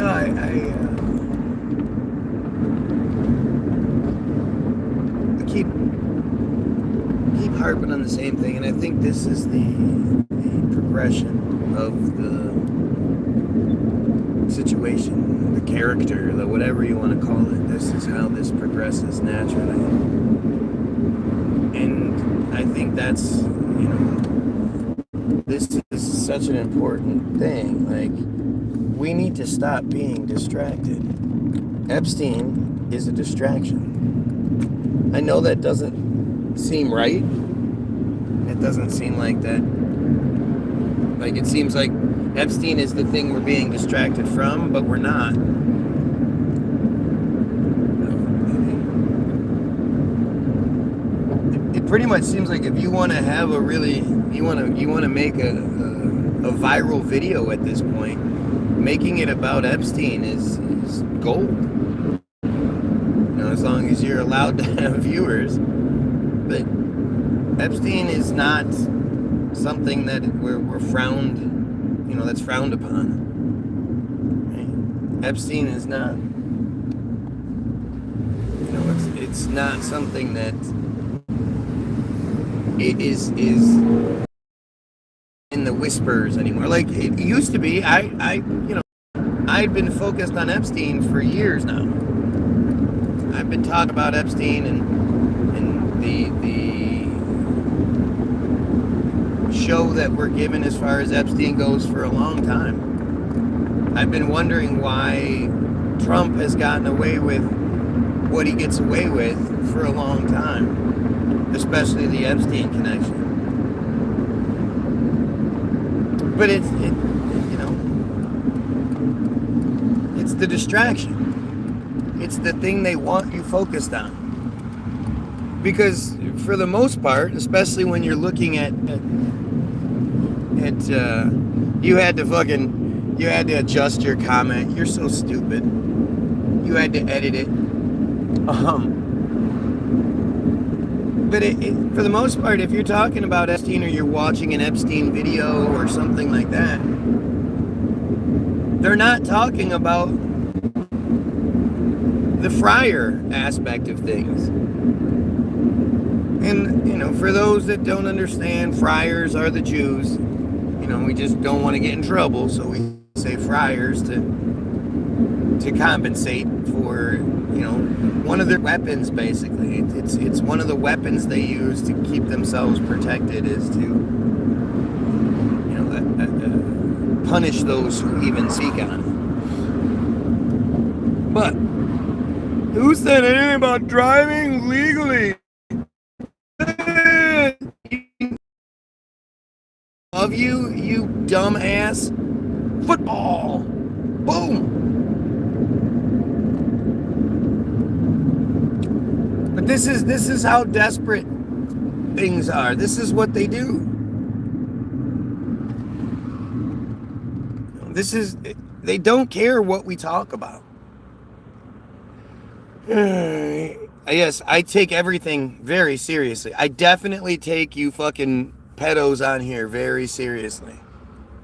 No, I keep harping on the same thing, and I think this is the progression of the situation, the character, the whatever you want to call it. This is how this progresses naturally, and I think that's, this is such an important thing. Like, we need to stop being distracted. Epstein is a distraction. I know that doesn't seem right. It doesn't seem like that. Like, it seems like Epstein is the thing we're being distracted from, but we're not. It pretty much seems like if you want to have a really, you want to make a viral video at this point, making it about Epstein is gold. As long as you're allowed to have viewers. But Epstein is not something that we're frowned, that's frowned upon. Right? Epstein is not, it's not something that it is in the whispers anymore. Like it used to be. I'd been focused on Epstein for years now. I've been talking about Epstein and the show that we're given as far as Epstein goes for a long time. I've been wondering why Trump has gotten away with what he gets away with for a long time, especially the Epstein connection. But it's the distraction. It's the thing they want you focused on. Because for the most part, especially when you're looking at you had to adjust your comment. You're so stupid. You had to edit it. But for the most part, if you're talking about Epstein or you're watching an Epstein video or something like that, they're not talking about the friar aspect of things. And, for those that don't understand, friars are the Jews. We just don't want to get in trouble, so we say friars to compensate for, one of their weapons, basically. It's one of the weapons they use to keep themselves protected, is to, punish those who even seek on it. But who said anything about driving legally? Love you, you dumbass. Football. Boom. But this is how desperate things are. This is what they do. They don't care what we talk about. Yes, I take everything very seriously. I definitely take you fucking pedos on here very seriously.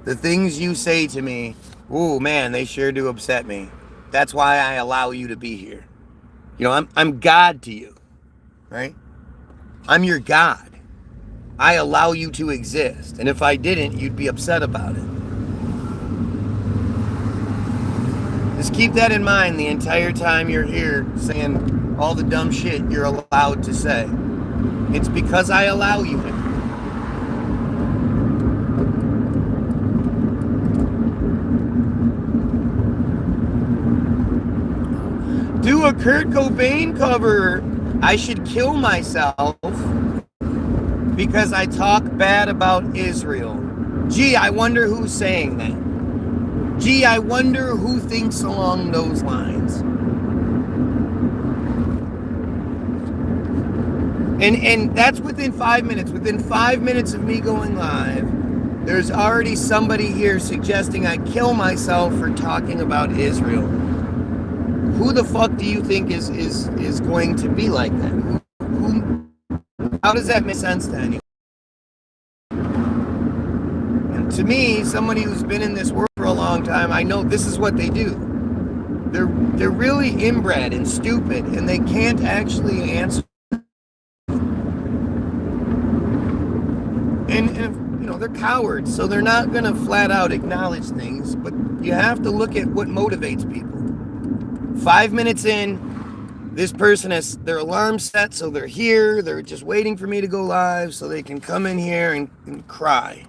The things you say to me, oh man, they sure do upset me. That's why I allow you to be here. I'm God to you, right? I'm your God. I allow you to exist. And if I didn't, you'd be upset about it. Just keep that in mind the entire time you're here saying all the dumb shit you're allowed to say. It's because I allow you to. Do a Kurt Cobain cover. I should kill myself because I talk bad about Israel. Gee, I wonder who's saying that. Gee, I wonder who thinks along those lines. And that's within 5 minutes. Within 5 minutes of me going live, there's already somebody here suggesting I kill myself for talking about Israel. Who the fuck do you think is going to be like that? How does that make sense to anyone? And to me, somebody who's been in this world for a long time, I know this is what they do. they're really inbred and stupid, and they can't actually answer. And you know, they're cowards, so they're not gonna flat out acknowledge things. But you have to look at what motivates people. 5 minutes in, this person has their alarm set, so they're here. They're just waiting for me to go live so they can come in here and cry.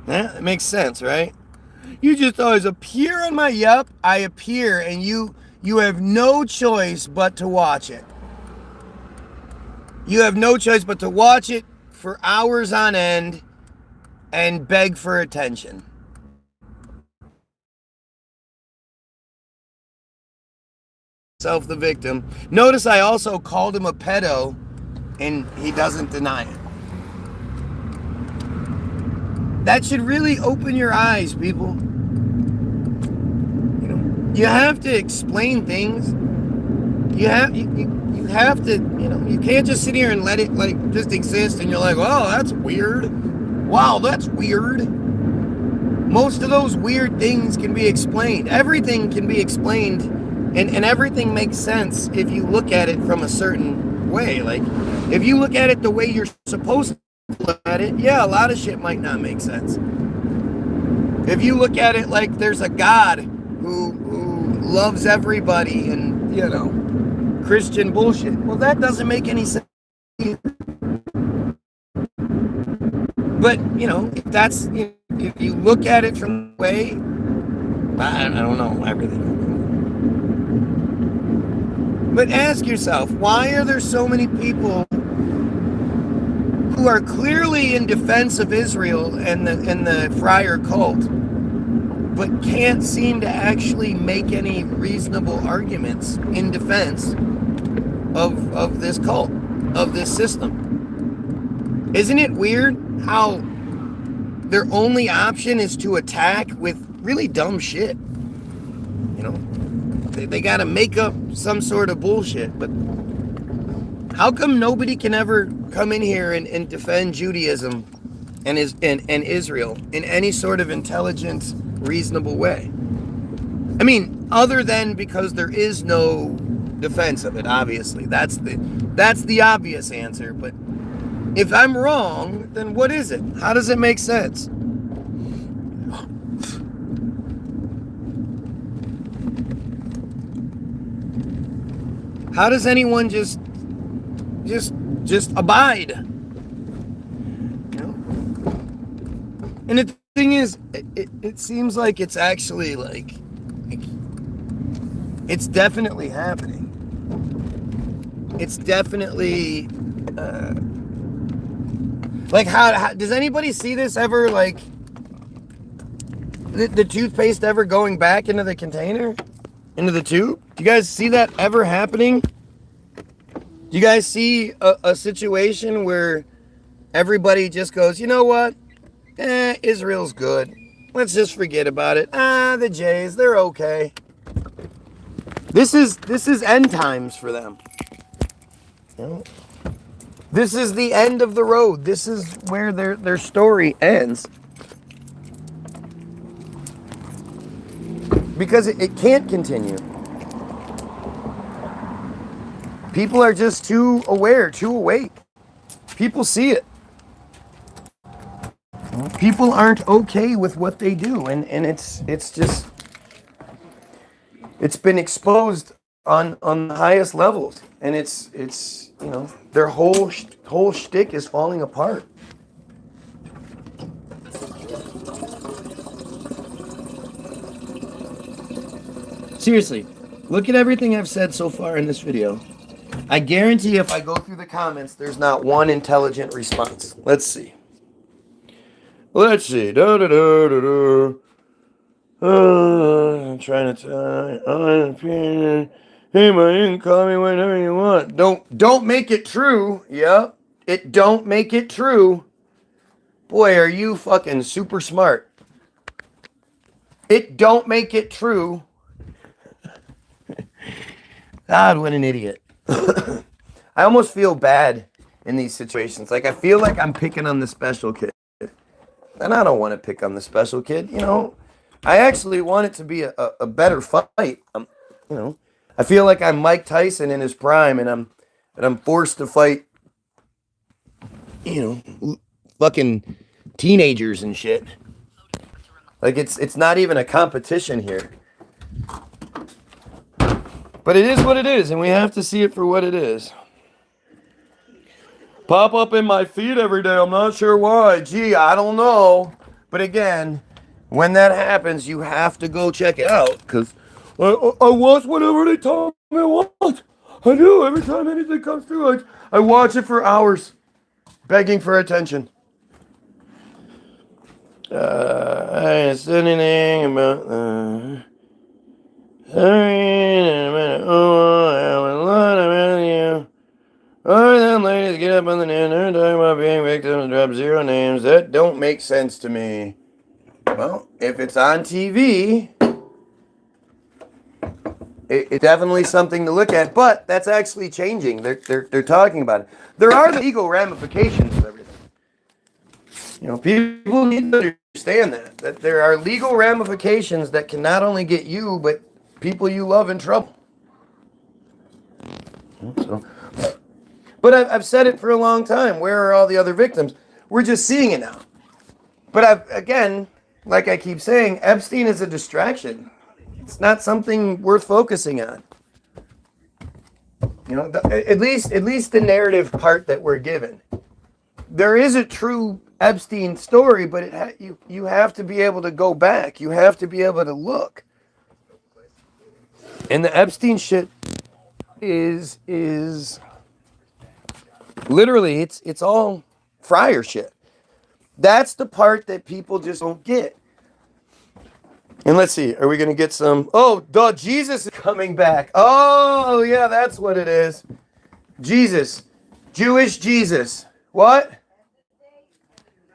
Yeah, it makes sense, right? You just always appear on my, yep, I appear, and you have no choice but to watch it. You have no choice but to watch it for hours on end and beg for attention. Self the victim. Notice I also called him a pedo, and he doesn't deny it. That should really open your eyes, people. You know, you have to explain things. You have to, you know, you can't just sit here and let it like just exist and you're like, oh, that's weird. Wow, that's weird. Most of those weird things can be explained. Everything can be explained, and everything makes sense if you look at it from a certain way. Like, if you look at it the way you're supposed to look at it, yeah, a lot of shit might not make sense. If you look at it like there's a God who loves everybody and, you know, Christian bullshit, well, that doesn't make any sense. But, you know, if you look at it from the way, I don't know, I really don't know. But ask yourself, why are there so many people who are clearly in defense of Israel and the friar cult, but can't seem to actually make any reasonable arguments in defense of this cult, of this system? Isn't it weird how their only option is to attack with really dumb shit? You know, they got to make up some sort of bullshit. But how come nobody can ever come in here and defend Judaism and Israel in any sort of intelligent, reasonable way? I mean, other than because there is no defense of it, obviously. That's the obvious answer. But if I'm wrong, then what is it? How does it make sense? How does anyone just abide? You know? And the thing is, it seems like it's actually like it's definitely happening. It's definitely like how does anybody see this ever, like the toothpaste ever going back into the container, into the tube? Do you guys see that ever happening? Do you guys see a situation where everybody just goes, you know what? Israel's good. Let's just forget about it. The Jays, they're okay. This is end times for them. You know? This is the end of the road. This is where their story ends. Because it can't continue. People are just too aware, too awake. People see it. People aren't okay with what they do, and it's just, it's been exposed on the highest levels, and it's you know, their whole shtick is falling apart. Seriously, look at everything I've said so far in this video. I guarantee if I go through the comments, there's not one intelligent response. Let's see. I'm trying to hey man, you can call me whenever you want. Don't make it true. Yep. It don't make it true. Boy, are you fucking super smart. It don't make it true. God, what an idiot. I almost feel bad in these situations. Like, I feel like I'm picking on the special kid. And I don't want to pick on the special kid, you know. I actually want it to be a better fight. You know, I feel like I'm Mike Tyson in his prime, and I'm forced to fight, fucking teenagers and shit. Like it's not even a competition here. But it is what it is, and we have to see it for what it is. Pop up in my feed every day. I'm not sure why. Gee, I don't know. But again, when that happens, you have to go check it out. Because I watch whatever they tell me I watch. I do. Every time anything comes through, I watch it for hours, begging for attention. I didn't say anything about sorry in a minute. Oh, I have a lot of you. Oh, them ladies get up on the net. They're talking about being victims and drop zero names. That don't make sense to me. Well, if it's on TV, it's definitely something to look at. But that's actually changing. They're talking about it. There are the legal ramifications of everything. People need to understand that there are legal ramifications that can not only get you, but people you love in trouble. But I've said it for a long time. Where are all the other victims? We're just seeing it now. But again, like I keep saying, Epstein is a distraction. It's not something worth focusing on. At least the narrative part that we're given. There is a true Epstein story, but you have to be able to go back. You have to be able to look. And the Epstein shit is literally it's all friar shit. That's the part that people just don't get. And let's see, are we going to get some... Oh, duh, Jesus is coming back. Oh, yeah, that's what it is. Jesus. Jewish Jesus. What?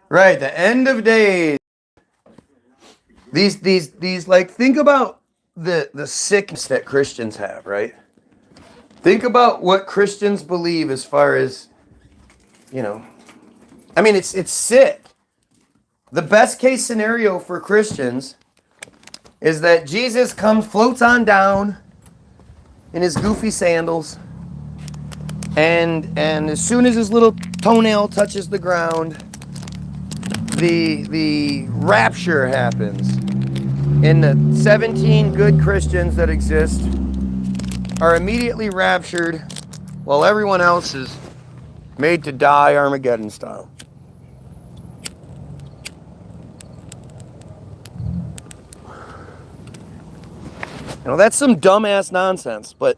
Right, the end of days. These like, think about the sickness that Christians have, right? Think about what Christians believe as far as, I mean, it's sick. The best case scenario for Christians is that Jesus floats on down in his goofy sandals, and as soon as his little toenail touches the ground, the rapture happens, and the 17 good Christians that exist are immediately raptured, while everyone else is made to die Armageddon style. That's some dumbass nonsense, but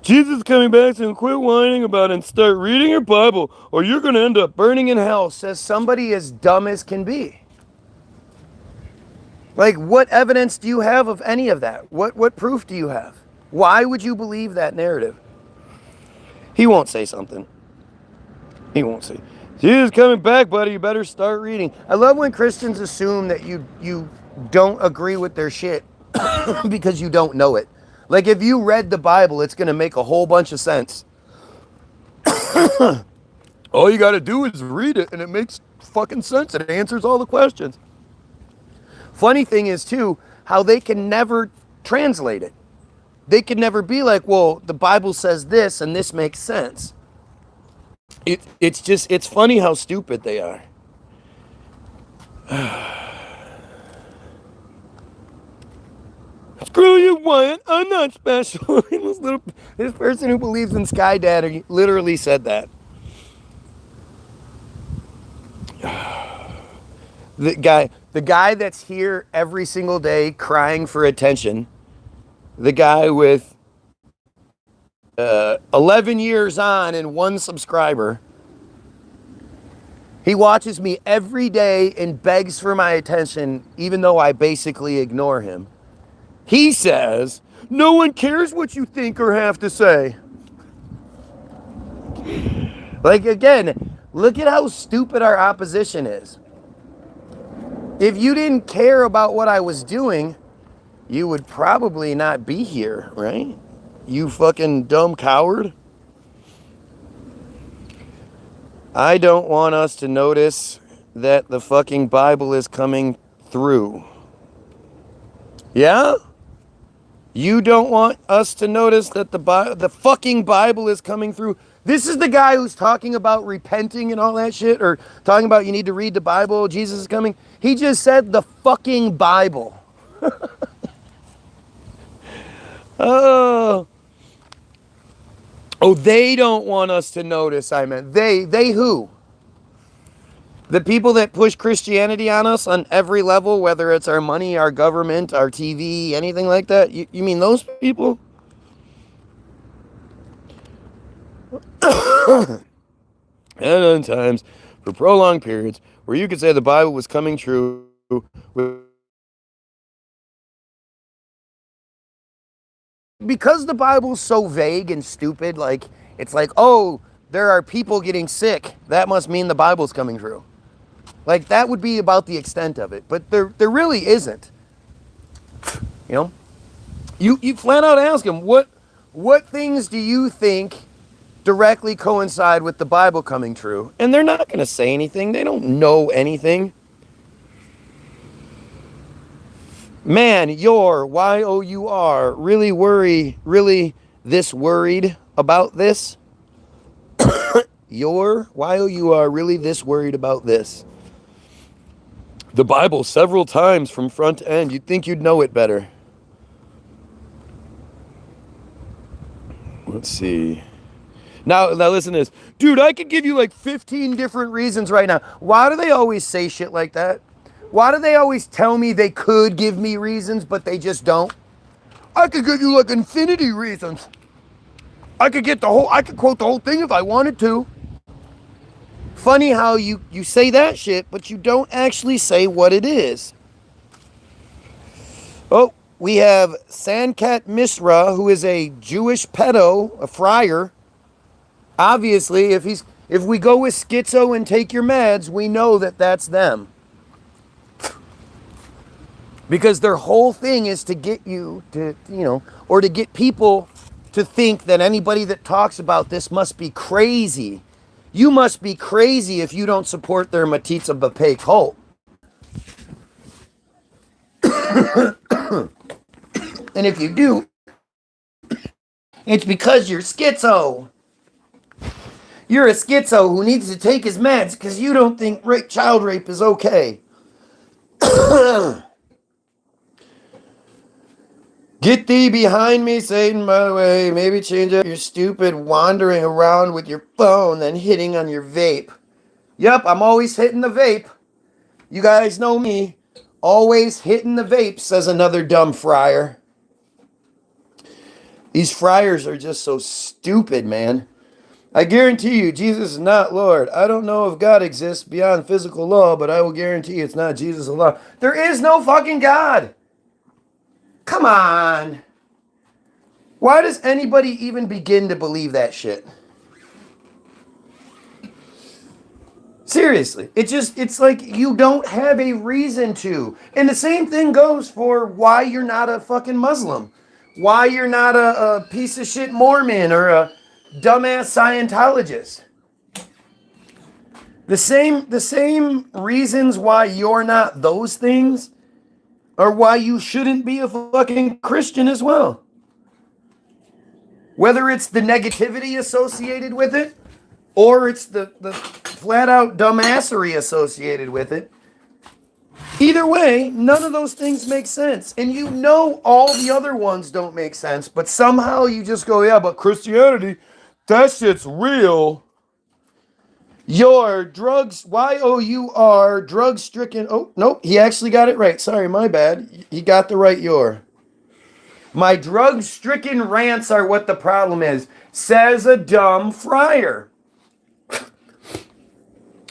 Jesus is coming back, so quit whining about it and start reading your Bible, or you're going to end up burning in hell, says somebody as dumb as can be. Like, what evidence do you have of any of that? What proof do you have? Why would you believe that narrative? He won't say something. He won't say, Jesus is coming back, buddy, you better start reading. I love when Christians assume that you don't agree with their shit because you don't know it. Like, if you read the Bible, it's going to make a whole bunch of sense. All you got to do is read it, and it makes fucking sense. It answers all the questions. Funny thing is, too, how they can never translate it. They can never be like, well, the Bible says this, and this makes sense. It's funny how stupid they are. Screw you, Wyatt. I'm not special. This person who believes in Skydaddy literally said that. The guy that's here every single day crying for attention. The guy with 11 years on and 1 subscriber. He watches me every day and begs for my attention, even though I basically ignore him. He says, no one cares what you think or have to say. Like, again, look at how stupid our opposition is. If you didn't care about what I was doing, you would probably not be here, right? You fucking dumb coward. I don't want us to notice that the fucking Bible is coming through. Yeah? You don't want us to notice that the fucking Bible is coming through. This is the guy who's talking about repenting and all that shit, or talking about you need to read the Bible, Jesus is coming. He just said the fucking Bible. Oh. Oh, they don't want us to notice, I meant. They who? The people that push Christianity on us on every level, whether it's our money, our government, our TV, anything like that? You mean those people? And on times, for prolonged periods, where you could say the Bible was coming true because the Bible's so vague and stupid, like, it's like, oh, there are people getting sick. That must mean the Bible's coming true. Like, that would be about the extent of it. But there really isn't. You know? You flat out ask them, what things do you think directly coincide with the Bible coming true? And they're not going to say anything. They don't know anything. Man, you're, Y-O-U-R, really this worried about this? You're, Y-O-U-R, really this worried about this? The Bible several times from front to end. You'd think you'd know it better. Let's see. Now listen to this. Dude, I could give you like 15 different reasons right now. Why do they always say shit like that? Why do they always tell me they could give me reasons, but they just don't? I could give you like infinity reasons. I could quote the whole thing if I wanted to. Funny how you say that shit, but you don't actually say what it is. Oh, we have Sankat Misra, who is a Jewish pedo, a friar. Obviously, if we go with schizo and take your meds, we know that that's them. Because their whole thing is to get you to, or to get people to think that anybody that talks about this must be crazy. You must be crazy if you don't support their Matitza Bapay cult. And if you do, it's because you're schizo. You're a schizo who needs to take his meds because you don't think child rape is okay. Get thee behind me, Satan, by the way. Maybe change up your stupid wandering around with your phone, then hitting on your vape. Yep, I'm always hitting the vape. You guys know me. Always hitting the vape, says another dumb friar. These friars are just so stupid, man. I guarantee you, Jesus is not Lord. I don't know if God exists beyond physical law, but I will guarantee it's not Jesus alone. There is no fucking God. Come on. Why does anybody even begin to believe that shit? Seriously. It's like you don't have a reason to. And the same thing goes for why you're not a fucking Muslim. Why you're not a piece of shit Mormon or a dumbass Scientologist. The same reasons why you're not those things are why you shouldn't be a fucking Christian as well. Whether it's the negativity associated with it, or it's the flat out dumbassery associated with it. Either way, none of those things make sense. And you know all the other ones don't make sense, but somehow you just go, yeah, but Christianity, that shit's real. Your drugs, Y-O-U-R, drug-stricken. Oh, nope, he actually got it right. Sorry, my bad. He got the right your. My drug-stricken rants are what the problem is, says a dumb friar.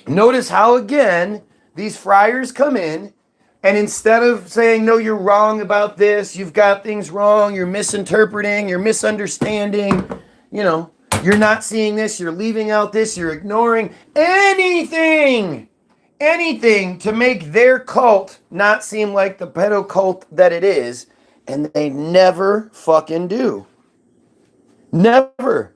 Notice how, again, these friars come in, and instead of saying, no, you're wrong about this, you've got things wrong, you're misinterpreting, you're misunderstanding, you're not seeing this, you're leaving out this, you're ignoring anything to make their cult not seem like the pedo cult that it is, and they never fucking do. Never.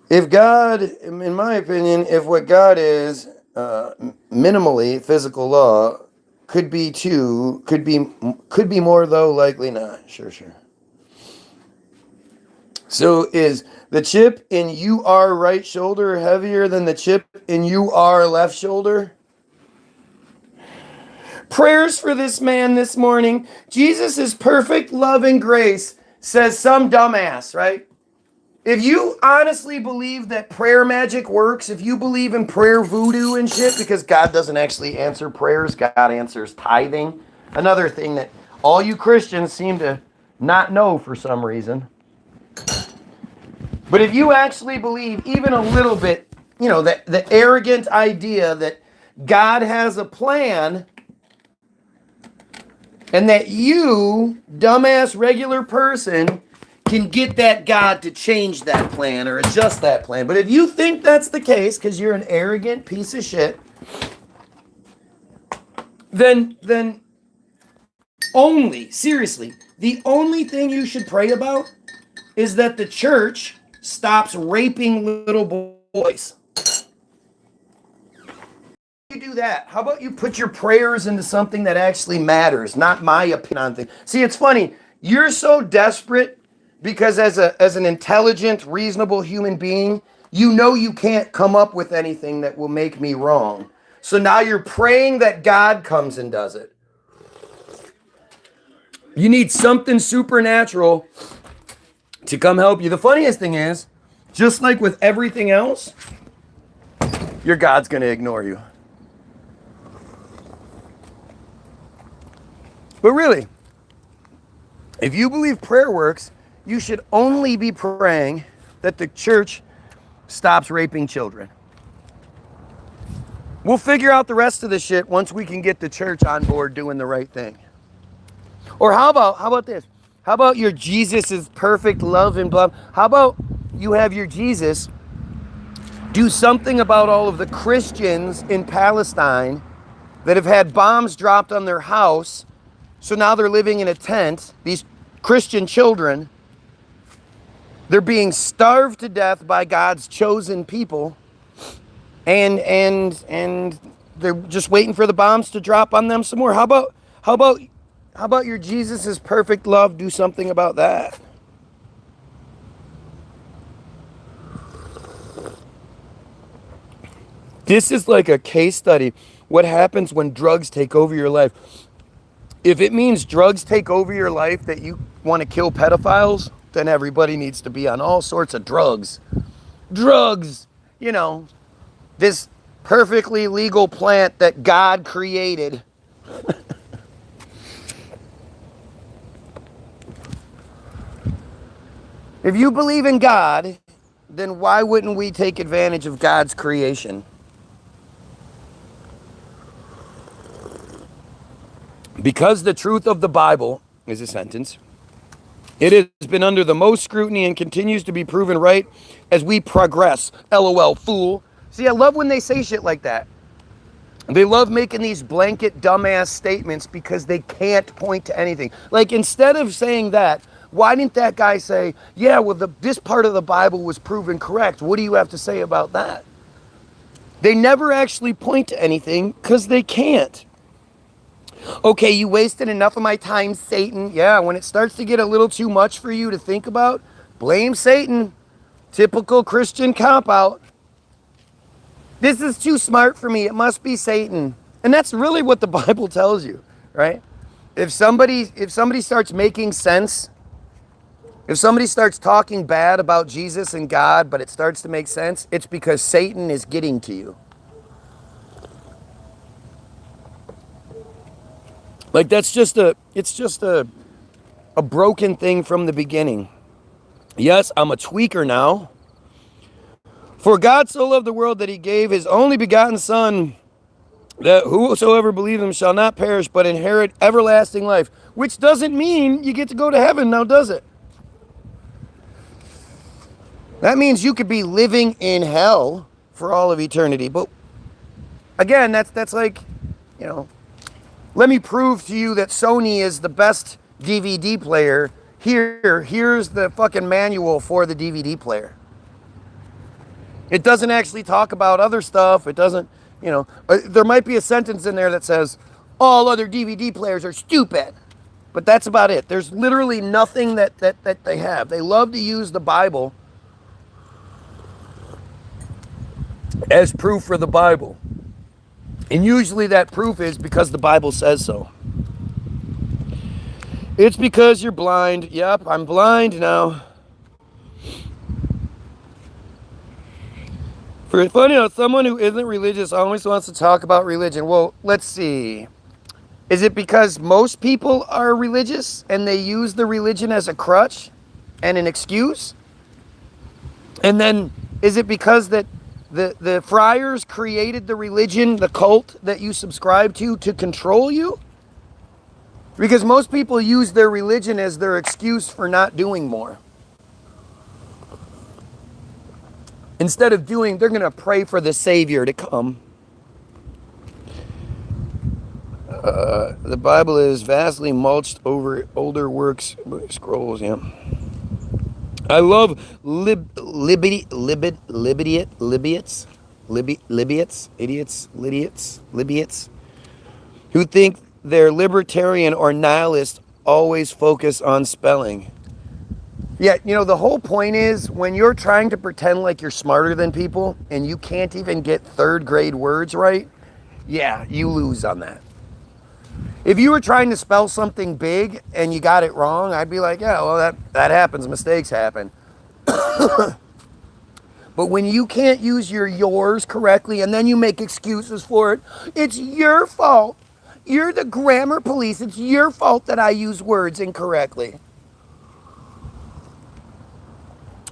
If God, in my opinion, if what God is minimally physical law, Could be two. Could be more though. Likely not. Sure. So is the chip in UR right shoulder heavier than the chip in UR left shoulder? Prayers for this man this morning. Jesus is perfect love and grace, says some dumbass, right? If you honestly believe that prayer magic works, if you believe in prayer voodoo and shit, because God doesn't actually answer prayers, God answers tithing. Another thing that all you Christians seem to not know for some reason. But if you actually believe even a little bit, you know, the arrogant idea that God has a plan and that you, dumbass regular person, can get that God to change that plan or adjust that plan. But if you think that's the case, because you're an arrogant piece of shit, then only, seriously, the only thing you should pray about is that the church stops raping little boys. You do that. How about you put your prayers into something that actually matters, not my opinion on things. See, it's funny. You're so desperate because as an intelligent, reasonable human being, you know you can't come up with anything that will make me wrong. So now you're praying that God comes and does it. You need something supernatural to come help you. The funniest thing is, just like with everything else, your God's going to ignore you. But really, if you believe prayer works, you should only be praying that the church stops raping children. We'll figure out the rest of the shit once we can get the church on board doing the right thing. Or how about this? How about your Jesus is perfect love and blah? How about you have your Jesus do something about all of the Christians in Palestine that have had bombs dropped on their house? So now they're living in a tent. These Christian children, they're being starved to death by God's chosen people, and they're just waiting for the bombs to drop on them some more. How about your Jesus' perfect love do something about that? This is like a case study. What happens when drugs take over your life? If it means drugs take over your life that you want to kill pedophiles, then everybody needs to be on all sorts of drugs. Drugs, you know, this perfectly legal plant that God created. If you believe in God, then why wouldn't we take advantage of God's creation? Because the truth of the Bible is a sentence, it has been under the most scrutiny and continues to be proven right as we progress. LOL, fool. See, I love when they say shit like that. They love making these blanket dumbass statements because they can't point to anything. Like, instead of saying that, why didn't that guy say, yeah, well, this part of the Bible was proven correct. What do you have to say about that? They never actually point to anything because they can't. Okay, you wasted enough of my time, Satan. Yeah, when it starts to get a little too much for you to think about, blame Satan. Typical Christian cop-out. This is too smart for me. It must be Satan. And that's really what the Bible tells you, right? If somebody starts making sense, if somebody starts talking bad about Jesus and God, but it starts to make sense, it's because Satan is getting to you. Like, it's just a broken thing from the beginning. Yes, I'm a tweaker now. For God so loved the world that he gave his only begotten Son, that whosoever believes him shall not perish, but inherit everlasting life. Which doesn't mean you get to go to heaven, now does it? That means you could be living in hell for all of eternity. But again, that's like, you know, let me prove to you that Sony is the best DVD player. Here's the fucking manual for the DVD player. It doesn't actually talk about other stuff. It doesn't, you know, there might be a sentence in there that says, All other DVD players are stupid. But that's about it. There's literally nothing that they have. They love to use the Bible as proof for the Bible. And usually that proof is because the Bible says so. It's because you're blind. Yep, I'm blind now. For funny how someone who isn't religious always wants to talk about religion. Well, let's see. Is it because most people are religious and they use the religion as a crutch and an excuse? And then is it because that the friars created the religion, the cult that you subscribe to control you? Because most people use their religion as their excuse for not doing more. Instead of doing, they're going to pray for the Savior to come. The Bible is vastly mulched over older works, scrolls, yeah. I love Libyats, who think they're libertarian or nihilist, always focus on spelling. Yeah, you know, the whole point is when you're trying to pretend like you're smarter than people and you can't even get third grade words right, yeah, you lose on that. If you were trying to spell something big and you got it wrong, I'd be like, yeah, well, that happens. Mistakes happen. But when you can't use your yours correctly and then you make excuses for it, it's your fault. You're the grammar police. It's your fault that I use words incorrectly.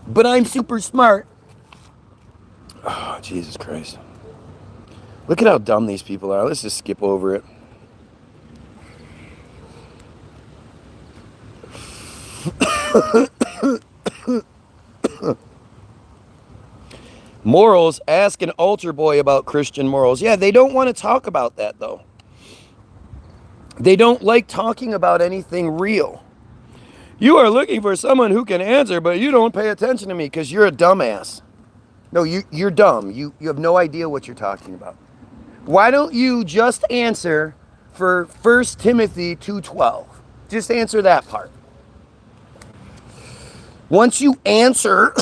But I'm super smart. Oh, Jesus Christ. Look at how dumb these people are. Let's just skip over it. Morals, ask an altar boy about Christian morals. Yeah, they don't want to talk about that, though. They don't like talking about anything real. You are looking for someone who can answer, but you don't pay attention to me because you're a dumbass. No, you're dumb. You have no idea what you're talking about. Why don't you just answer for 1 Timothy 2:12? Just answer that part. Once you answer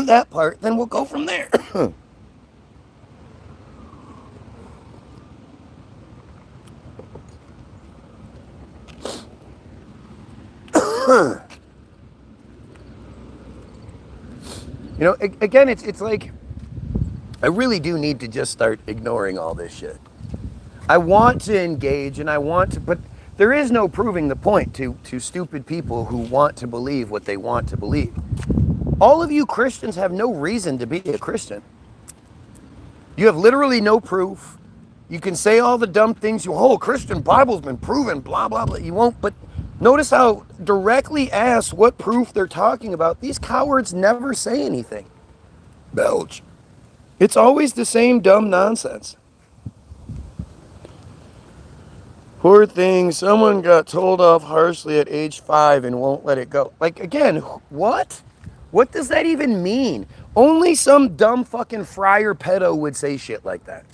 that part, then we'll go from there. You know, again, it's like, I really do need to just start ignoring all this shit. I want to engage and I want to, but there is no proving the point to stupid people who want to believe what they want to believe. All of you Christians have no reason to be a Christian. You have literally no proof. You can say all the dumb things, Christian Bible's been proven, blah, blah, blah. You won't, but notice how directly asked what proof they're talking about. These cowards never say anything. Belch. It's always the same dumb nonsense. Poor thing, someone got told off harshly at age 5 and won't let it go. Like, again, what? What does that even mean? Only some dumb fucking friar pedo would say shit like that.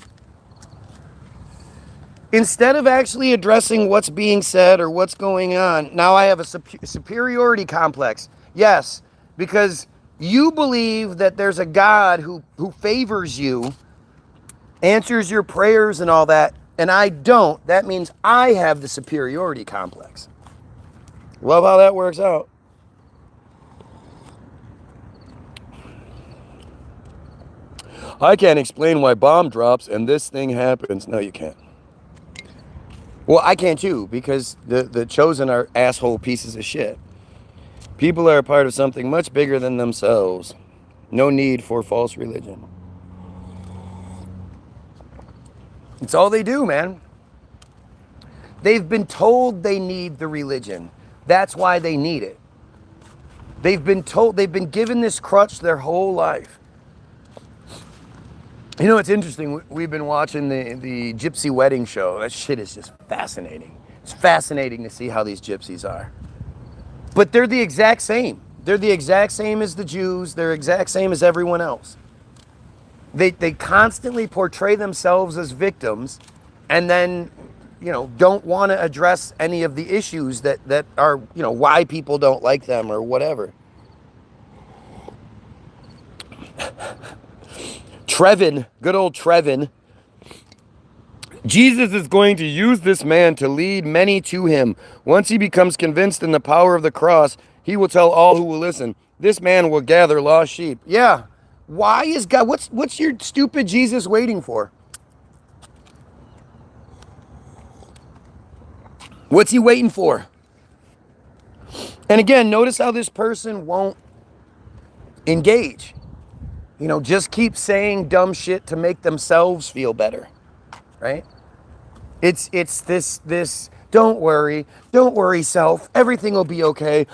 Instead of actually addressing what's being said or what's going on, now I have a superiority complex. Yes, because you believe that there's a God who favors you, answers your prayers and all that, and I don't. That means I have the superiority complex. Love how that works out. I can't explain why bomb drops and this thing happens. No, you can't. Well, I can too, because the chosen are asshole pieces of shit. People are a part of something much bigger than themselves. No need for false religion. It's all they do, man. They've been told they need the religion. That's why they need it. They've been told, they've been given this crutch their whole life. You know, it's interesting. We've been watching the Gypsy Wedding show. That shit is just fascinating. It's fascinating to see how these gypsies are. But they're the exact same. They're the exact same as the Jews. They're the exact same as everyone else. They constantly portray themselves as victims. And then, don't want to address any of the issues that are, why people don't like them or whatever. Trevin, good old Trevin. Jesus is going to use this man to lead many to him. Once he becomes convinced in the power of the cross, he will tell all who will listen. This man will gather lost sheep. Yeah. Why is God, what's your stupid Jesus waiting for? What's he waiting for? And again, notice how this person won't engage. Just keep saying dumb shit to make themselves feel better, right? It's this don't worry self, everything will be okay.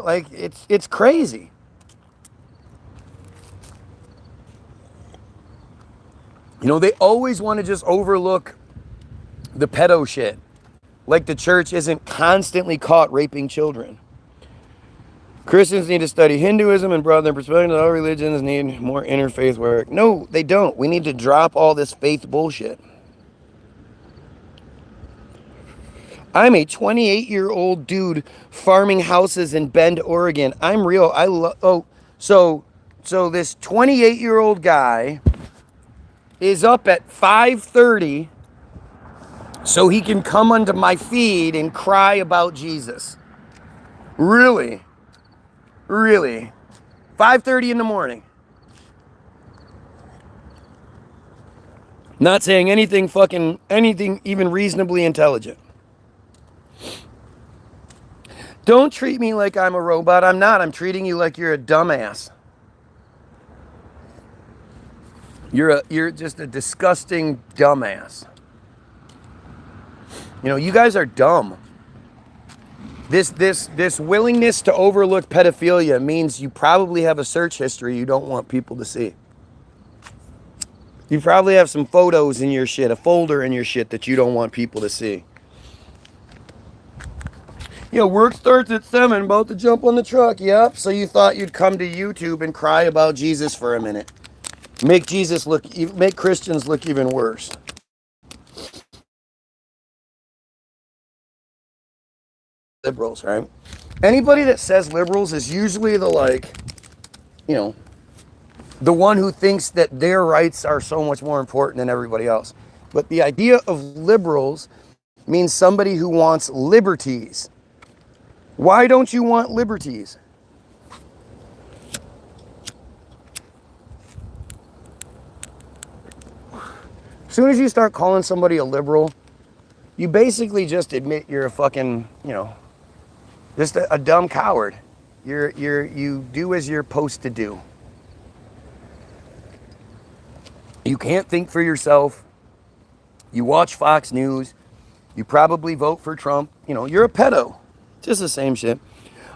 Like it's crazy. They always want to just overlook the pedo shit. Like the church isn't constantly caught raping children. Christians need to study Hinduism and broaden their perspective. All religions need more interfaith work. No, they don't. We need to drop all this faith bullshit. I'm a 28-year-old dude farming houses in Bend, Oregon. I'm real. So this 28-year-old guy is up at 5:30 so he can come onto my feed and cry about Jesus. Really? 5:30 in the morning. Not saying anything even reasonably intelligent. Don't treat me like I'm a robot. I'm not. I'm treating you like you're a dumbass. You're just a disgusting dumbass. You guys are dumb. This willingness to overlook pedophilia means you probably have a search history you don't want people to see. You probably have some photos in your shit, a folder in your shit that you don't want people to see. Work starts at 7, about to jump on the truck. Yep. So you thought you'd come to YouTube and cry about Jesus for a minute. Make Christians look even worse. Liberals, right? Anybody that says liberals is usually the one who thinks that their rights are so much more important than everybody else. But the idea of liberals means somebody who wants liberties. Why don't you want liberties? As soon as you start calling somebody a liberal, you basically just admit you're a fucking, just a dumb coward. You do as you're supposed to do. You can't think for yourself. You watch Fox News. You probably vote for Trump. You're a pedo. Just the same shit.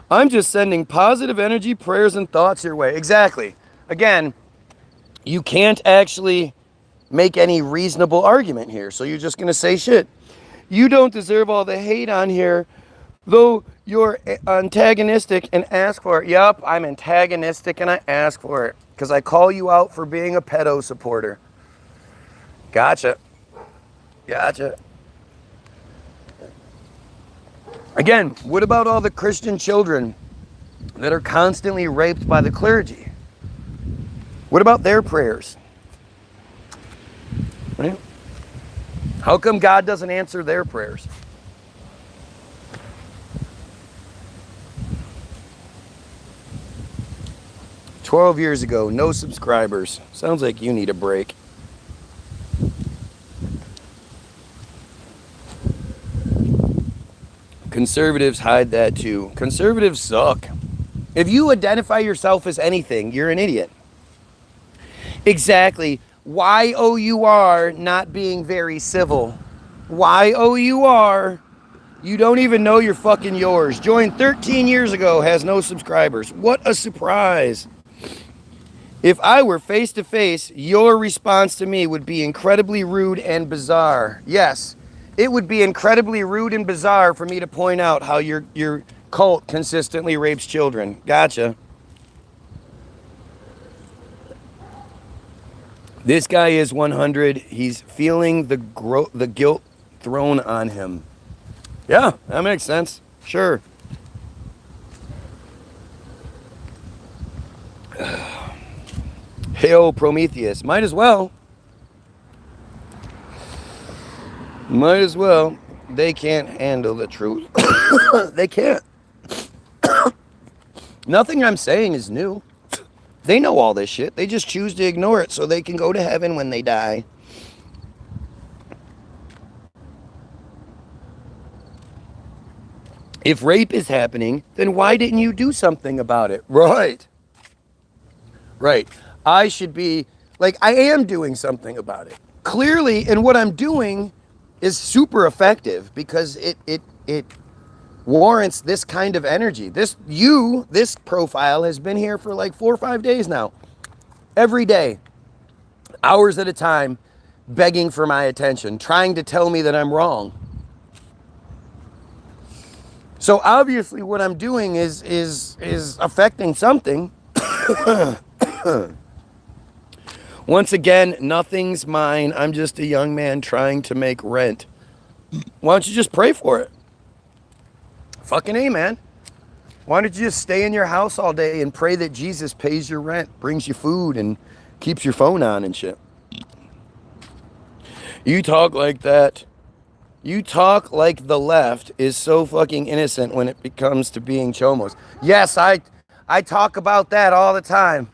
I'm just sending positive energy, prayers, and thoughts your way. Exactly. Again, you can't actually make any reasonable argument here. So you're just going to say shit. You don't deserve all the hate on here, though you're antagonistic and ask for it. Yup, I'm antagonistic and I ask for it. Because I call you out for being a pedo supporter. Gotcha. Again, what about all the Christian children that are constantly raped by the clergy? What about their prayers? Right? How come God doesn't answer their prayers? "12 years ago, no subscribers. Sounds like you need a break." Conservatives hide that too. Conservatives suck. If you identify yourself as anything, you're an idiot. Exactly. YOUR not being very civil. YOUR. You don't even know you're fucking yours. Joined 13 years ago, has no subscribers. What a surprise. If I were face to face, your response to me would be incredibly rude and bizarre. Yes, it would be incredibly rude and bizarre for me to point out how your cult consistently rapes children. Gotcha. This guy is 100. He's feeling the guilt thrown on him. Yeah, that makes sense. Sure. Hail Prometheus. Might as well. Might as well. They can't handle the truth. They can't. Nothing I'm saying is new. They know all this shit. They just choose to ignore it so they can go to heaven when they die. If rape is happening, then why didn't you do something about it? Right. Right. I should be, like, I am doing something about it. Clearly, and what I'm doing is super effective because it warrants this kind of energy. This profile has been here for like 4 or 5 days now. Every day, hours at a time, begging for my attention, trying to tell me that I'm wrong. So obviously what I'm doing is affecting something. Once again, nothing's mine. I'm just a young man trying to make rent. Why don't you just pray for it? Fucking A, man. Why don't you just stay in your house all day and pray that Jesus pays your rent, brings you food, and keeps your phone on and shit? You talk like that. You talk like the left is so fucking innocent when it comes to being chomos. Yes, I talk about that all the time.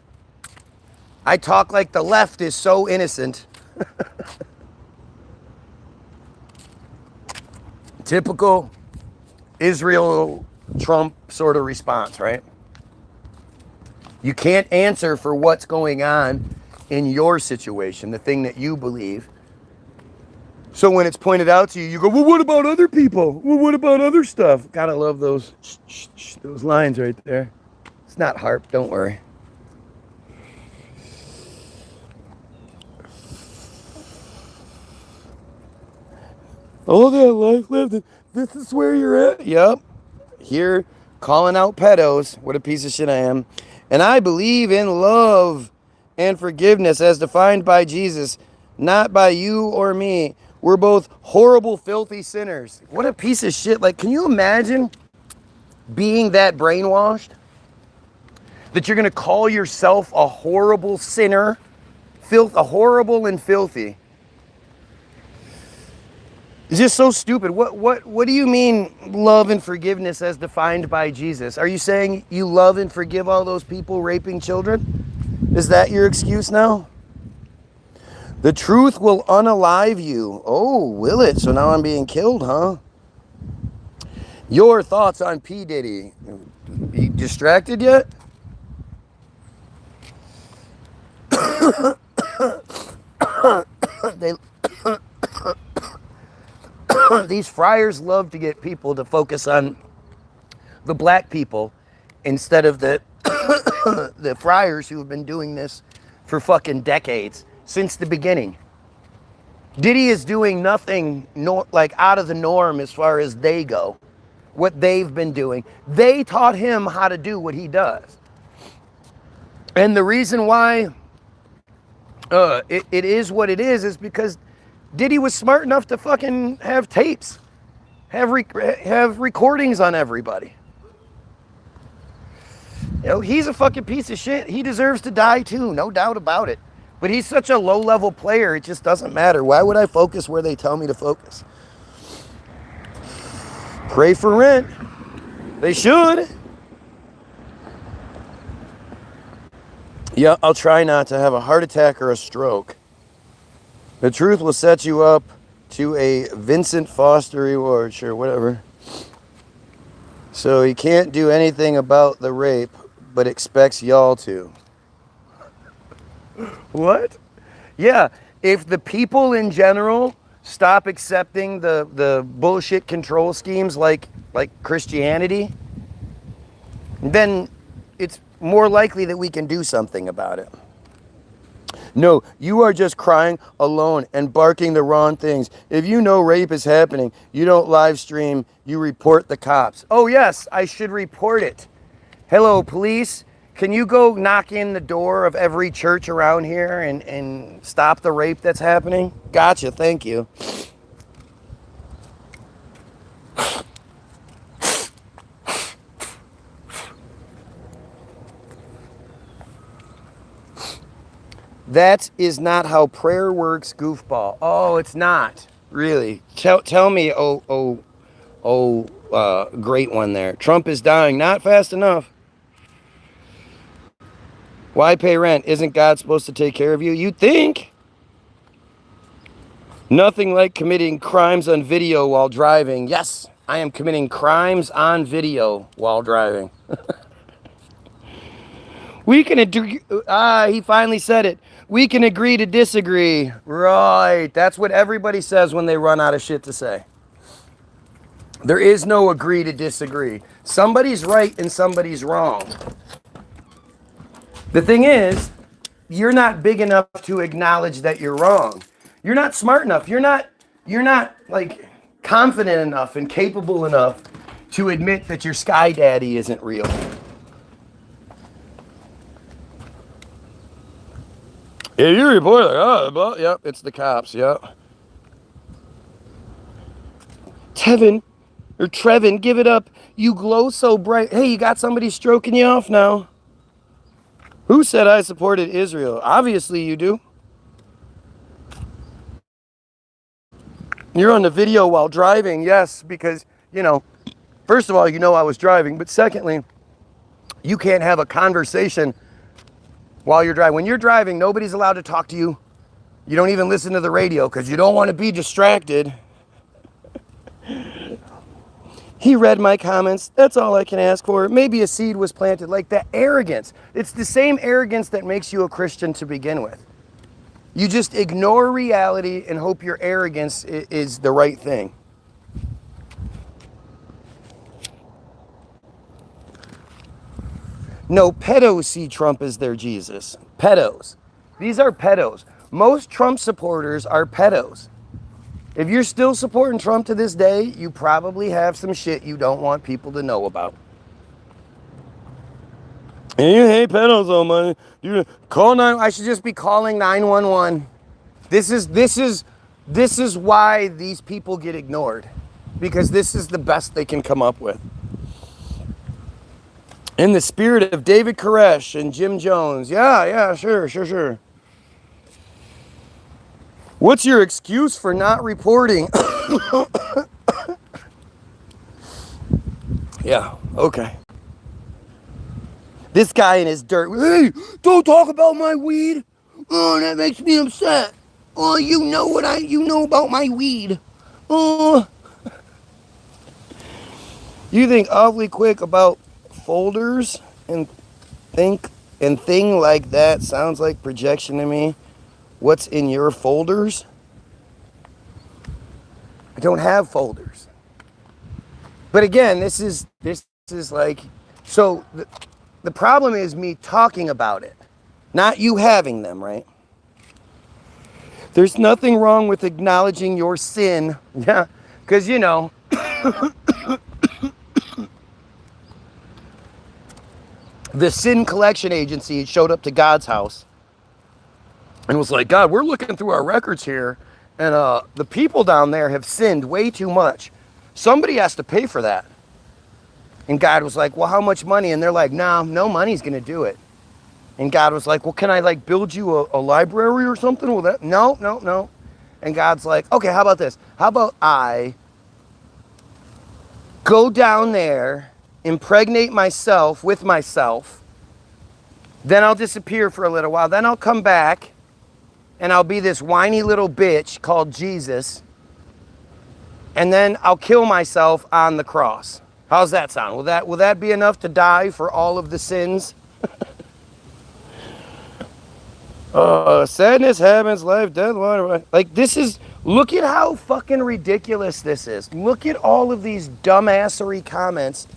I talk like the left is so innocent. Typical Israel Trump sort of response, right? You can't answer for what's going on in your situation, the thing that you believe. So when it's pointed out to you, you go, well, what about other people? Well, what about other stuff? Gotta love those lines right there. It's not harp, don't worry. All that life lived, this is where you're at? Yep. Here, calling out pedos. What a piece of shit I am. And I believe in love and forgiveness as defined by Jesus, not by you or me. We're both horrible, filthy sinners. What a piece of shit. Like, can you imagine being that brainwashed? That you're going to call yourself a horrible sinner? A horrible and filthy. It's just so stupid. What do you mean love and forgiveness as defined by Jesus? Are you saying you love and forgive all those people raping children? Is that your excuse now? The truth will unalive you. Oh, will it? So now I'm being killed, huh? Your thoughts on P. Diddy. You distracted yet? These friars love to get people to focus on the black people instead of the the friars who have been doing this for fucking decades, since the beginning. Diddy is doing nothing like out of the norm as far as they go, what they've been doing. They taught him how to do what he does. And the reason why it is what it is because Diddy was smart enough to fucking have tapes, have recordings on everybody. You know, he's a fucking piece of shit. He deserves to die too, no doubt about it. But he's such a low-level player, it just doesn't matter. Why would I focus where they tell me to focus? Pray for rent. They should. Yeah, I'll try not to have a heart attack or a stroke. The truth will set you up to a Vincent Foster reward, sure, whatever. So he can't do anything about the rape, but expects y'all to. What? Yeah, if the people in general stop accepting the bullshit control schemes like Christianity, then it's more likely that we can do something about it. No, you are just crying alone and barking the wrong things. If you know rape is happening, you don't live stream, you report the cops. Oh yes, I should report it. Hello, police. can you go knock in the door of every church around here and stop the rape that's happening? Gotcha, thank you. That is not how prayer works, goofball. Oh, it's not. Really? Tell me, great one there. Trump is dying. Not fast enough. Why pay rent? Isn't God supposed to take care of you? You'd think. Nothing like committing crimes on video while driving. Yes, I am committing crimes on video while driving. We can agree. He finally said it. We can agree to disagree. Right. That's what everybody says when they run out of shit to say. There is no agree to disagree. Somebody's right and somebody's wrong. The thing is, you're not big enough to acknowledge that you're wrong. You're not smart enough. You're not like confident enough and capable enough to admit that your sky daddy isn't real. Yeah, you report like, oh, well, yep, it's the cops, yep. Trevin, give it up. You glow so bright. Hey, you got somebody stroking you off now. Who said I supported Israel? Obviously you do. You're on the video while driving, yes, because, first of all, I was driving, but secondly, you can't have a conversation while you're driving. When you're driving, nobody's allowed to talk to you. You don't even listen to the radio because you don't want to be distracted. He read my comments. That's all I can ask for. Maybe a seed was planted. Like that arrogance. It's the same arrogance that makes you a Christian to begin with. You just ignore reality and hope your arrogance is the right thing. No, pedos see Trump as their Jesus. Pedos. These are pedos. Most Trump supporters are pedos. If you're still supporting Trump to this day, you probably have some shit you don't want people to know about. And you hate pedos, though, man. You call 9. I should just be calling 911. This is why these people get ignored, because this is the best they can come up with. In the spirit of David Koresh and Jim Jones. Yeah, sure. What's your excuse for not reporting? Yeah, okay. This guy in his dirt. Hey, don't talk about my weed. Oh, that makes me upset. Oh, you know about my weed. Oh. You think awfully quick about folders and thing like that sounds like projection to me. What's in your folders? I don't have folders. But again, this is like, so the problem is me talking about it, not you having them, right? There's nothing wrong with acknowledging your sin. Yeah, because the sin collection agency showed up to God's house and was like, God, we're looking through our records here, and the people down there have sinned way too much. Somebody has to pay for that. And God was like, well, how much money? And they're like, no money's going to do it. And God was like, well, can I build you a library or something? Well, that no. And God's like, okay, how about this? How about I go down there, impregnate myself with myself, then I'll disappear for a little while, then I'll come back, and I'll be this whiny little bitch called Jesus, and then I'll kill myself on the cross. How's that sound? Will that be enough to die for all of the sins? Sadness happens, life, death, water. Look at how fucking ridiculous this is. Look at all of these dumbassery comments,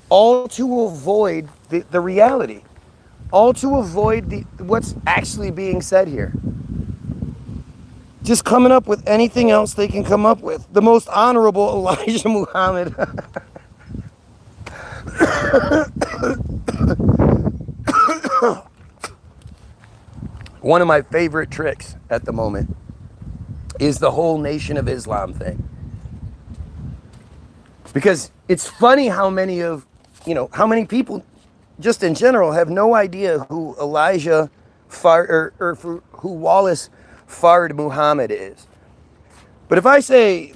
all to avoid the reality. All to avoid what's actually being said here. Just coming up with anything else they can come up with. The most honorable Elijah Muhammad. One of my favorite tricks at the moment is the whole Nation of Islam thing. Because it's funny how many people just in general have no idea who Elijah or who Wallace Fard Muhammad is. But if I say,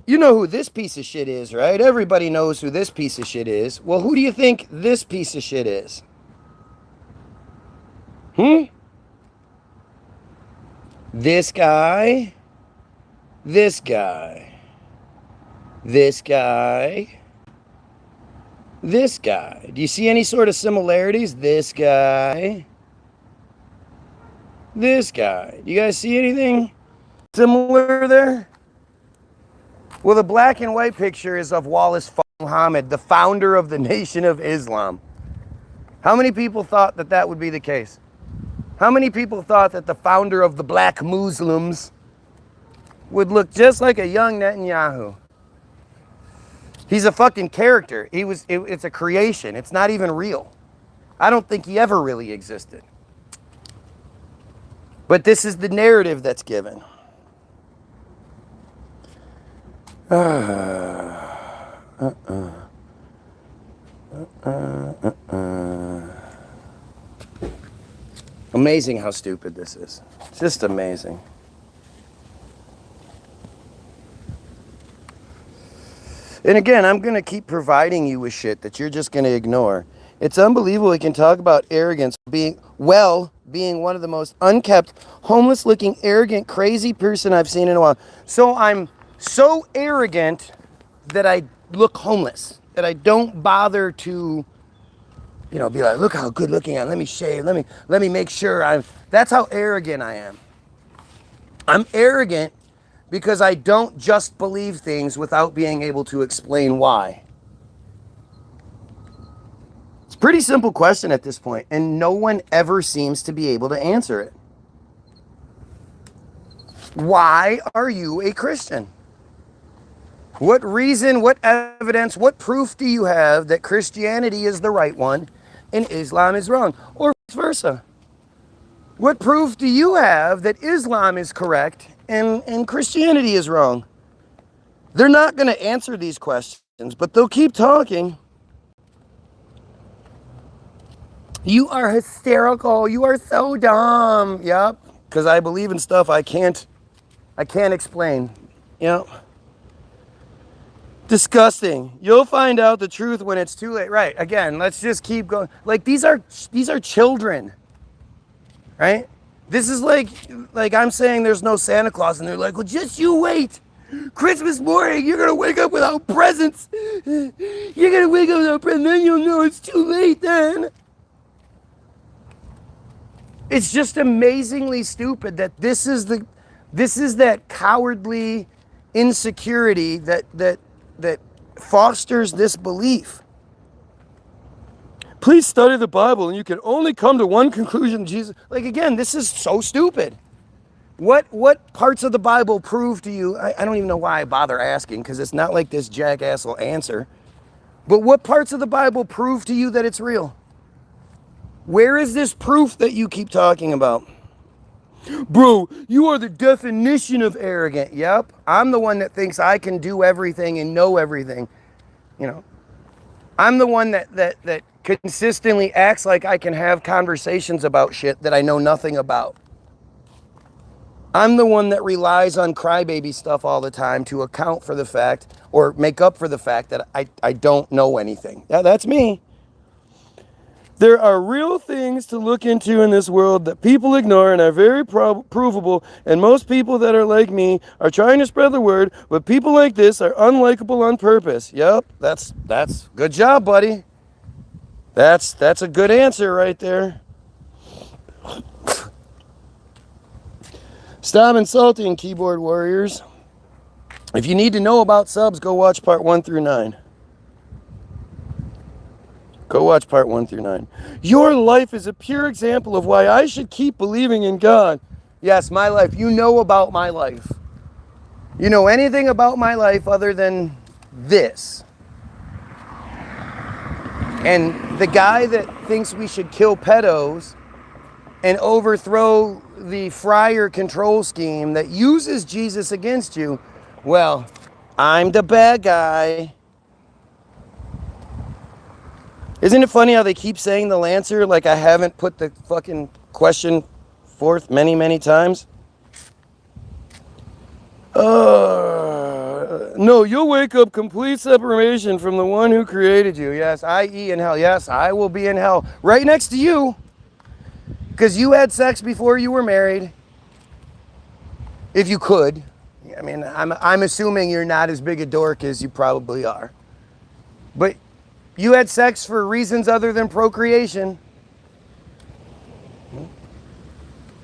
you know who this piece of shit is, right? Everybody knows who this piece of shit is. Well, who do you think this piece of shit is? This guy, this guy, this guy, this guy. Do you see any sort of similarities? This guy, this guy. Do you guys see anything similar there? Well, the black and white picture is of Wallace Muhammad, the founder of the Nation of Islam. How many people thought that that would be the case? How many people thought that the founder of the black Muslims would look just like a young Netanyahu? He's a fucking character. It's a creation. It's not even real. I don't think he ever really existed. But this is the narrative that's given. Amazing how stupid this is. It's just amazing. And again, I'm going to keep providing you with shit that you're just going to ignore. It's unbelievable we can talk about arrogance being one of the most unkept, homeless-looking, arrogant, crazy person I've seen in a while. So I'm so arrogant that I look homeless, that I don't bother to, be like, look how good looking I am. Let me shave. Let me make sure that's how arrogant I am. I'm arrogant because I don't just believe things without being able to explain why. It's a pretty simple question at this point, and no one ever seems to be able to answer it. Why are you a Christian? What reason, what evidence, what proof do you have that Christianity is the right one and Islam is wrong? Or vice versa? What proof do you have that Islam is correct and Christianity is wrong? They're not going to answer these questions, but they'll keep talking. You are hysterical. You are so dumb. Yep. Because I believe in stuff I can't explain. Yep. Disgusting. You'll find out the truth when it's too late. Right. Again, let's just keep going. Like these are children. Right? This is like I'm saying there's no Santa Claus and they're like, well, just you wait. Christmas morning, you're going to wake up without presents. You're going to wake up without presents, then you'll know it's too late then. It's just amazingly stupid that this is that cowardly insecurity that fosters this belief. Please study the Bible and you can only come to one conclusion, Jesus. Like again, this is so stupid. What parts of the Bible prove to you? I don't even know why I bother asking because it's not like this jackass will answer. But what parts of the Bible prove to you that it's real? Where is this proof that you keep talking about? Bro, you are the definition of arrogant. Yep, I'm the one that thinks I can do everything and know everything. I'm the one that consistently acts like I can have conversations about shit that I know nothing about. I'm the one that relies on crybaby stuff all the time to account for the fact or make up for the fact that I don't know anything. Yeah, that's me. There are real things to look into in this world that people ignore and are very provable, and most people that are like me are trying to spread the word, but people like this are unlikable on purpose. Yep, that's good job, buddy. That's a good answer right there. Stop insulting, keyboard warriors. If you need to know about subs, go watch part 1 through 9. Go watch part 1 through 9. Your life is a pure example of why I should keep believing in God. Yes, my life. You know about my life. You know anything about my life other than this. And the guy that thinks we should kill pedos and overthrow the friar control scheme that uses Jesus against you, well, I'm the bad guy. Isn't it funny how they keep saying the Lancer like I haven't put the fucking question forth many, many times? No, you'll wake up complete separation from the one who created you. Yes, i.e. in hell. Yes, I will be in hell right next to you because you had sex before you were married. If you could. I mean, I'm assuming you're not as big a dork as you probably are. But you had sex for reasons other than procreation.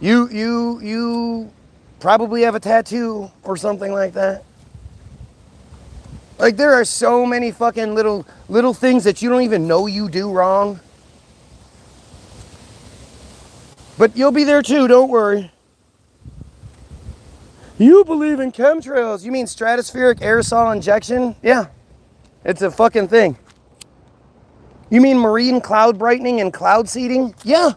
You probably have a tattoo or something like that. Like, there are so many fucking little things that you don't even know you do wrong. But you'll be there too, don't worry. You believe in chemtrails. You mean stratospheric aerosol injection? Yeah, it's a fucking thing. You mean marine cloud brightening and cloud seeding? Yeah.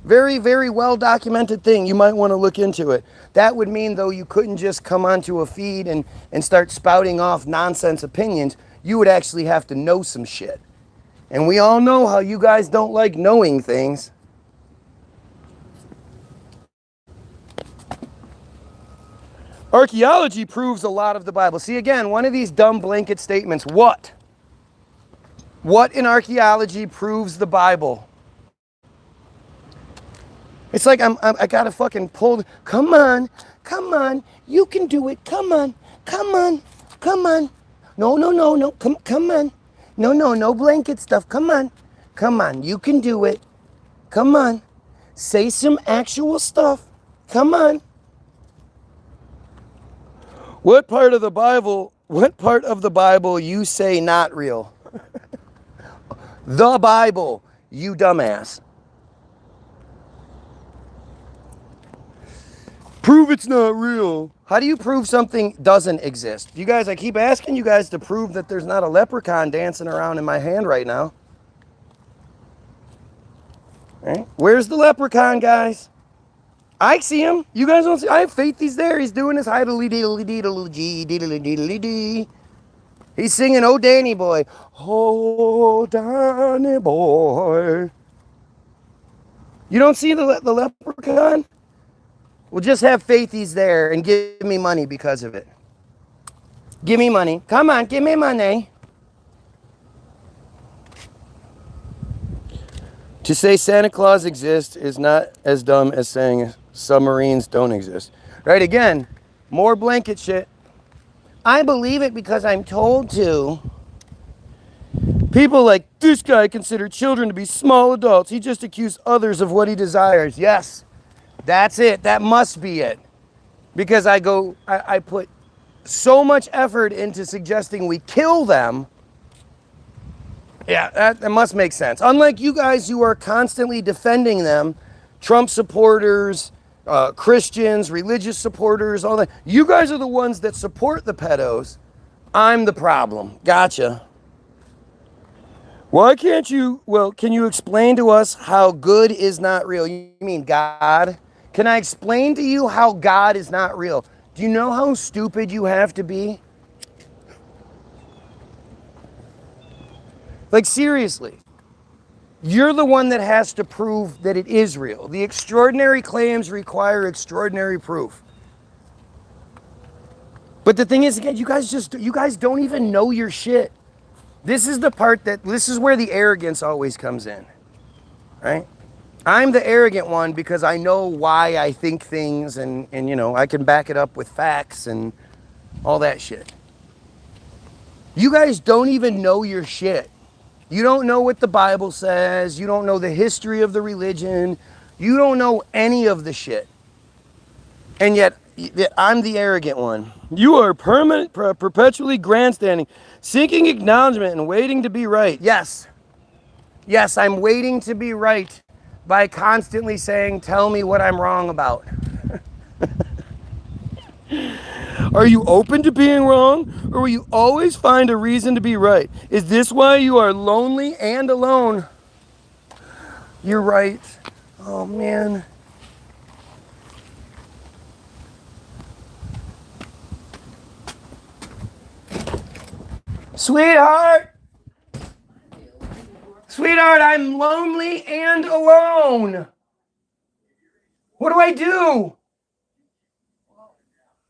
Very, very well documented thing. You might want to look into it. That would mean, though, you couldn't just come onto a feed and start spouting off nonsense opinions. You would actually have to know some shit. And we all know how you guys don't like knowing things. Archaeology proves a lot of the Bible. See, again, one of these dumb blanket statements. What? What in archaeology proves the Bible? It's like I gotta fucking pull. Come on, you can do it. Come on. No. Come on. No blanket stuff. Come on, you can do it. Come on, say some actual stuff. Come on. What part of the Bible you say not real? The Bible, you dumbass. Prove it's not real. How do you prove something doesn't exist? You guys, I keep asking you guys to prove that there's not a leprechaun dancing around in my hand right now. Right? Where's the leprechaun, guys? I see him. You guys don't see. I have faith he's there. He's doing his idly diddly diddly diddly dee. He's singing "Oh Danny Boy." Oh Danny Boy. You don't see the leprechaun? Well, just have faith he's there and give me money because of it. Give me money. Come on, give me money. To say Santa Claus exists is not as dumb as saying submarines don't exist. Right, again, more blanket shit. I believe it because I'm told to. People like, this guy considered children to be small adults. He just accused others of what he desires. Yes, that's it. That must be it. Because I put so much effort into suggesting we kill them. Yeah, that must make sense. Unlike you guys who are constantly defending them, Trump supporters, Christians, religious supporters, all that. You guys are the ones that support the pedos. I'm the problem. Gotcha. Why can't you, can you explain to us how good is not real? You mean God? Can I explain to you how God is not real? Do you know how stupid you have to be? Like, seriously, you're the one that has to prove that it is real. The extraordinary claims require extraordinary proof. But the thing is, again, you guys don't even know your shit. This is the part this is where the arrogance always comes in, right? I'm the arrogant one because I know why I think things and I can back it up with facts and all that shit. You guys don't even know your shit. You don't know what the Bible says. You don't know the history of the religion. You don't know any of the shit. And yet, I'm the arrogant one. You are perpetually grandstanding, seeking acknowledgement and waiting to be right. Yes. Yes, I'm waiting to be right by constantly saying, tell me what I'm wrong about. Are you open to being wrong, or will you always find a reason to be right? Is this why you are lonely and alone? You're right. Oh, man. Sweetheart! Sweetheart, I'm lonely and alone. What do I do? Well,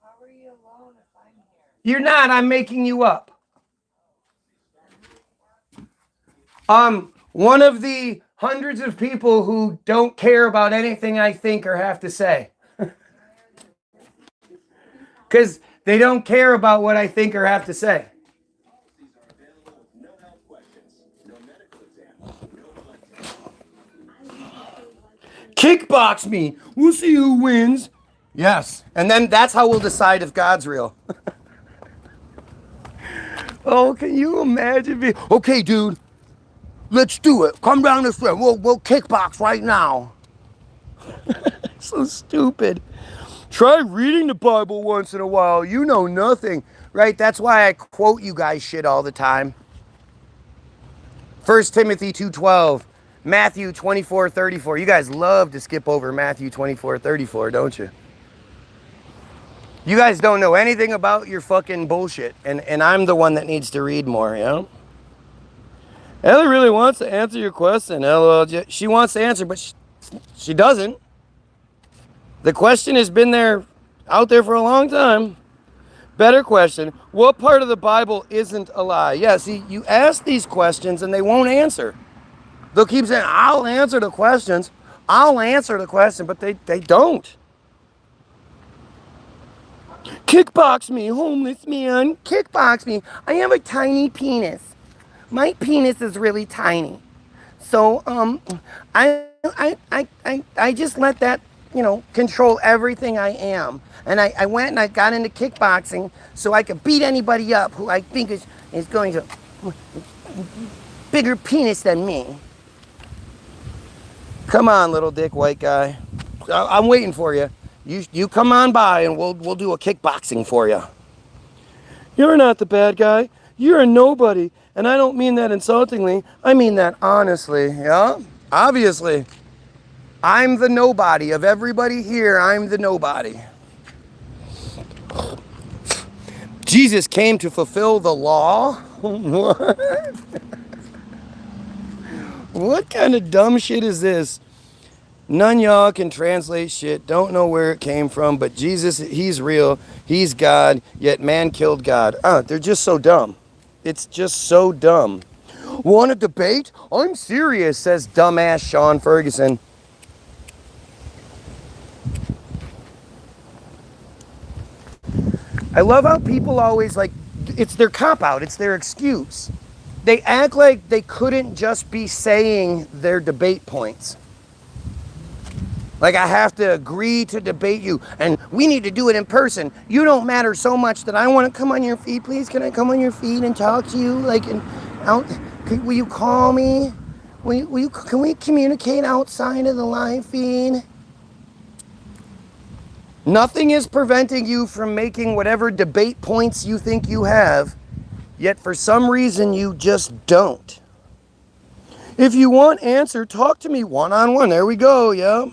how are you alone if I'm here? You're not. I'm making you up. One of the hundreds of people who don't care about anything I think or have to say. Because they don't care about what I think or have to say. Kickbox me. We'll see who wins. Yes. And then that's how we'll decide if God's real. Oh, can you imagine me? Okay, dude. Let's do it. Come down this way. We'll kickbox right now. So stupid. Try reading the Bible once in a while. You know nothing. Right? That's why I quote you guys shit all the time. 1 Timothy 2:12. Matthew 24:34. You guys love to skip over Matthew 24:34, don't you? You guys don't know anything about your fucking bullshit. And I'm the one that needs to read more, you know? Ellie really wants to answer your question. LOL. She wants to answer, but she doesn't. The question has been out there for a long time. Better question. What part of the Bible isn't a lie? Yeah, see, you ask these questions and they won't answer. They'll keep saying, I'll answer the questions. I'll answer the question, but they don't. Kickbox me, homeless man. Kickbox me. I have a tiny penis. My penis is really tiny. So, I just let that, control everything I am. And I went and I got into kickboxing so I could beat anybody up who I think is going to bigger penis than me. Come on, little dick white guy. I'm waiting for you. You come on by and we'll do a kickboxing for you. You're not the bad guy. You're a nobody. And I don't mean that insultingly. I mean that honestly. Yeah? Obviously. I'm the nobody. Of everybody here, I'm the nobody. Jesus came to fulfill the law? What? What kind of dumb shit is this? None y'all can translate shit, don't know where it came from, but Jesus, he's real, he's God, yet man killed God. They're just so dumb. It's just so dumb. Want a debate? I'm serious, says dumbass Sean Ferguson. I love how people always it's their cop-out, it's their excuse. They act like they couldn't just be saying their debate points. Like, I have to agree to debate you, and we need to do it in person. You don't matter so much that I want to come on your feed. Please, can I come on your feed and talk to you? Will you call me? Can we communicate outside of the live feed? Nothing is preventing you from making whatever debate points you think you have, yet for some reason you just don't. If you want answer, talk to me one-on-one. There we go, yeah.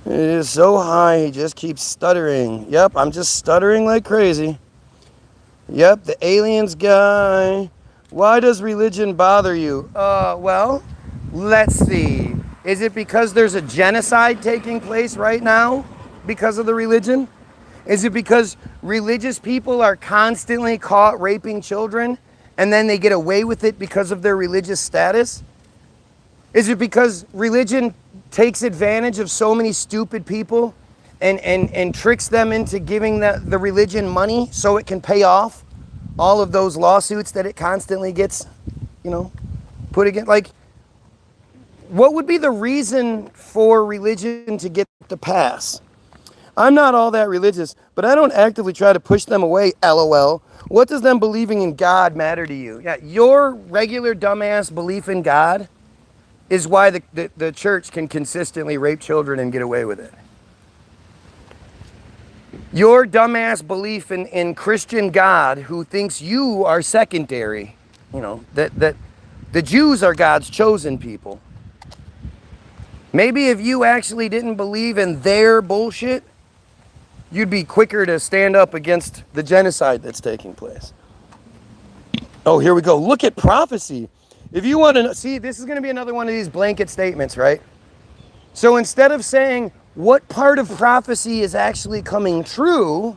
It is so high, he just keeps stuttering. Yep, I'm just stuttering like crazy. Yep, the aliens guy. Why does religion bother you? Well, let's see. Is it because there's a genocide taking place right now because of the religion? Is it because religious people are constantly caught raping children and then they get away with it because of their religious status? Is it because religion takes advantage of so many stupid people and tricks them into giving the religion money so it can pay off all of those lawsuits that it constantly gets, put against? What would be the reason for religion to get the pass? I'm not all that religious, but I don't actively try to push them away, LOL. What does them believing in God matter to you? Yeah, your regular dumbass belief in God is why the church can consistently rape children and get away with it. Your dumbass belief in Christian God who thinks you are secondary, that the Jews are God's chosen people. Maybe if you actually didn't believe in their bullshit, you'd be quicker to stand up against the genocide that's taking place. Oh, here we go. Look at prophecy. If you want to see, this is going to be another one of these blanket statements, right? So instead of saying what part of prophecy is actually coming true,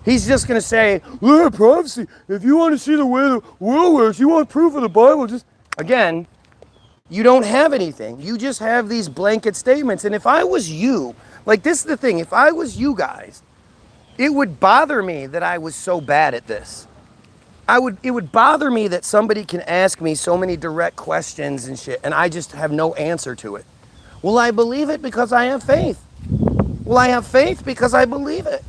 he's just going to say, yeah, prophecy. If you want to see the way the world works, you want proof of the Bible, just, again, you don't have anything. You just have these blanket statements. And if I was you, like this is the thing, if I was you guys, it would bother me that I was so bad at this. It would bother me that somebody can ask me so many direct questions and shit, and I just have no answer to it. Will I believe it because I have faith? Will I have faith because I believe it?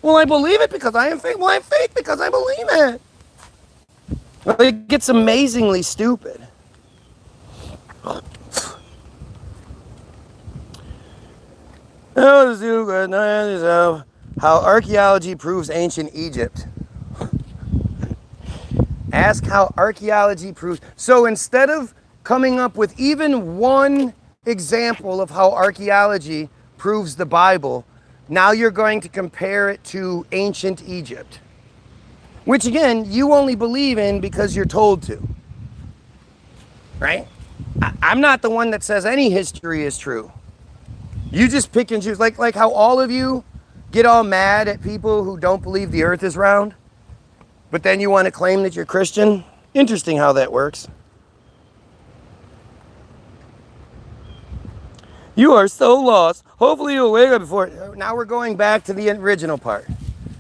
Will I believe it because I have faith? Will I have faith because I believe it? Well, it gets amazingly stupid. How archaeology proves ancient Egypt. Ask how archaeology proves. So instead of coming up with even one example of how archaeology proves the Bible, now you're going to compare it to ancient Egypt. Which again, you only believe in because you're told to. Right? I'm not the one that says any history is true. You just pick and choose. Like how all of you get all mad at people who don't believe the earth is round. But then you want to claim that you're Christian? Interesting how that works. You are so lost. Hopefully you'll wake up before... Now we're going back to the original part.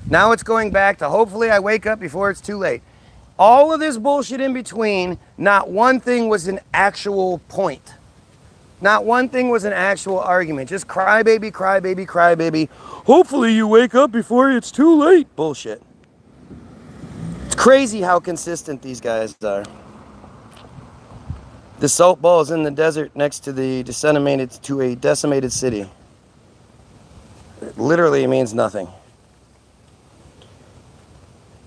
Now it's going back to hopefully I wake up before it's too late. All of this bullshit in between, not one thing was an actual point. Not one thing was an actual argument. Just crybaby, crybaby, crybaby. Hopefully you wake up before it's too late. Bullshit. It's crazy how consistent these guys are. The salt ball is in the desert next to a decimated city. It literally means nothing.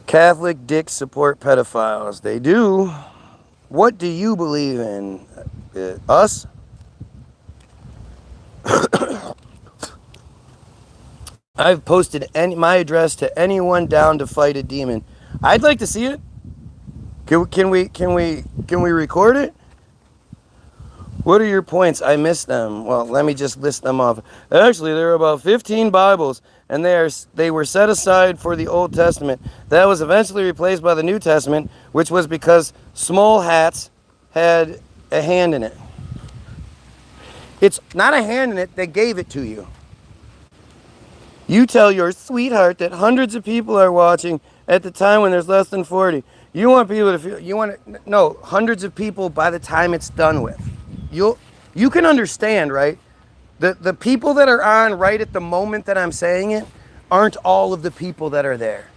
Catholic dicks support pedophiles. They do. What do you believe in? Us? I've posted my address to anyone down to fight a demon. I'd like to see it. Can we record it? What are your points? I missed them. Well, let me just list them off. Actually, there are about 15 Bibles, and they were set aside for the Old Testament. That was eventually replaced by the New Testament, which was because small hats had a hand in it. It's not a hand in it, they gave it to you. You tell your sweetheart that hundreds of people are watching at the time when there's less than 40. You want people to feel, no, hundreds of people by the time it's done with. You can understand, right? The people that are on right at the moment that I'm saying it aren't all of the people that are there.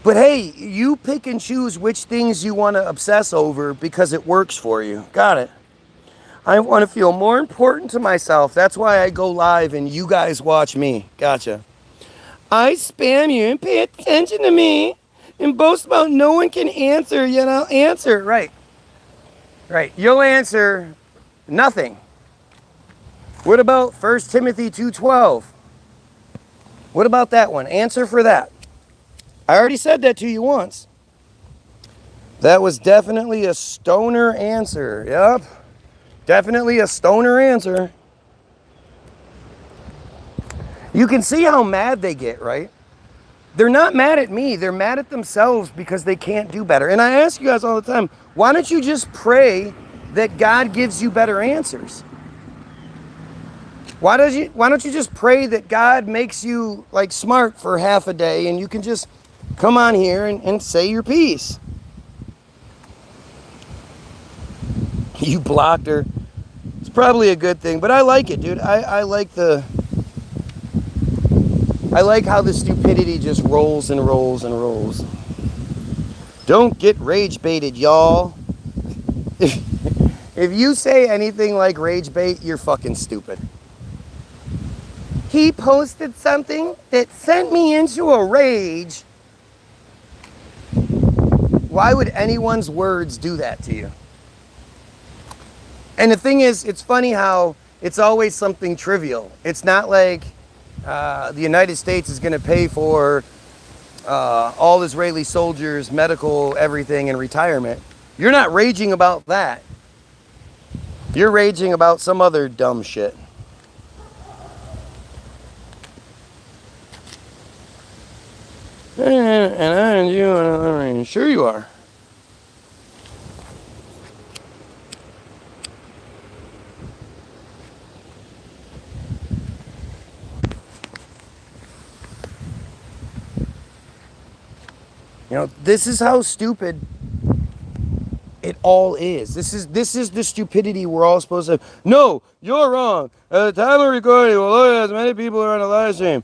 But hey, you pick and choose which things you want to obsess over because it works for you. Got it. I want to feel more important to myself. That's why I go live and you guys watch me. Gotcha. I spam you and pay attention to me and boast about no one can answer, yet I'll answer. Right. Right. You'll answer nothing. What about 1 Timothy 2:12? What about that one? Answer for that. I already said that to you once. That was definitely a stoner answer. Yep. Definitely a stoner answer. You can see how mad they get, right? They're not mad at me. They're mad at themselves because they can't do better. And I ask you guys all the time, why don't you just pray that God gives you better answers? Why don't you just pray that God makes you like smart for half a day and you can just come on here and say your piece? You blocked her. It's probably a good thing, but I like it, dude. I like how the stupidity just rolls and rolls and rolls. Don't get rage baited, y'all. If you say anything like rage bait, you're fucking stupid. He posted something that sent me into a rage. Why would anyone's words do that to you? And the thing is, it's funny how it's always something trivial. It's not like the United States is going to pay for all Israeli soldiers, medical, everything, and retirement. You're not raging about that. You're raging about some other dumb shit. And you, sure you are. You know, this is how stupid it all is. This is the stupidity we're all supposed to. No, you're wrong. At the time of recording, we'll look at as many people are on the live stream.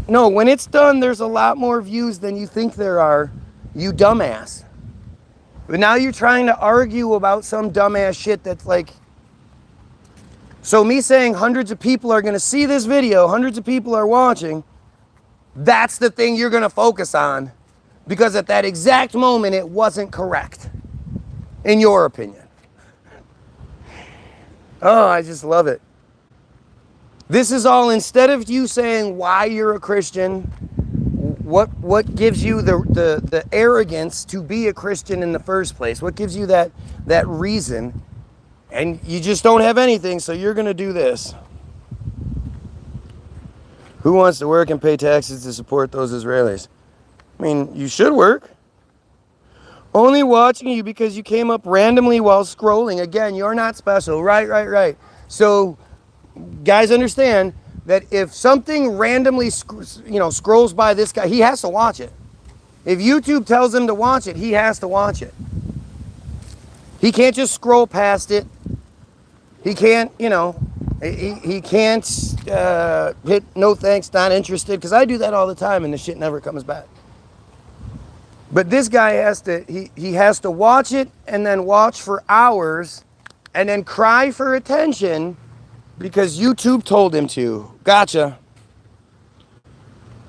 No, when it's done, there's a lot more views than you think there are, you dumbass. But now you're trying to argue about some dumbass shit that's like. So me saying hundreds of people are going to see this video, hundreds of people are watching, that's the thing you're going to focus on. Because at that exact moment, it wasn't correct. In your opinion. Oh, I just love it. This is all, instead of you saying why you're a Christian, what gives you the arrogance to be a Christian in the first place? What gives you that reason? And you just don't have anything, so you're going to do this. Who wants to work and pay taxes to support those Israelis? I mean, you should work. Only watching you because you came up randomly while scrolling. Again, you're not special. Right. So, guys understand that if something randomly, scrolls by this guy, he has to watch it. If YouTube tells him to watch it, he has to watch it. He can't just scroll past it. He can't, he can't hit no thanks, not interested, because I do that all the time and the shit never comes back. But this guy he has to watch it and then watch for hours and then cry for attention because YouTube told him to. Gotcha.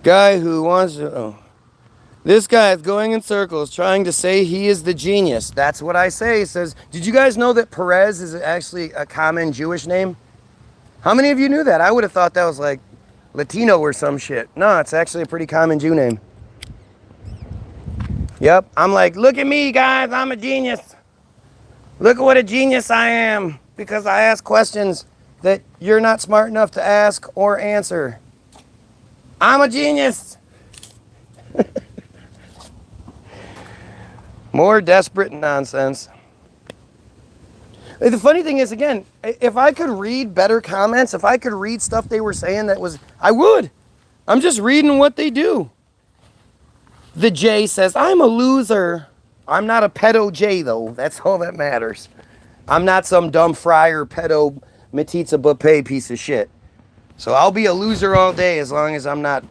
Guy who wants to... Oh. This guy is going in circles trying to say he is the genius. That's what I say. He says, did you guys know that Perez is actually a common Jewish name? How many of you knew that? I would have thought that was like Latino or some shit. No, it's actually a pretty common Jew name. Yep, I'm like, look at me, guys, I'm a genius. Look at what a genius I am, because I ask questions that you're not smart enough to ask or answer. I'm a genius. More desperate nonsense. The funny thing is, again, if I could read better comments, if I could read stuff they were saying I would. I'm just reading what they do. The J says, I'm a loser. I'm not a pedo J, though. That's all that matters. I'm not some dumb friar pedo Matitza Bupe piece of shit. So I'll be a loser all day as long as I'm not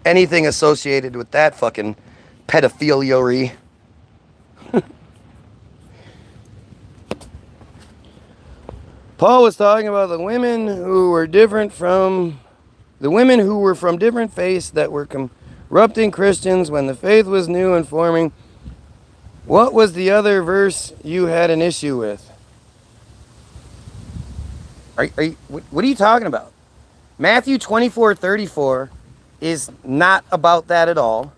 anything associated with that fucking pedophilia-y. Paul was talking about the women who were from different faiths that were corrupting Christians when the faith was new and forming. What was the other verse you had an issue with? What are you talking about? Matthew 24:34 is not about that at all.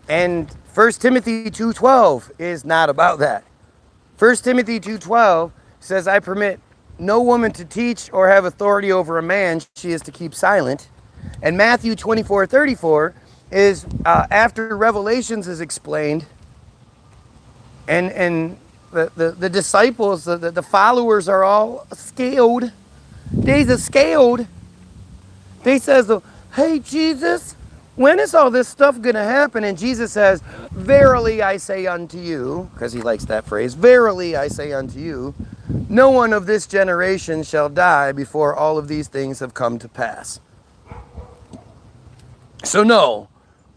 And 1 Timothy 2:12 is not about that. 1 Timothy 2:12 says, I permit no woman to teach or have authority over a man. She is to keep silent. And Matthew 24:34 is after Revelations is explained, and the disciples, the followers are all scared. They're scared. They says, hey, Jesus, when is all this stuff going to happen? And Jesus says, verily I say unto you, because he likes that phrase, verily I say unto you, no one of this generation shall die before all of these things have come to pass. So no,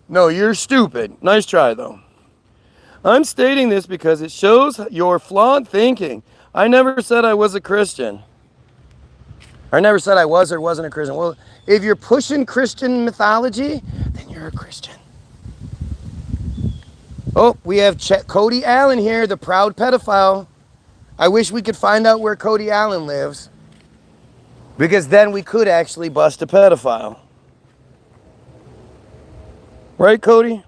you're stupid. Nice try, though. I'm stating this because it shows your flawed thinking. I never said I was a Christian. I never said I was or wasn't a Christian. Well, if you're pushing Christian mythology, then you're a Christian. Oh, we have Cody Allen here, the proud pedophile. I wish we could find out where Cody Allen lives, because then we could actually bust a pedophile. Right, Cody?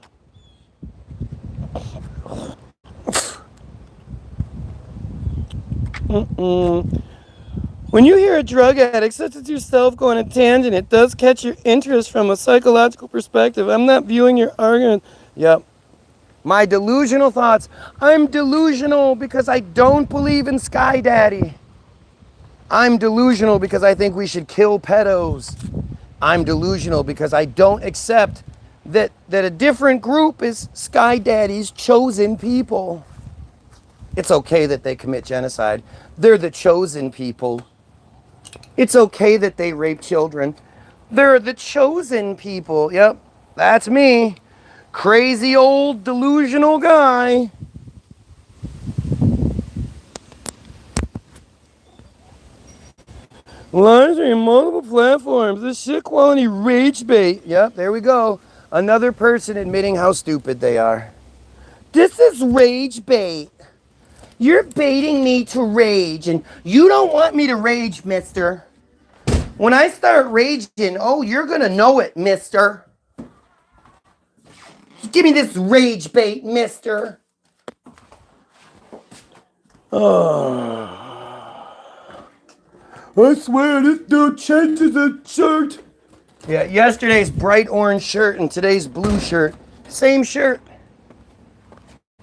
When you hear a drug addict such as yourself go on a tangent, it does catch your interest from a psychological perspective. I'm not viewing your argument. Yep. My delusional thoughts. I'm delusional because I don't believe in Sky Daddy. I'm delusional because I think we should kill pedos. I'm delusional because I don't accept that a different group is Sky Daddy's chosen people. It's okay that they commit genocide. They're the chosen people. It's okay that they rape children. They're the chosen people. Yep, that's me. Crazy old delusional guy. Lives are in multiple platforms. This shit quality rage bait. Yep, there we go. Another person admitting how stupid they are. This is rage bait. You're baiting me to rage, and you don't want me to rage, mister. When I start raging, oh, you're gonna know it, mister. Give me this rage bait, mister. Oh. I swear this dude changes his shirt. Yeah, yesterday's bright orange shirt and today's blue shirt. Same shirt.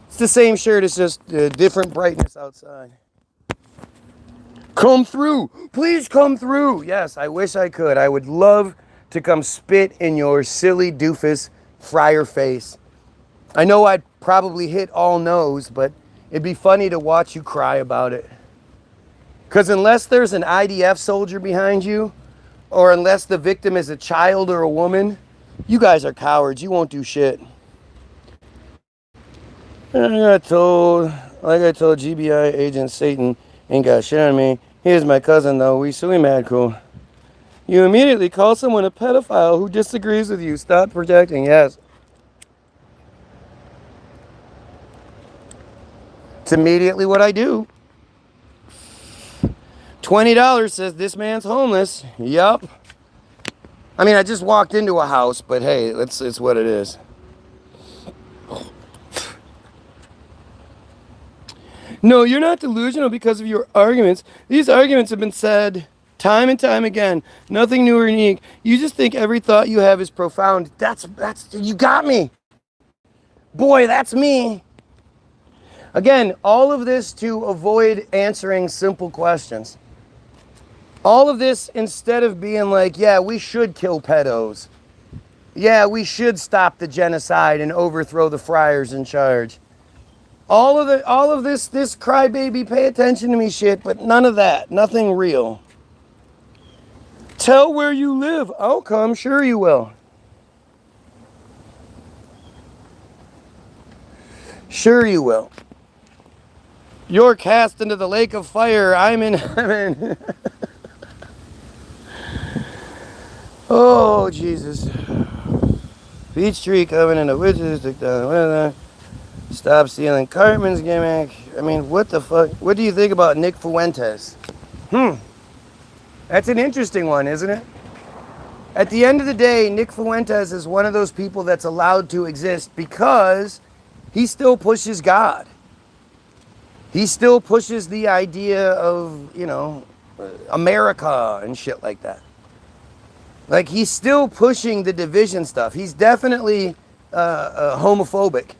It's the same shirt, it's just different brightness outside. Come through. Please come through. Yes, I wish I could. I would love to come spit in your silly doofus friar face. I know I'd probably hit all no's, but it'd be funny to watch you cry about it. Because unless there's an IDF soldier behind you, or unless the victim is a child or a woman, you guys are cowards. You won't do shit. Like I told GBI agent Satan ain't got shit on me. He is my cousin though, so we mad cool. You immediately call someone a pedophile who disagrees with you. Stop projecting, yes. It's immediately what I do. $20 says this man's homeless. Yup. I mean, I just walked into a house, but hey, it's what it is. No, you're not delusional because of your arguments. These arguments have been said time and time again. Nothing new or unique. You just think every thought you have is profound. That's you got me. Boy, that's me. Again, all of this to avoid answering simple questions. All of this instead of being like, yeah, we should kill pedos. Yeah, we should stop the genocide and overthrow the friars in charge. All of this crybaby, pay attention to me shit, but none of that. Nothing real. Tell where you live. I'll come. Sure you will. Sure you will. You're cast into the lake of fire. I'm in heaven. Oh, Jesus. Peach tree coming in the witches. Stop stealing Cartman's gimmick. I mean, what the fuck? What do you think about Nick Fuentes? That's an interesting one, isn't it? At the end of the day, Nick Fuentes is one of those people that's allowed to exist because he still pushes God. He still pushes the idea of, America and shit like that. Like, he's still pushing the division stuff. He's definitely homophobic.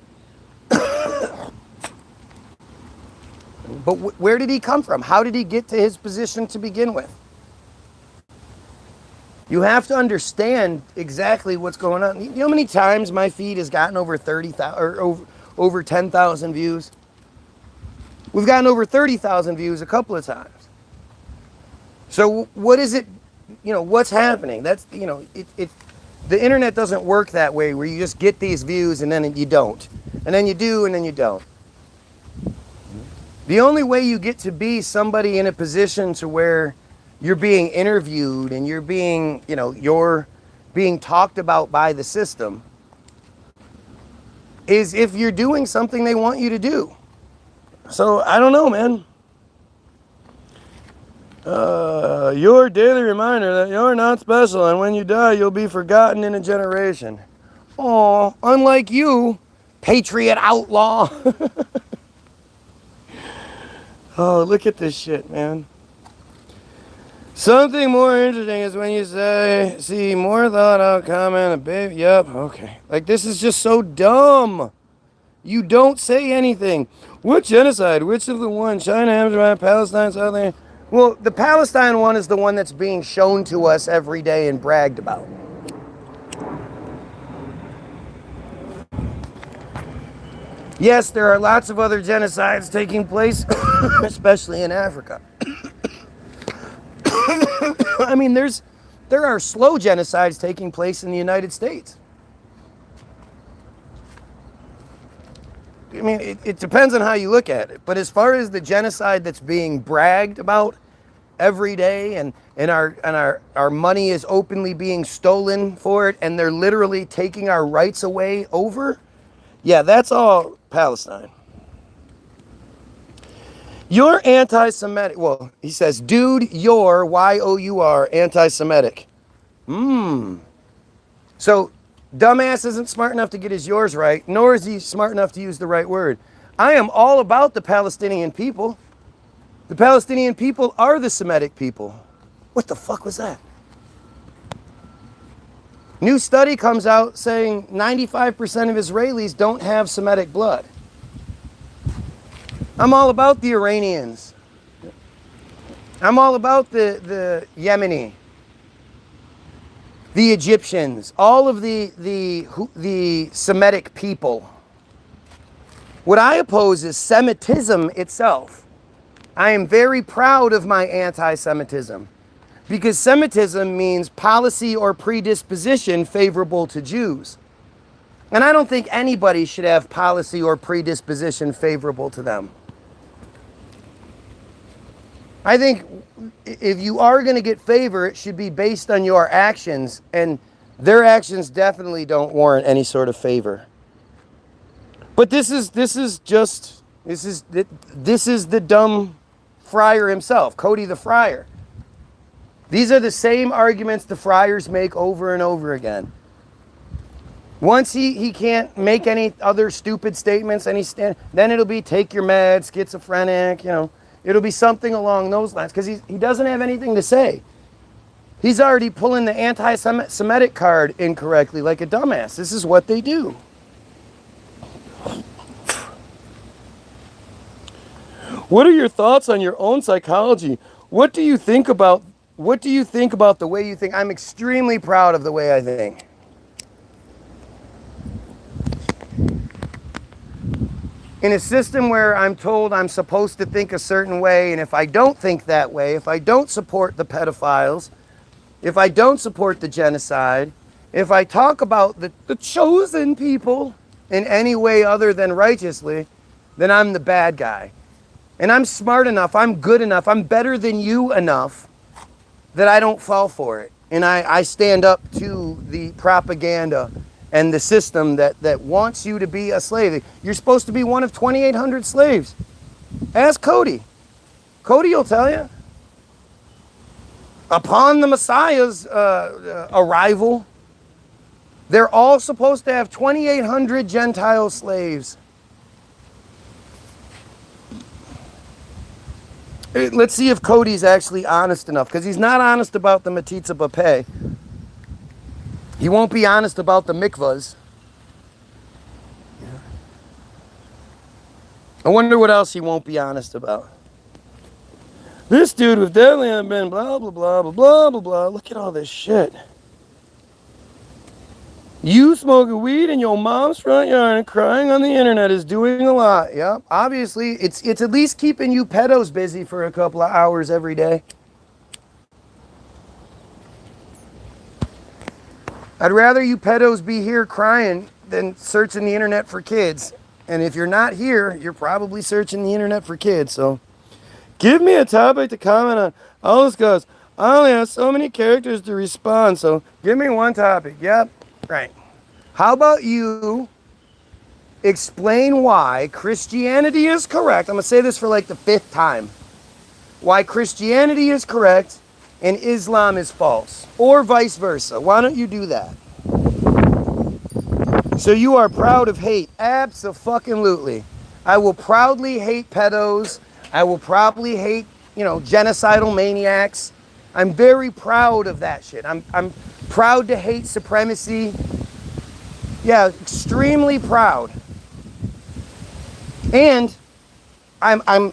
But where did he come from? How did he get to his position to begin with? You have to understand exactly what's going on. You know how many times my feed has gotten over 30,000 or over 10,000 views? We've gotten over 30,000 views a couple of times. So what is it, what's happening? That's, the internet doesn't work that way where you just get these views and then you don't. And then you do and then you don't. The only way you get to be somebody in a position to where you're being interviewed and you're being talked about by the system is if you're doing something they want you to do. So I don't know, man. Your daily reminder that you're not special, and when you die, you'll be forgotten in a generation. Oh, unlike you, patriot outlaw. Oh, look at this shit, man. Something more interesting is when you say, see, more thought out comment, a baby. Yep, okay. Like, this is just so dumb. You don't say anything. What genocide? Which of the one? China, Amsterdam, Palestine, South there? Well, the Palestine one is the one that's being shown to us every day and bragged about. Yes, there are lots of other genocides taking place, especially in Africa. I mean, there are slow genocides taking place in the United States. I mean, it depends on how you look at it. But as far as the genocide that's being bragged about every day, and our money is openly being stolen for it, and they're literally taking our rights away over, yeah, that's all Palestine. You're anti-Semitic. Well, he says, dude, you're, Y-O-U-R, anti-Semitic. So, dumbass isn't smart enough to get his yours right, nor is he smart enough to use the right word. I am all about the Palestinian people. The Palestinian people are the Semitic people. What the fuck was that? New study comes out saying 95% of Israelis don't have Semitic blood. I'm all about the Iranians. I'm all about the Yemeni, the Egyptians, all of the Semitic people. What I oppose is Semitism itself. I am very proud of my anti-Semitism, because Semitism means policy or predisposition favorable to Jews. And I don't think anybody should have policy or predisposition favorable to them. I think if you are going to get favor, it should be based on your actions, and their actions definitely don't warrant any sort of favor. But this is the dumb friar himself, Cody the Friar. These are the same arguments the friars make over and over again. Once he can't make any other stupid statements, then it'll be take your meds, schizophrenic, you know. It'll be something along those lines, because he doesn't have anything to say. He's already pulling the anti-Semitic card incorrectly like a dumbass. This is what they do. What are your thoughts on your own psychology? What do you think about the way you think? I'm extremely proud of the way I think. In a system where I'm told I'm supposed to think a certain way, and if I don't think that way, if I don't support the pedophiles, if I don't support the genocide, if I talk about the chosen people in any way other than righteously, then I'm the bad guy. And I'm smart enough, I'm good enough, I'm better than you enough that I don't fall for it. And I stand up to the propaganda and the system that wants you to be a slave. You're supposed to be one of 2,800 slaves. Ask Cody. Cody will tell you. Upon the Messiah's arrival, they're all supposed to have 2,800 Gentile slaves. Let's see if Cody's actually honest enough, because he's not honest about the Matitza Bapeh. He won't be honest about the mikvahs. I wonder what else he won't be honest about. This dude was definitely been blah, blah, blah, blah, blah, blah, blah. Look at all this shit. You smoking weed in your mom's front yard and crying on the internet is doing a lot. Yep. Obviously, it's at least keeping you pedos busy for a couple of hours every day. I'd rather you pedos be here crying than searching the internet for kids. And if you're not here, you're probably searching the internet for kids. So give me a topic to comment on. All this goes, I only have so many characters to respond, so give me one topic. Yep, right. How about you explain why Christianity is correct? I'm going to say this for like the 5th time. why Christianity is correct and Islam is false, or vice versa. Why don't you do that? So you are proud of hate? Abso-fucking-lutely. I will proudly hate pedos. I will probably hate, genocidal maniacs. I'm very proud of that shit. I'm proud to hate supremacy. Yeah, extremely proud. And I'm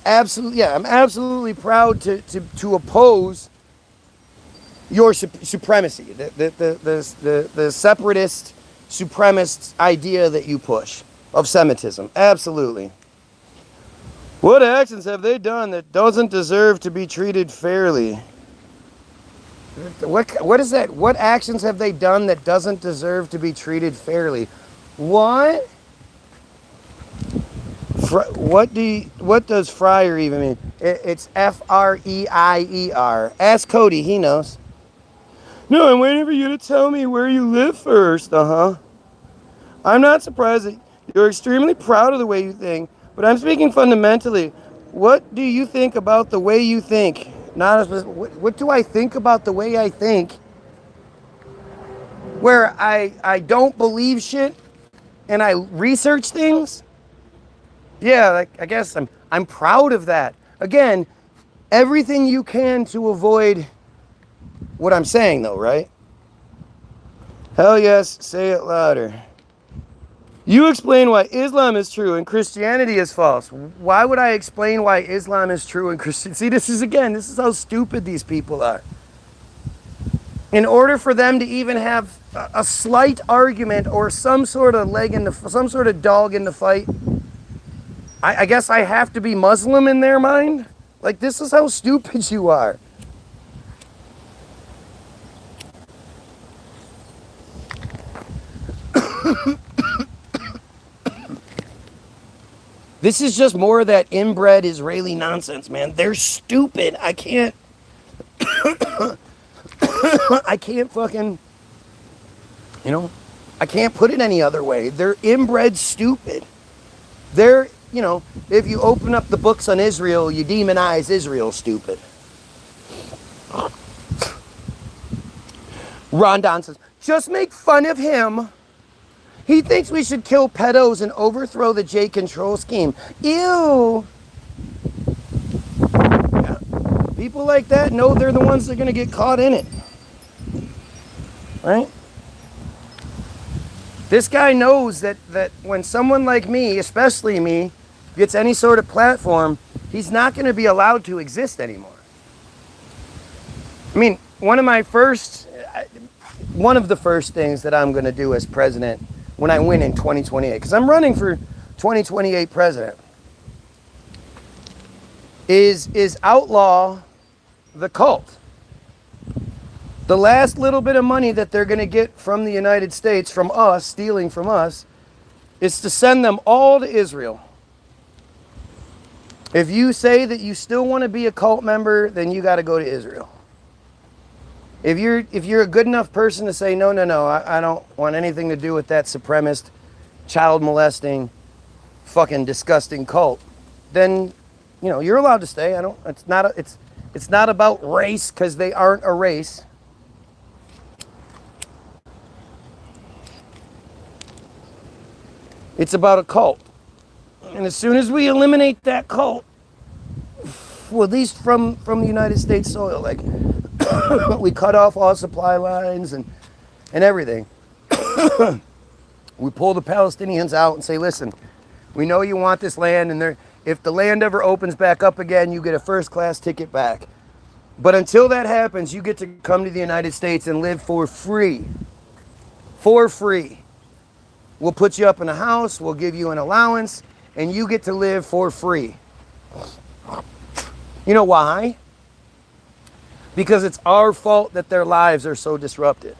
absolutely proud to oppose your supremacy, the separatist, supremacist idea that you push of Semitism. Absolutely. What actions have they done that doesn't deserve to be treated fairly? What is that? What actions have they done that doesn't deserve to be treated fairly? What? What does friar even mean? It's F-R-E-I-E-R. Ask Cody, he knows. No, I'm waiting for you to tell me where you live first. I'm not surprised that you're extremely proud of the way you think, but I'm speaking fundamentally. What do you think about the way you think? What do I think about the way I think? Where I don't believe shit and I research things? Yeah, I guess I'm proud of that. Again, everything you can to avoid what I'm saying, though, right? Hell yes, say it louder. You explain why Islam is true and Christianity is false. Why would I explain why Islam is true and Christianity? See, this is how stupid these people are. In order for them to even have a slight argument or some sort of some sort of dog in the fight, I guess I have to be Muslim in their mind? Like, this is how stupid you are. This is just more of that inbred Israeli nonsense, man. They're stupid. I can't fucking, I can't put it any other way. They're inbred stupid. They're, if you open up the books on Israel, you demonize Israel stupid. Rondon says, just make fun of him. He thinks we should kill pedos and overthrow the J control scheme. Ew. Yeah. People like that know they're the ones that are going to get caught in it. Right? This guy knows that when someone like me, especially me, gets any sort of platform, he's not going to be allowed to exist anymore. I mean, one of the first things that I'm going to do as president when I win in 2028, because I'm running for 2028 president, is outlaw the cult. The last little bit of money that they're going to get from the United States, from us, stealing from us, is to send them all to Israel. If you say that you still want to be a cult member, then you got to go to Israel. If you're a good enough person to say, no, I don't want anything to do with that supremacist, child molesting, fucking disgusting cult, then, you're allowed to stay. It's not about race, because they aren't a race. It's about a cult. And as soon as we eliminate that cult, well, at least from the United States soil, like, we cut off all supply lines and everything. We pull the Palestinians out and say, listen, we know you want this land, and if the land ever opens back up again, you get a first-class ticket back. But until that happens, you get to come to the United States and live for free. For free. We'll put you up in a house, we'll give you an allowance, and you get to live for free. You know why? Because it's our fault that their lives are so disrupted.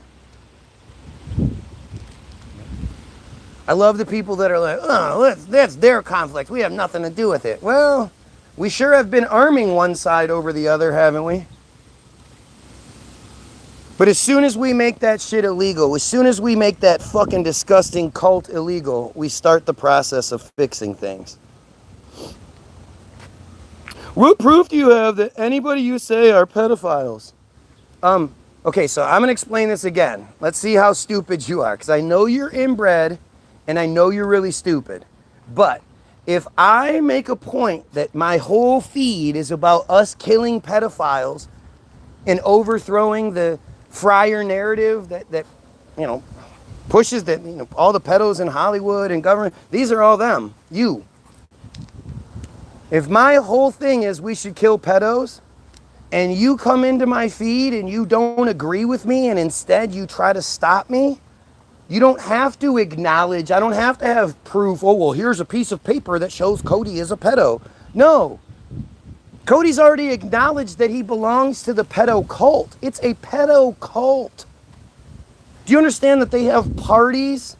I love the people that are like, oh, that's their conflict. We have nothing to do with it. Well, we sure have been arming one side over the other, haven't we? But as soon as we make that shit illegal, as soon as we make that fucking disgusting cult illegal, we start the process of fixing things. What proof do you have that anybody you say are pedophiles? Okay, so I'm gonna explain this again. Let's see how stupid you are, because I know you're inbred and I know you're really stupid. But if I make a point that my whole feed is about us killing pedophiles and overthrowing the friar narrative that you know pushes that all the pedos in Hollywood and government, these are all them, you. If my whole thing is we should kill pedos, and you come into my feed and you don't agree with me and instead you try to stop me, you don't have to acknowledge, I don't have to have proof, oh, well, here's a piece of paper that shows Cody is a pedo. No. Cody's already acknowledged that he belongs to the pedo cult. It's a pedo cult. Do you understand that they have parties?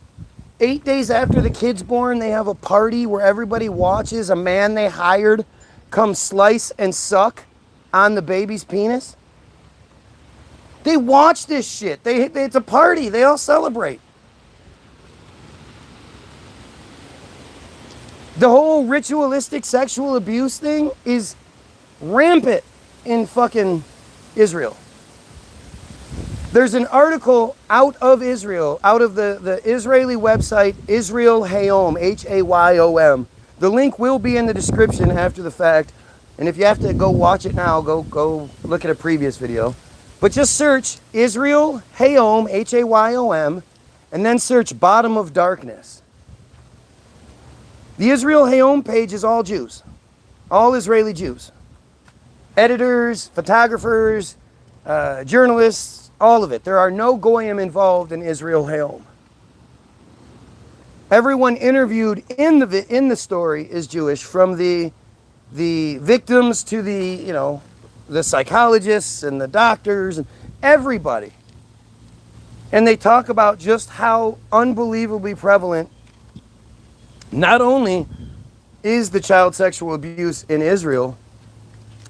8 days after the kid's born, they have a party where everybody watches a man they hired come slice and suck on the baby's penis. They watch this shit. It's a party. They all celebrate. The whole ritualistic sexual abuse thing is rampant in fucking Israel. There's an article out of Israel, out of the Israeli website, Israel Hayom, Hayom. The link will be in the description after the fact. And if you have to go watch it now, go look at a previous video. But just search Israel Hayom, Hayom, and then search Bottom of Darkness. The Israel Hayom page is all Jews. All Israeli Jews. Editors, photographers, journalists, all of it. There are no goyim involved in Israel Hayom. Everyone interviewed in the story is Jewish, from the victims to the psychologists and the doctors and everybody. And they talk about just how unbelievably prevalent not only is the child sexual abuse in Israel,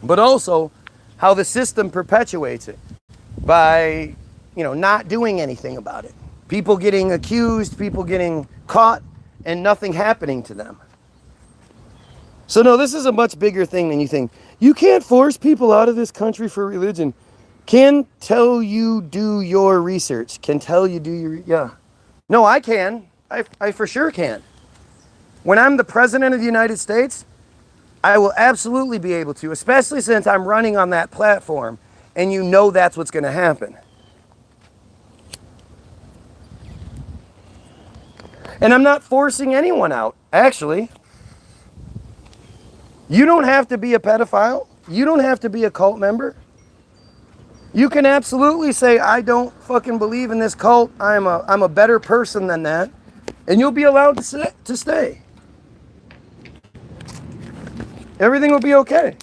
but also how the system perpetuates it by, not doing anything about it. People getting accused, people getting caught, and nothing happening to them. So no, this is a much bigger thing than you think. You can't force people out of this country for religion. Can tell you do your research. Can tell you do your, yeah. No, I can. I for sure can. When I'm the president of the United States, I will absolutely be able to, especially since I'm running on that platform and that's what's going to happen. And I'm not forcing anyone out, actually. You don't have to be a pedophile. You don't have to be a cult member. You can absolutely say, I don't fucking believe in this cult. I'm a better person than that. And you'll be allowed to stay. Everything will be okay.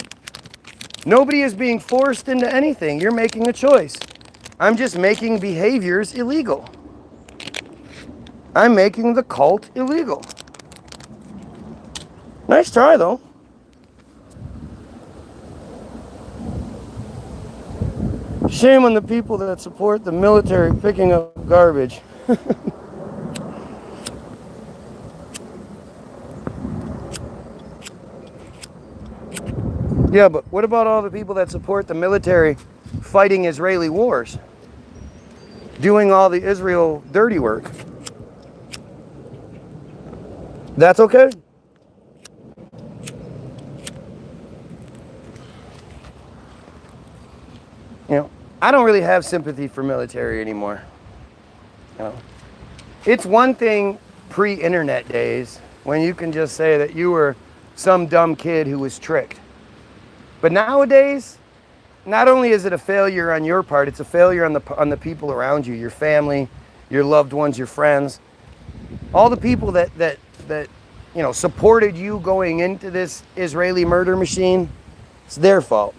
Nobody is being forced into anything. You're making a choice. I'm just making behaviors illegal. I'm making the cult illegal. Nice try, though. Shame on the people that support the military picking up garbage. Yeah, but what about all the people that support the military fighting Israeli wars? Doing all the Israel dirty work? That's okay. I don't really have sympathy for military anymore. It's one thing pre-internet days when you can just say that you were some dumb kid who was tricked. But nowadays, not only is it a failure on your part, it's a failure on the people around you, your family, your loved ones, your friends, all the people that supported you going into this Israeli murder machine. It's their fault.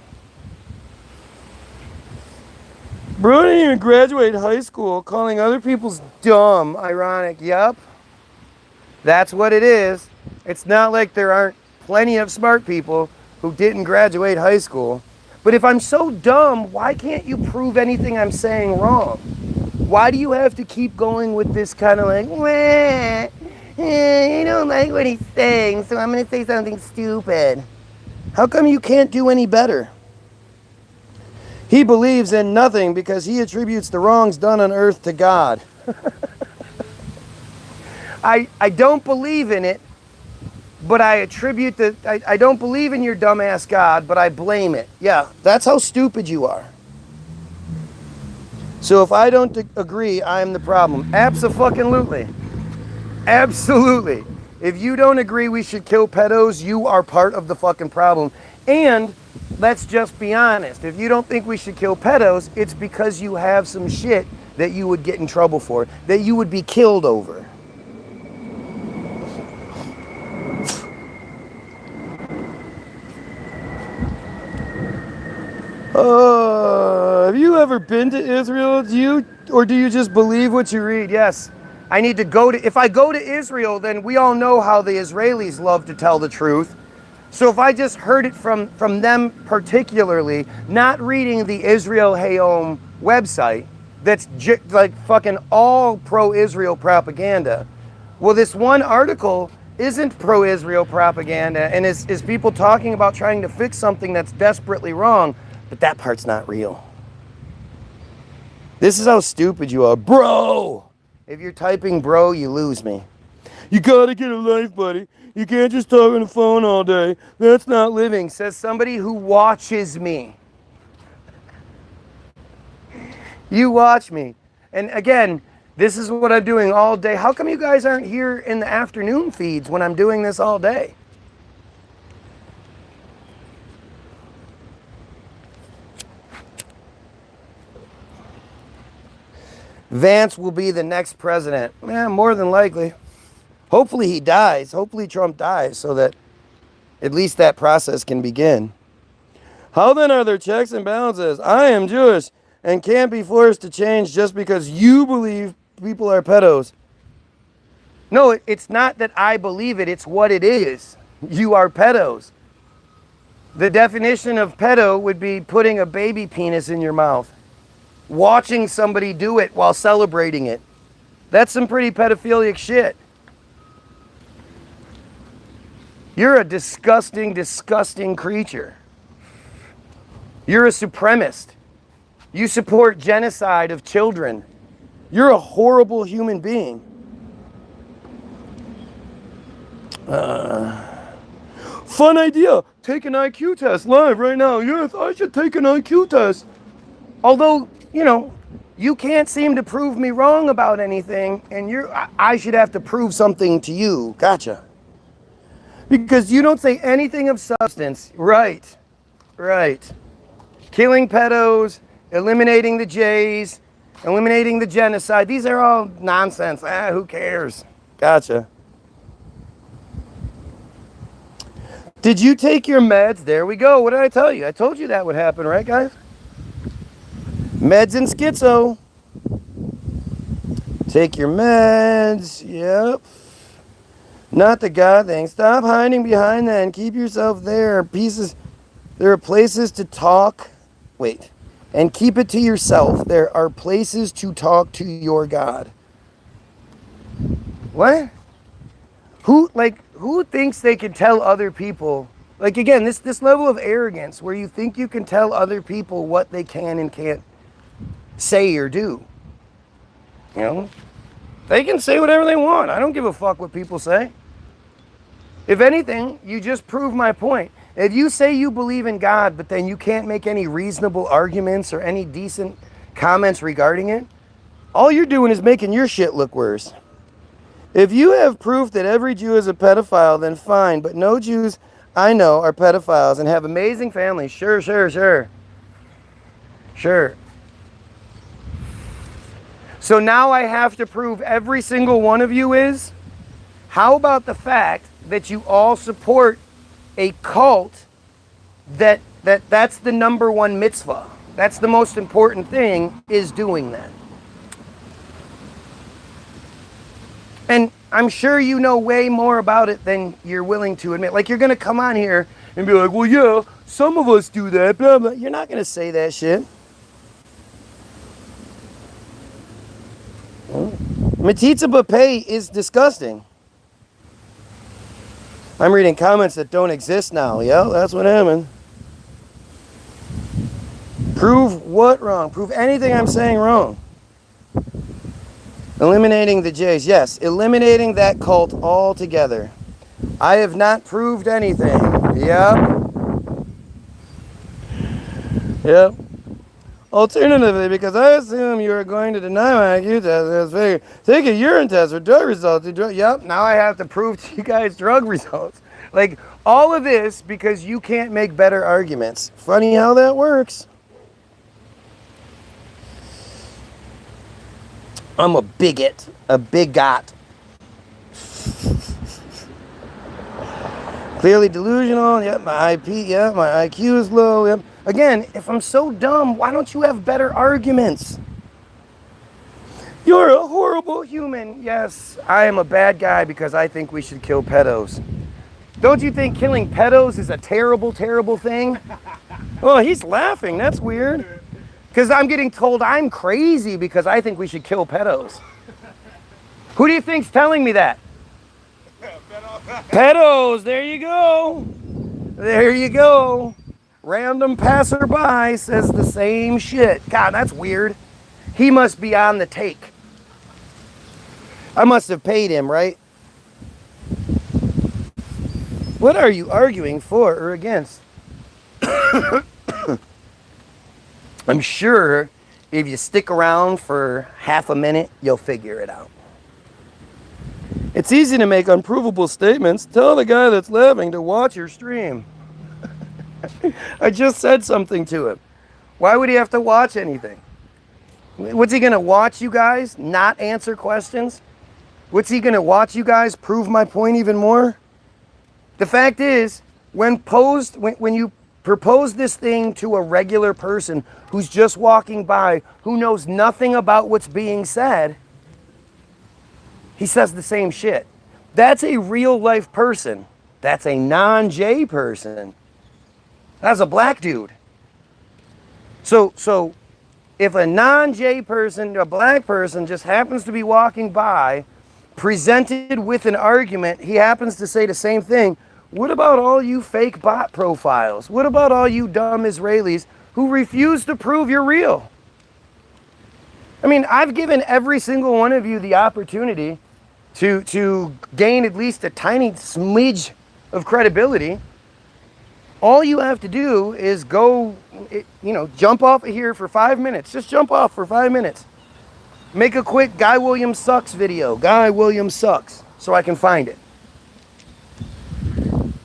Bro didn't even graduate high school, calling other people's dumb. Ironic. Yup. That's what it is. It's not like there aren't plenty of smart people who didn't graduate high school. But if I'm so dumb, why can't you prove anything I'm saying wrong? Why do you have to keep going with this kind of like, you don't like what he's saying, so I'm going to say something stupid? How come you can't do any better? He believes in nothing because he attributes the wrongs done on earth to God. I don't believe in it, but I attribute the... I don't believe in your dumbass God, but I blame it. Yeah, that's how stupid you are. So if I don't agree, I am the problem. Abso-fucking-lutely. Absolutely. If you don't agree we should kill pedos, you are part of the fucking problem. And let's just be honest. If you don't think we should kill pedos, it's because you have some shit that you would get in trouble for, that you would be killed over. Have you ever been to Israel? Do you just believe what you read? Yes. I need to go to... If I go to Israel, then we all know how the Israelis love to tell the truth. So if I just heard it from them particularly, not reading the Israel Hayom website, that's like fucking all pro-Israel propaganda. Well, this one article isn't pro-Israel propaganda and is people talking about trying to fix something that's desperately wrong, but that part's not real. This is how stupid you are. Bro! If you're typing bro, you lose me. You gotta get a life, buddy. You can't just talk on the phone all day. That's not living, says somebody who watches me. You watch me. And again, this is what I'm doing all day. How come you guys aren't here in the afternoon feeds when I'm doing this all day? Vance will be the next president. Yeah, more than likely. Hopefully he dies. Hopefully Trump dies so that at least that process can begin. How then are there checks and balances? I am Jewish and can't be forced to change just because you believe people are pedos. No, it's not that I believe it. It's what it is. You are pedos. The definition of pedo would be putting a baby penis in your mouth. Watching somebody do it while celebrating it. That's some pretty pedophilic shit. You're a disgusting, disgusting creature. You're a supremacist. You support genocide of children. You're a horrible human being. Fun idea. Take an IQ test live right now. Yes, I should take an IQ test. Although, you know, you can't seem to prove me wrong about anything, and I should have to prove something to you. Gotcha. Because you don't say anything of substance. Right. Right. Killing pedos, eliminating the Jays, eliminating the genocide. These are all nonsense. Who cares? Gotcha. Did you take your meds? There we go. What did I tell you? I told you that would happen, right, guys? Meds and schizo. Take your meds. Yep. Not the God thing. Stop hiding behind that and keep yourself there. There are places to talk. Wait. And keep it to yourself. There are places to talk to your God. What? Who thinks they can tell other people? Like, again, this level of arrogance where you think you can tell other people what they can and can't say or do. You know? They can say whatever they want. I don't give a fuck what people say. If anything, you just prove my point. If you say you believe in God, but then you can't make any reasonable arguments or any decent comments regarding it, all you're doing is making your shit look worse. If you have proof that every Jew is a pedophile, then fine. But no Jews I know are pedophiles and have amazing families. Sure. Sure. So now I have to prove every single one of you is? How about the fact that you all support a cult that's the number one mitzvah? That's the most important thing, is doing that. And I'm sure you know way more about it than you're willing to admit. Like, you're going to come on here and be like, well, yeah, some of us do that, blah, blah. You're not going to say that shit. Matitza Bapay is disgusting. I'm reading comments that don't exist now. Yeah, that's what happened. Prove what wrong? Prove anything I'm saying wrong. Eliminating the J's. Yes, eliminating that cult altogether. I have not proved anything. Yep. Yep. Alternatively, because I assume you are going to deny my IQ test, take a urine test or drug results. Yep, now I have to prove to you guys drug results. Like, all of this because you can't make better arguments. Funny how that works. I'm a bigot. A bigot. Clearly delusional. Yep, my IQ is low. Yep. Again, if I'm so dumb, why don't you have better arguments? You're a horrible human. Yes, I am a bad guy because I think we should kill pedos. Don't you think killing pedos is a terrible, terrible thing? Oh, he's laughing. That's weird. Because I'm getting told I'm crazy because I think we should kill pedos. Who do you think's telling me that? Pedos, there you go. There you go. Random passerby says the same shit. God, that's weird. He must be on the take. I must have paid him, right? What are you arguing for or against? I'm sure if you stick around for half a minute, you'll figure it out. It's easy to make unprovable statements. Tell the guy that's laughing to watch your stream. I just said something to him. Why would he have to watch anything? What's he going to watch you guys not answer questions? What's he going to watch you guys prove my point even more? The fact is, when you propose this thing to a regular person who's just walking by, who knows nothing about what's being said, he says the same shit. That's a real life person. That's a non-J person. That's a black dude. So if a non-J person, a black person, just happens to be walking by, presented with an argument, he happens to say the same thing. What about all you fake bot profiles? What about all you dumb Israelis who refuse to prove you're real? I mean, I've given every single one of you the opportunity to gain at least a tiny smidge of credibility. All you have to do is go, jump off of here for 5 minutes. Just jump off for 5 minutes. Make a quick Guy Williams sucks video. Guy Williams sucks, so I can find it.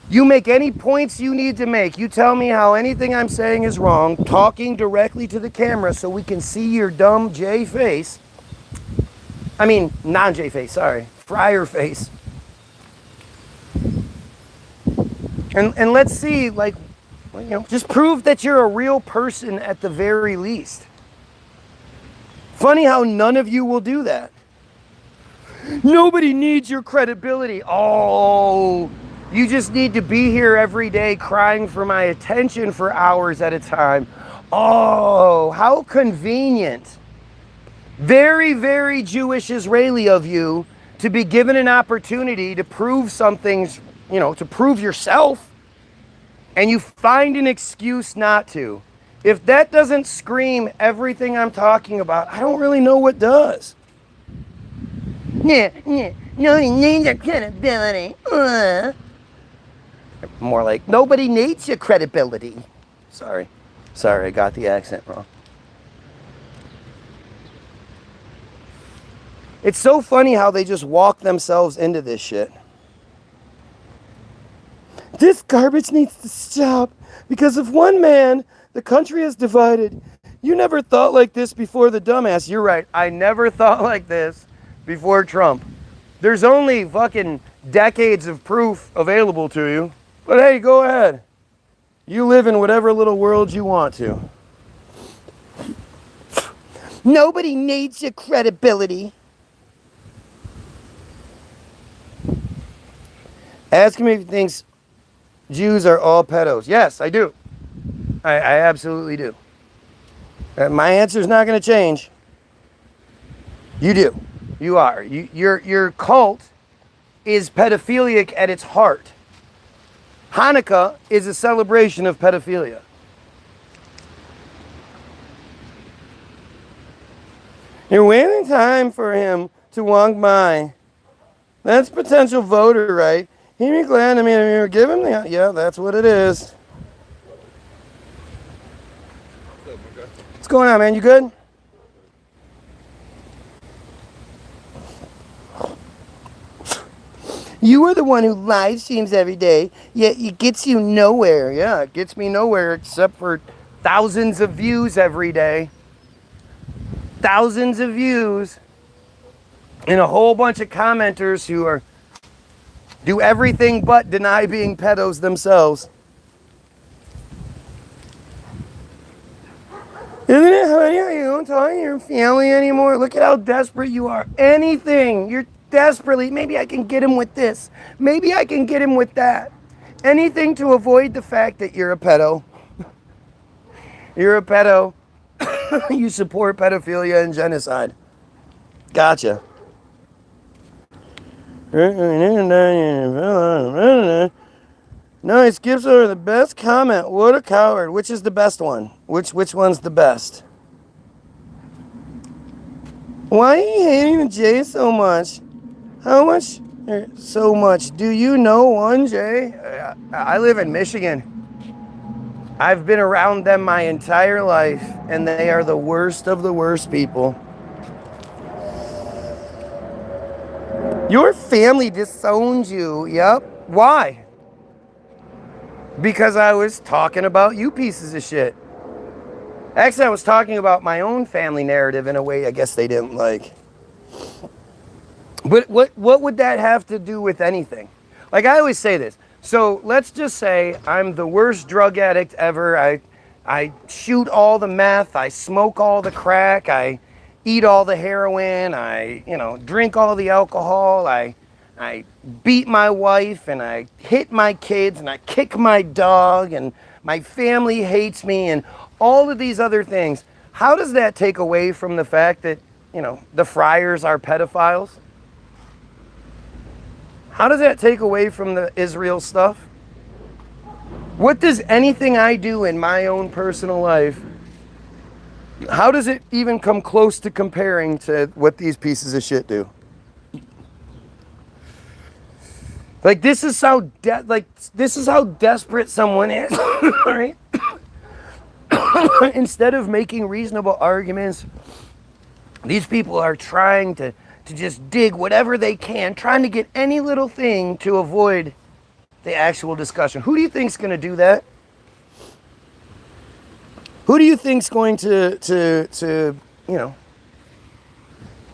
You make any points you need to make. You tell me how anything I'm saying is wrong, talking directly to the camera so we can see your dumb J face. I mean, non-J face, sorry. Friar face. And let's see, just prove that you're a real person at the very least. Funny how none of you will do that. Nobody needs your credibility. Oh, you just need to be here every day crying for my attention for hours at a time. Oh, how convenient. Very, very Jewish Israeli of you to be given an opportunity to prove something, to prove yourself, and you find an excuse not to. If that doesn't scream everything I'm talking about, I don't really know what does. Nobody needs your credibility. More like, nobody needs your credibility. Sorry, I got the accent wrong. It's so funny how they just walk themselves into this shit. This garbage needs to stop because of one man, the country is divided. You never thought like this before the dumbass. You're right. I never thought like this before Trump. There's only fucking decades of proof available to you. But hey, go ahead. You live in whatever little world you want to. Nobody needs your credibility. Ask him if he thinks Jews are all pedos. Yes, I do. I absolutely do. My answer's not going to change. You do. You are. Your cult is pedophilic at its heart. Hanukkah is a celebration of pedophilia. You're waiting time for him to walk by. That's potential voter right. He'd be glad. I mean, give him the. Yeah, that's what it is. What's going on, man? You good? You are the one who live streams every day, yet it gets you nowhere. Yeah, it gets me nowhere except for thousands of views every day. Thousands of views. And a whole bunch of commenters who do everything but deny being pedos themselves. Isn't it, honey? You don't talk to your family anymore. Look at how desperate you are. Anything. You're desperately. Maybe I can get him with this. Maybe I can get him with that. Anything to avoid the fact that you're a pedo. You're a pedo. You support pedophilia and genocide. Gotcha. Nice, gives her the best comment. What a coward. Which is the best one? Which one's the best? Why are you hating the J so much? How much? So much. Do you know one J? I live in Michigan. I've been around them my entire life, and they are the worst of the worst people. Your family disowned you. Yep. Why? Because I was talking about you pieces of shit. Actually, I was talking about my own family narrative in a way I guess they didn't like. But what would that have to do with anything? Like, I always say this. So let's just say I'm the worst drug addict ever. I shoot all the meth. I smoke all the crack. I eat all the heroin. I drink all the alcohol. I beat my wife, and I hit my kids, and I kick my dog, and my family hates me, and all of these other things. How does that take away from the fact that, the friars are pedophiles? How does that take away from the Israel stuff? What does anything I do in my own personal life, how does it even come close to comparing to what these pieces of shit do? Like, this is how desperate someone is, right? Instead of making reasonable arguments, these people are trying to just dig whatever they can, trying to get any little thing to avoid the actual discussion. Who do you think's going to do that? Who do you think's going to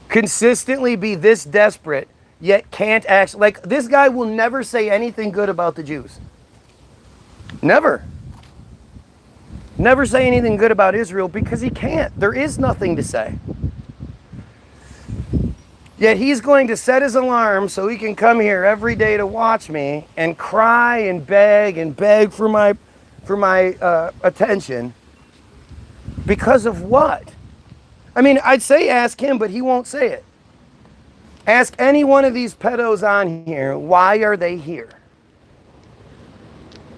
consistently be this desperate, yet can't actually, like, this guy will never say anything good about the Jews. Never. Never say anything good about Israel because he can't. There is nothing to say. Yet he's going to set his alarm so he can come here every day to watch me and cry and beg for my attention. Because of what? I mean, I'd say ask him, but he won't say it. Ask any one of these pedos on here, why are they here?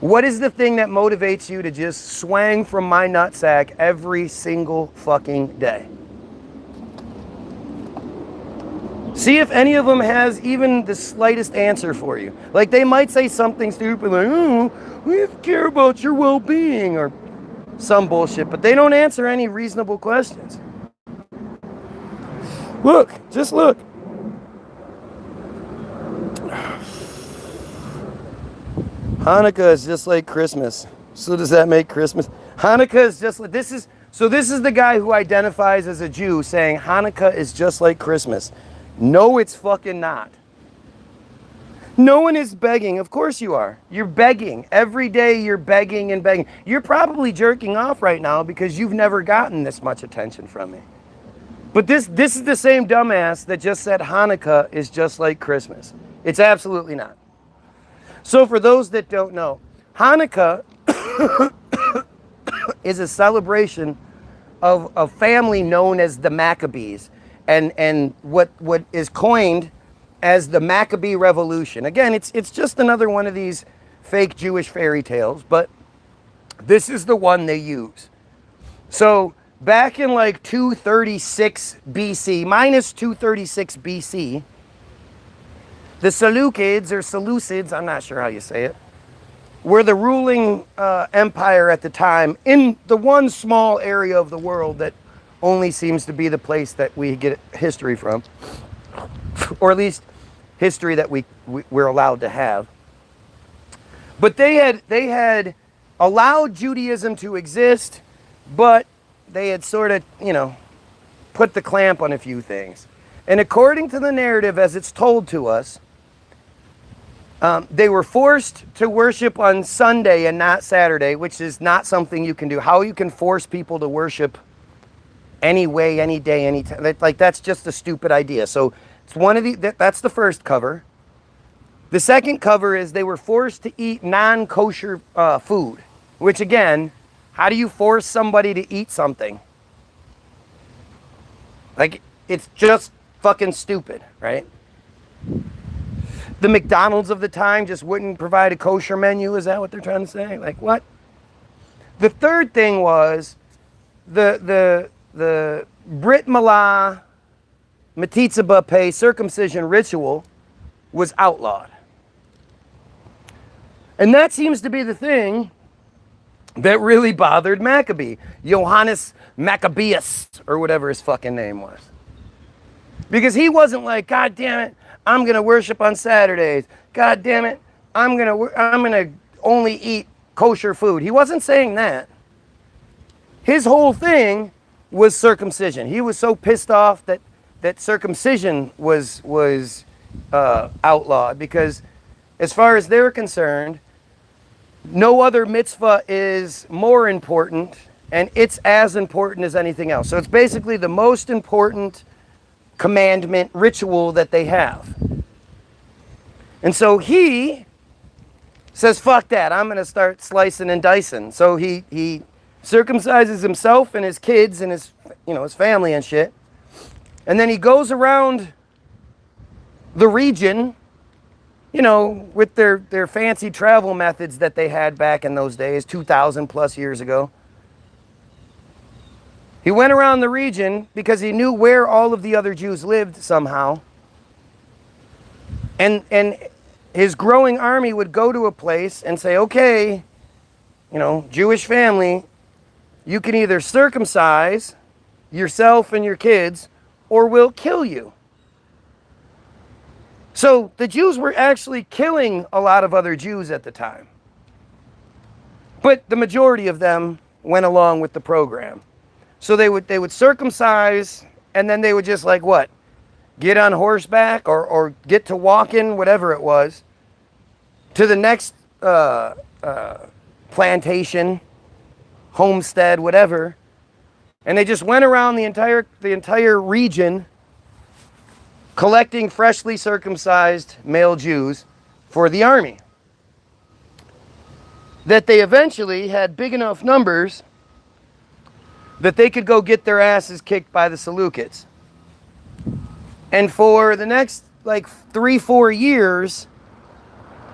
What is the thing that motivates you to just swang from my nutsack every single fucking day? See if any of them has even the slightest answer for you. Like, they might say something stupid like, oh, we care about your well-being, or some bullshit, but they don't answer any reasonable questions. Look, just look. Hanukkah is just like Christmas. So does that make Christmas? Hanukkah is just like, this is the guy who identifies as a Jew saying Hanukkah is just like Christmas. No, it's fucking not. No one is begging. Of course you are. You're begging. Every day you're begging and begging. You're probably jerking off right now because you've never gotten this much attention from me. But this is the same dumbass that just said Hanukkah is just like Christmas. It's absolutely not. So for those that don't know, Hanukkah is a celebration of a family known as the Maccabees, and what is coined as the Maccabee Revolution. Again, it's just another one of these fake Jewish fairy tales, but this is the one they use. So back in like 236 BC, minus 236 BC, the Seleucids or Seleucids, I'm not sure how you say it, were the ruling empire at the time in the one small area of the world that only seems to be the place that we get history from, or at least history that we're allowed to have. But they had allowed Judaism to exist, but they had sort of, put the clamp on a few things. And according to the narrative as it's told to us, they were forced to worship on Sunday and not Saturday, which is not something you can do. How you can force people to worship any way, any day, any time? Like, that's just a stupid idea. So it's one of that's the first cover. The second cover is they were forced to eat non-kosher food, which again, how do you force somebody to eat something? Like, it's just fucking stupid, right? The McDonald's of the time just wouldn't provide a kosher menu. Is that what they're trying to say? Like, what? The third thing was the Brit Milah Matitza B'Peh circumcision ritual was outlawed. And that seems to be the thing that really bothered Maccabee. Johannes Maccabeus, or whatever his fucking name was. Because he wasn't like, God damn it, I'm going to worship on Saturdays. God damn it, I'm going to only eat kosher food. He wasn't saying that. His whole thing was circumcision. He was so pissed off that circumcision was outlawed, because as far as they're concerned, no other mitzvah is more important, and it's as important as anything else. So it's basically the most important commandment ritual that they have. And so he says, fuck that, I'm going to start slicing and dicing. So he circumcises himself and his kids and his family and shit. And then he goes around the region, with their fancy travel methods that they had back in those days, 2,000 plus years ago. He went around the region because he knew where all of the other Jews lived somehow. And his growing army would go to a place and say, okay, Jewish family, you can either circumcise yourself and your kids, or we'll kill you. So the Jews were actually killing a lot of other Jews at the time. But the majority of them went along with the program. So they would circumcise, and then they would just get on horseback or get to walking, whatever it was, to the next plantation, homestead, whatever. And they just went around the entire region collecting freshly circumcised male Jews for the army. That they eventually had big enough numbers that they could go get their asses kicked by the Seleucids. And for the next 3-4 years,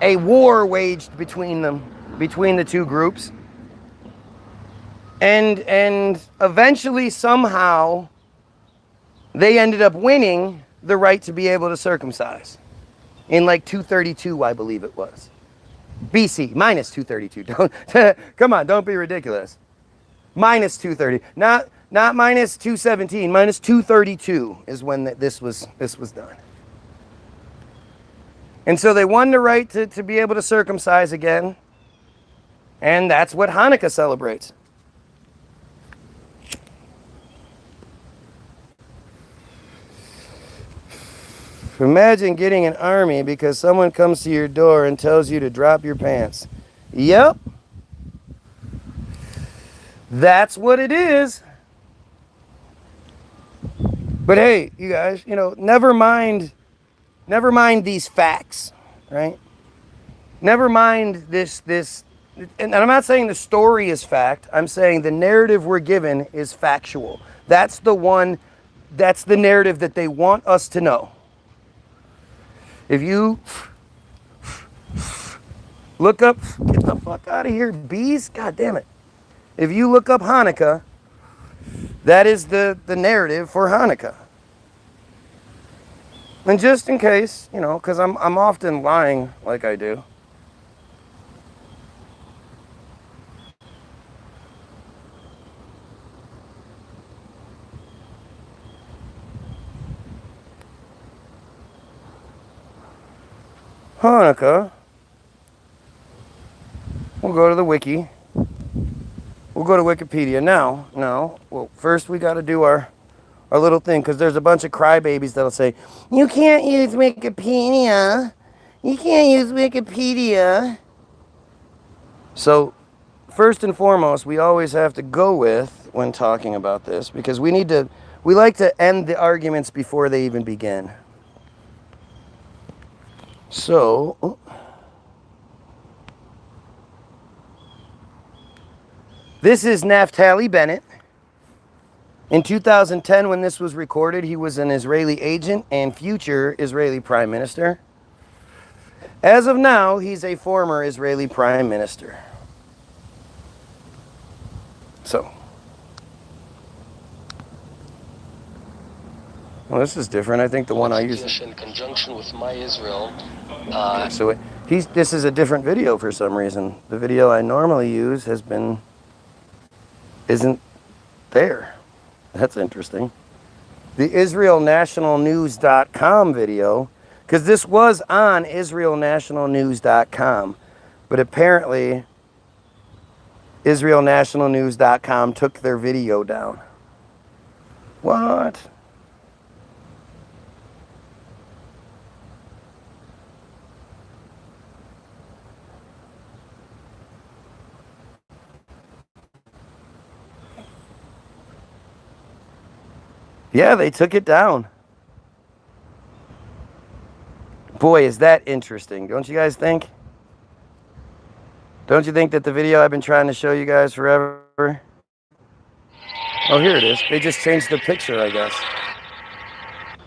a war waged between the two groups. And eventually, somehow, they ended up winning the right to be able to circumcise. In 232, I believe it was. BC, minus 232. Come on, don't be ridiculous. Minus 230. Not minus 217, minus 232 is when this was done. And so they won the right to be able to circumcise again. And that's what Hanukkah celebrates. Imagine getting an army because someone comes to your door and tells you to drop your pants. Yep. That's what it is. But hey, you guys, never mind these facts, right? Never mind this, and I'm not saying the story is fact. I'm saying the narrative we're given is factual. That's the narrative that they want us to know. If you Look up, get the fuck out of here, bees. God damn it. If you look up Hanukkah, that is the narrative for Hanukkah. And just in case, you know, because I'm often lying like I do. Hanukkah. We'll go to the wiki. We'll go to Wikipedia now. Well, first we got to do our little thing, because there's a bunch of crybabies that'll say, you can't use Wikipedia. You can't use Wikipedia. So, first and foremost, we always have to go with, when talking about this, because we like to end the arguments before they even begin. So, this is Naftali Bennett. In 2010, when this was recorded, he was an Israeli agent and future Israeli prime minister. As of now, he's a former Israeli prime minister. So, well, this is different. I think the one I used in conjunction with My Israel. So this is a different video for some reason. The video I normally use isn't there. That's interesting. The IsraelNationalNews.com video, because this was on IsraelNationalNews.com, but apparently IsraelNationalNews.com took their video down. What? Yeah, they took it down. Boy, is that interesting, don't you guys think? Don't you think that the video I've been trying to show you guys forever? Oh, here it is. They just changed the picture, I guess.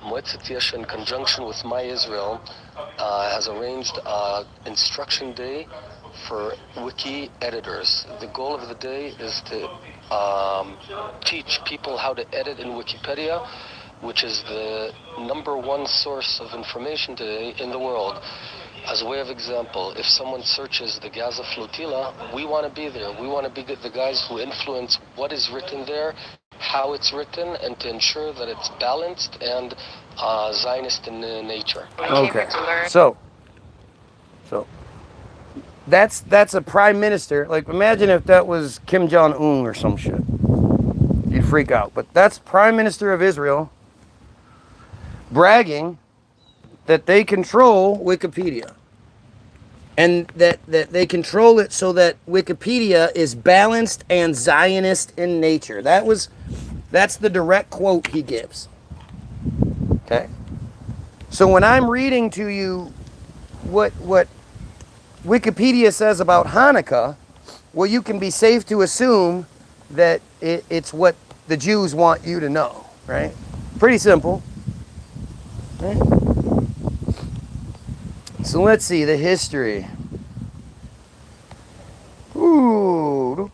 Moetzet Yesh, in conjunction with My Israel, has arranged instruction day for wiki editors. The goal of the day is to teach people how to edit in Wikipedia, which is the #1 source of information today in the world. As a way of example, if someone searches the Gaza flotilla, we want to be there. We want to be the guys who influence what is written there, how it's written, and to ensure that it's balanced and Zionist in nature. Okay. So that's a prime minister. Like, imagine if that was Kim Jong-un or some shit. You'd freak out. But that's Prime Minister of Israel bragging that they control Wikipedia. And that they control it so that Wikipedia is balanced and Zionist in nature. That's the direct quote he gives. Okay? So when I'm reading to you what Wikipedia says about Hanukkah, well, you can be safe to assume that it's what the Jews want you to know, right? Pretty simple. Right? So let's see the history. Ooh,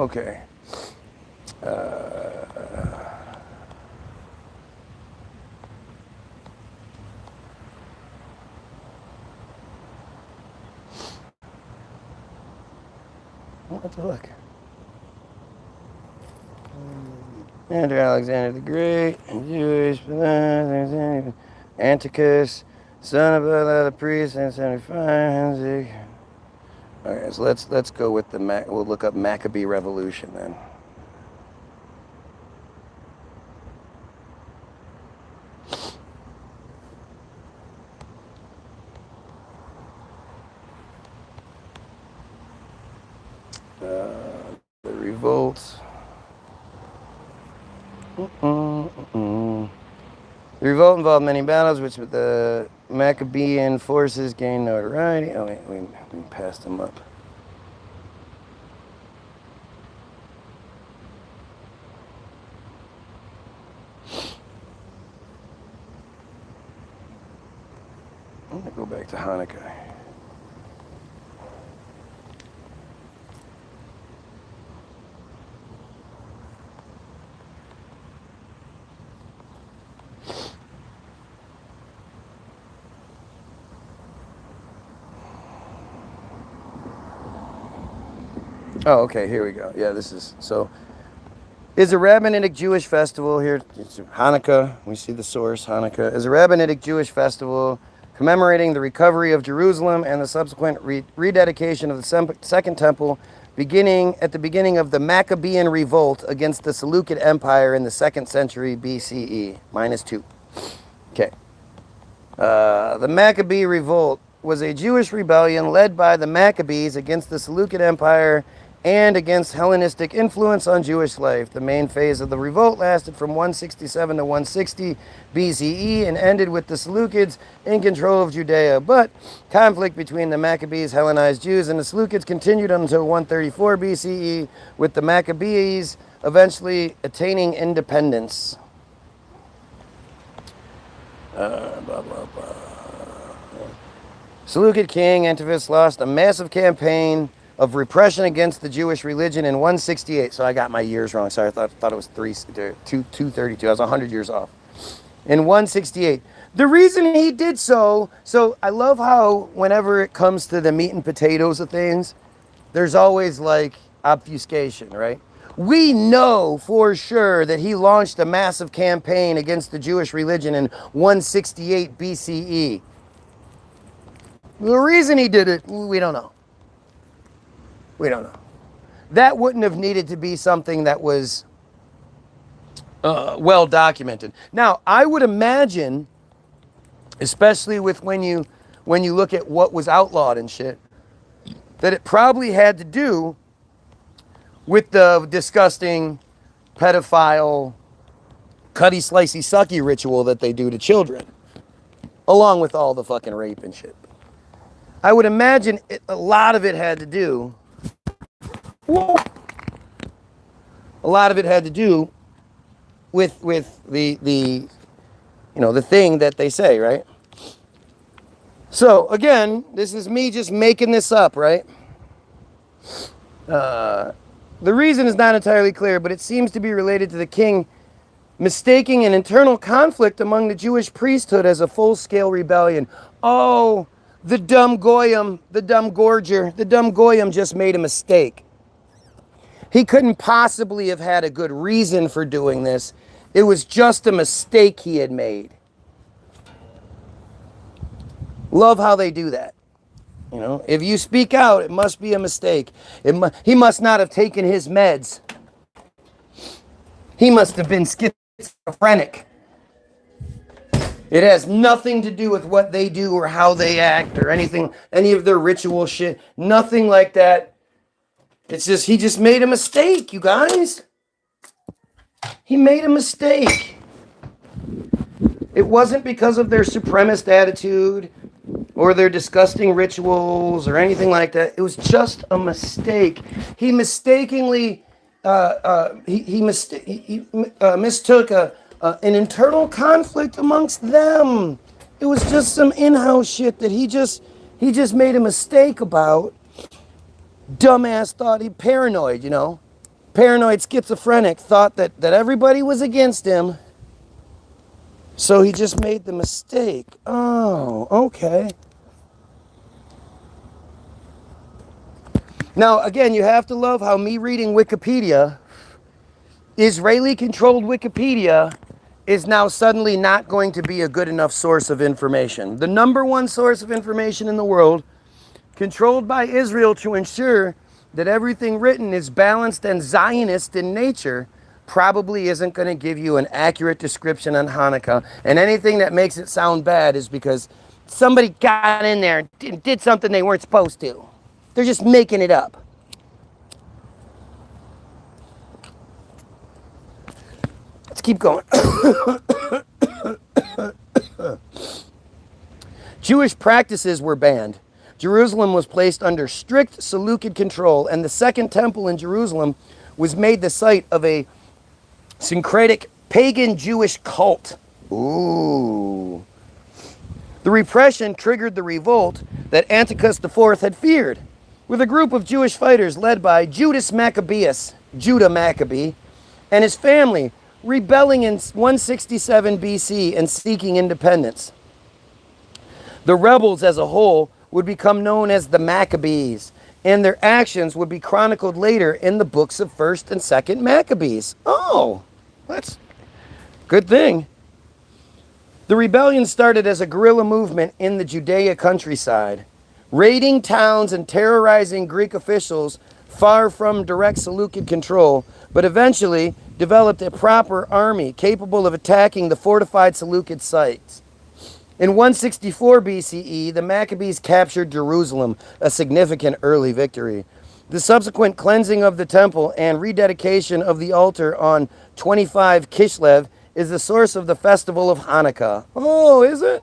okay. What the fuck? Enter Alexander the Great, Jewish, Antiochus, son of the priest, and 75. Okay, so let's go with we'll look up Maccabee Revolution then. The revolts. The revolt involved many battles, which with the Maccabean forces gained notoriety. Oh wait, we passed them up. I'm going to go back to Hanukkah. Oh, okay, here we go. Yeah, this is, so, is a rabbinic Jewish festival here, it's Hanukkah, we see the source, Hanukkah, is a rabbinic Jewish festival commemorating the recovery of Jerusalem and the subsequent rededication of the Second Temple, beginning at the beginning of the Maccabean revolt against the Seleucid Empire in the 2nd century BCE, -2. Okay. The Maccabee revolt was a Jewish rebellion led by the Maccabees against the Seleucid Empire and against Hellenistic influence on Jewish life. The main phase of the revolt lasted from 167 to 160 BCE and ended with the Seleucids in control of Judea. But conflict between the Maccabees, Hellenized Jews, and the Seleucids continued until 134 BCE, with the Maccabees eventually attaining independence. Blah, blah, blah. Seleucid king Antipas lost a massive campaign of repression against the Jewish religion in 168. So I got my years wrong. Sorry, I thought it was 232. I was 100 years off. In 168. The reason he did so I love how whenever it comes to the meat and potatoes of things, there's always like obfuscation, right? We know for sure that he launched a massive campaign against the Jewish religion in 168 BCE. The reason he did it, we don't know. We don't know. That wouldn't have needed to be something that was well documented. Now, I would imagine, especially with when you look at what was outlawed and shit, that it probably had to do with the disgusting pedophile cutty slicey sucky ritual that they do to children, along with all the fucking rape and shit. I would imagine a lot of it had to do with the the thing that they say, right? So again, this is me just making this up, right? The reason is not entirely clear, but it seems to be related to the king mistaking an internal conflict among the Jewish priesthood as a full-scale rebellion. Oh, the dumb goyim, the dumb gorger, the dumb goyim just made a mistake. He couldn't possibly have had a good reason for doing this. It was just a mistake he had made. Love how they do that. You know, if you speak out, it must be a mistake. He must not have taken his meds. He must have been schizophrenic. It has nothing to do with what they do or how they act or anything, any of their ritual shit. Nothing like that. It's just, he just made a mistake, you guys. He made a mistake. It wasn't because of their supremacist attitude or their disgusting rituals or anything like that. It was just a mistake. He mistakenly mistook an internal conflict amongst them. It was just some in-house shit that he just made a mistake about. Dumbass thought he paranoid, paranoid schizophrenic, thought that everybody was against him. So he just made the mistake. Oh, okay. Now, again, you have to love how me reading Wikipedia, Israeli-controlled Wikipedia, is now suddenly not going to be a good enough source of information. The number one source of information in the world, controlled by Israel to ensure that everything written is balanced and Zionist in nature, probably isn't going to give you an accurate description on Hanukkah. And anything that makes it sound bad is because somebody got in there and did something they weren't supposed to. They're just making it up. Let's keep going. Jewish practices were banned. Jerusalem was placed under strict Seleucid control, and the Second Temple in Jerusalem was made the site of a syncretic pagan Jewish cult. Ooh. The repression triggered the revolt that Antiochus IV had feared, with a group of Jewish fighters led by Judas Maccabeus, Judah Maccabee, and his family rebelling in 167 BC and seeking independence. The rebels as a whole would become known as the Maccabees, and their actions would be chronicled later in the books of 1st and 2nd Maccabees. Oh, that's a good thing. The rebellion started as a guerrilla movement in the Judea countryside, raiding towns and terrorizing Greek officials far from direct Seleucid control, but eventually developed a proper army capable of attacking the fortified Seleucid sites. In 164 BCE, the Maccabees captured Jerusalem, a significant early victory. The subsequent cleansing of the temple and rededication of the altar on 25 Kislev is the source of the festival of Hanukkah. Oh, is it?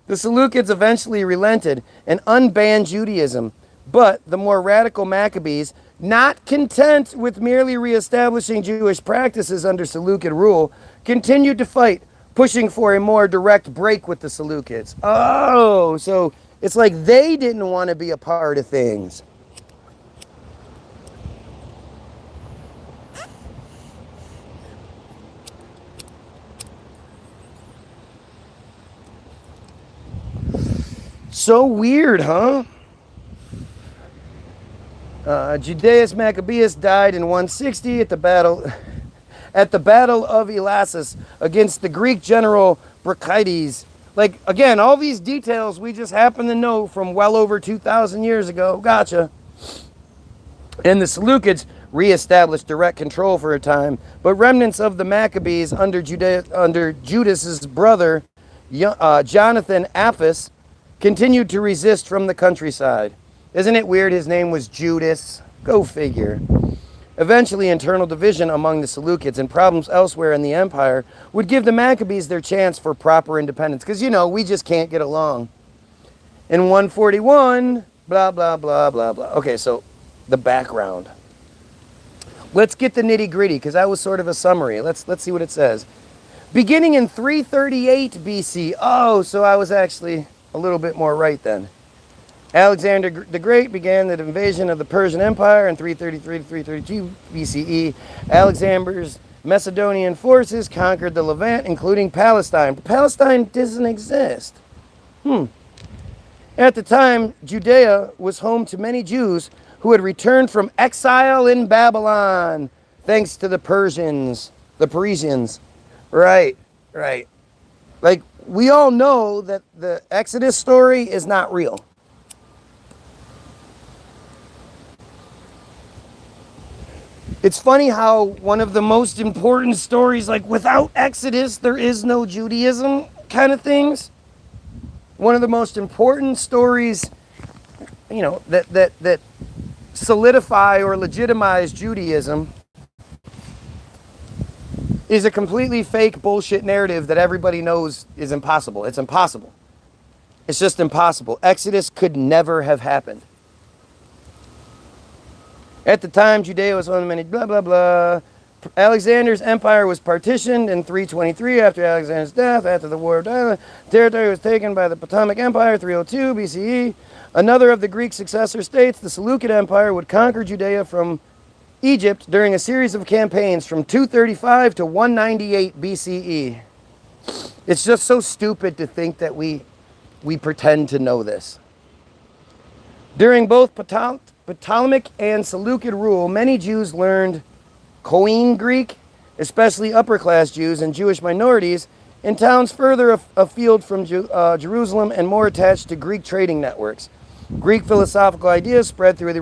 The Seleucids eventually relented and unbanned Judaism, but the more radical Maccabees, not content with merely reestablishing Jewish practices under Seleucid rule, continued to fight, pushing for a more direct break with the Seleucids. Oh, so it's like they didn't want to be a part of things. So weird, huh? Judaeus Maccabeus died in 160 at the battle of Elasus against the Greek general Bracchides. Like, again, all these details we just happen to know from well over 2,000 years ago. Gotcha. And the Seleucids reestablished direct control for a time, but remnants of the Maccabees under Judas's brother, Jonathan Aphus, continued to resist from the countryside. Isn't it weird his name was Judas? Go figure. Eventually, internal division among the Seleucids and problems elsewhere in the empire would give the Maccabees their chance for proper independence. Because, you know, we just can't get along. In 141, blah, blah, blah, blah, blah. Okay, so the background. Let's get the nitty gritty, because that was sort of a summary. Let's see what it says. Beginning in 338 BC. Oh, so I was actually a little bit more right then. Alexander the Great began the invasion of the Persian Empire in 333 to 332 BCE. Alexander's Macedonian forces conquered the Levant, including Palestine. Palestine doesn't exist. At the time, Judea was home to many Jews who had returned from exile in Babylon, thanks to the Persians, the Parisians. Right. Like, we all know that the Exodus story is not real. It's funny how one of the most important stories, like without Exodus, there is no Judaism kind of things. One of the most important stories, you know, that solidify or legitimize Judaism is a completely fake bullshit narrative that everybody knows is impossible. It's impossible. It's just impossible. Exodus could never have happened. At the time, Judea was one of many blah, blah, blah. Alexander's empire was partitioned in 323 after Alexander's death. After the War of Diana, territory was taken by the Ptolemaic Empire, 302 BCE. Another of the Greek successor states, the Seleucid Empire, would conquer Judea from Egypt during a series of campaigns from 235 to 198 BCE. It's just so stupid to think that we pretend to know this. During both Ptolemaic and Seleucid rule, many Jews learned Koine Greek, especially upper-class Jews and Jewish minorities, in towns further afield from Jerusalem and more attached to Greek trading networks. Greek philosophical ideas spread through the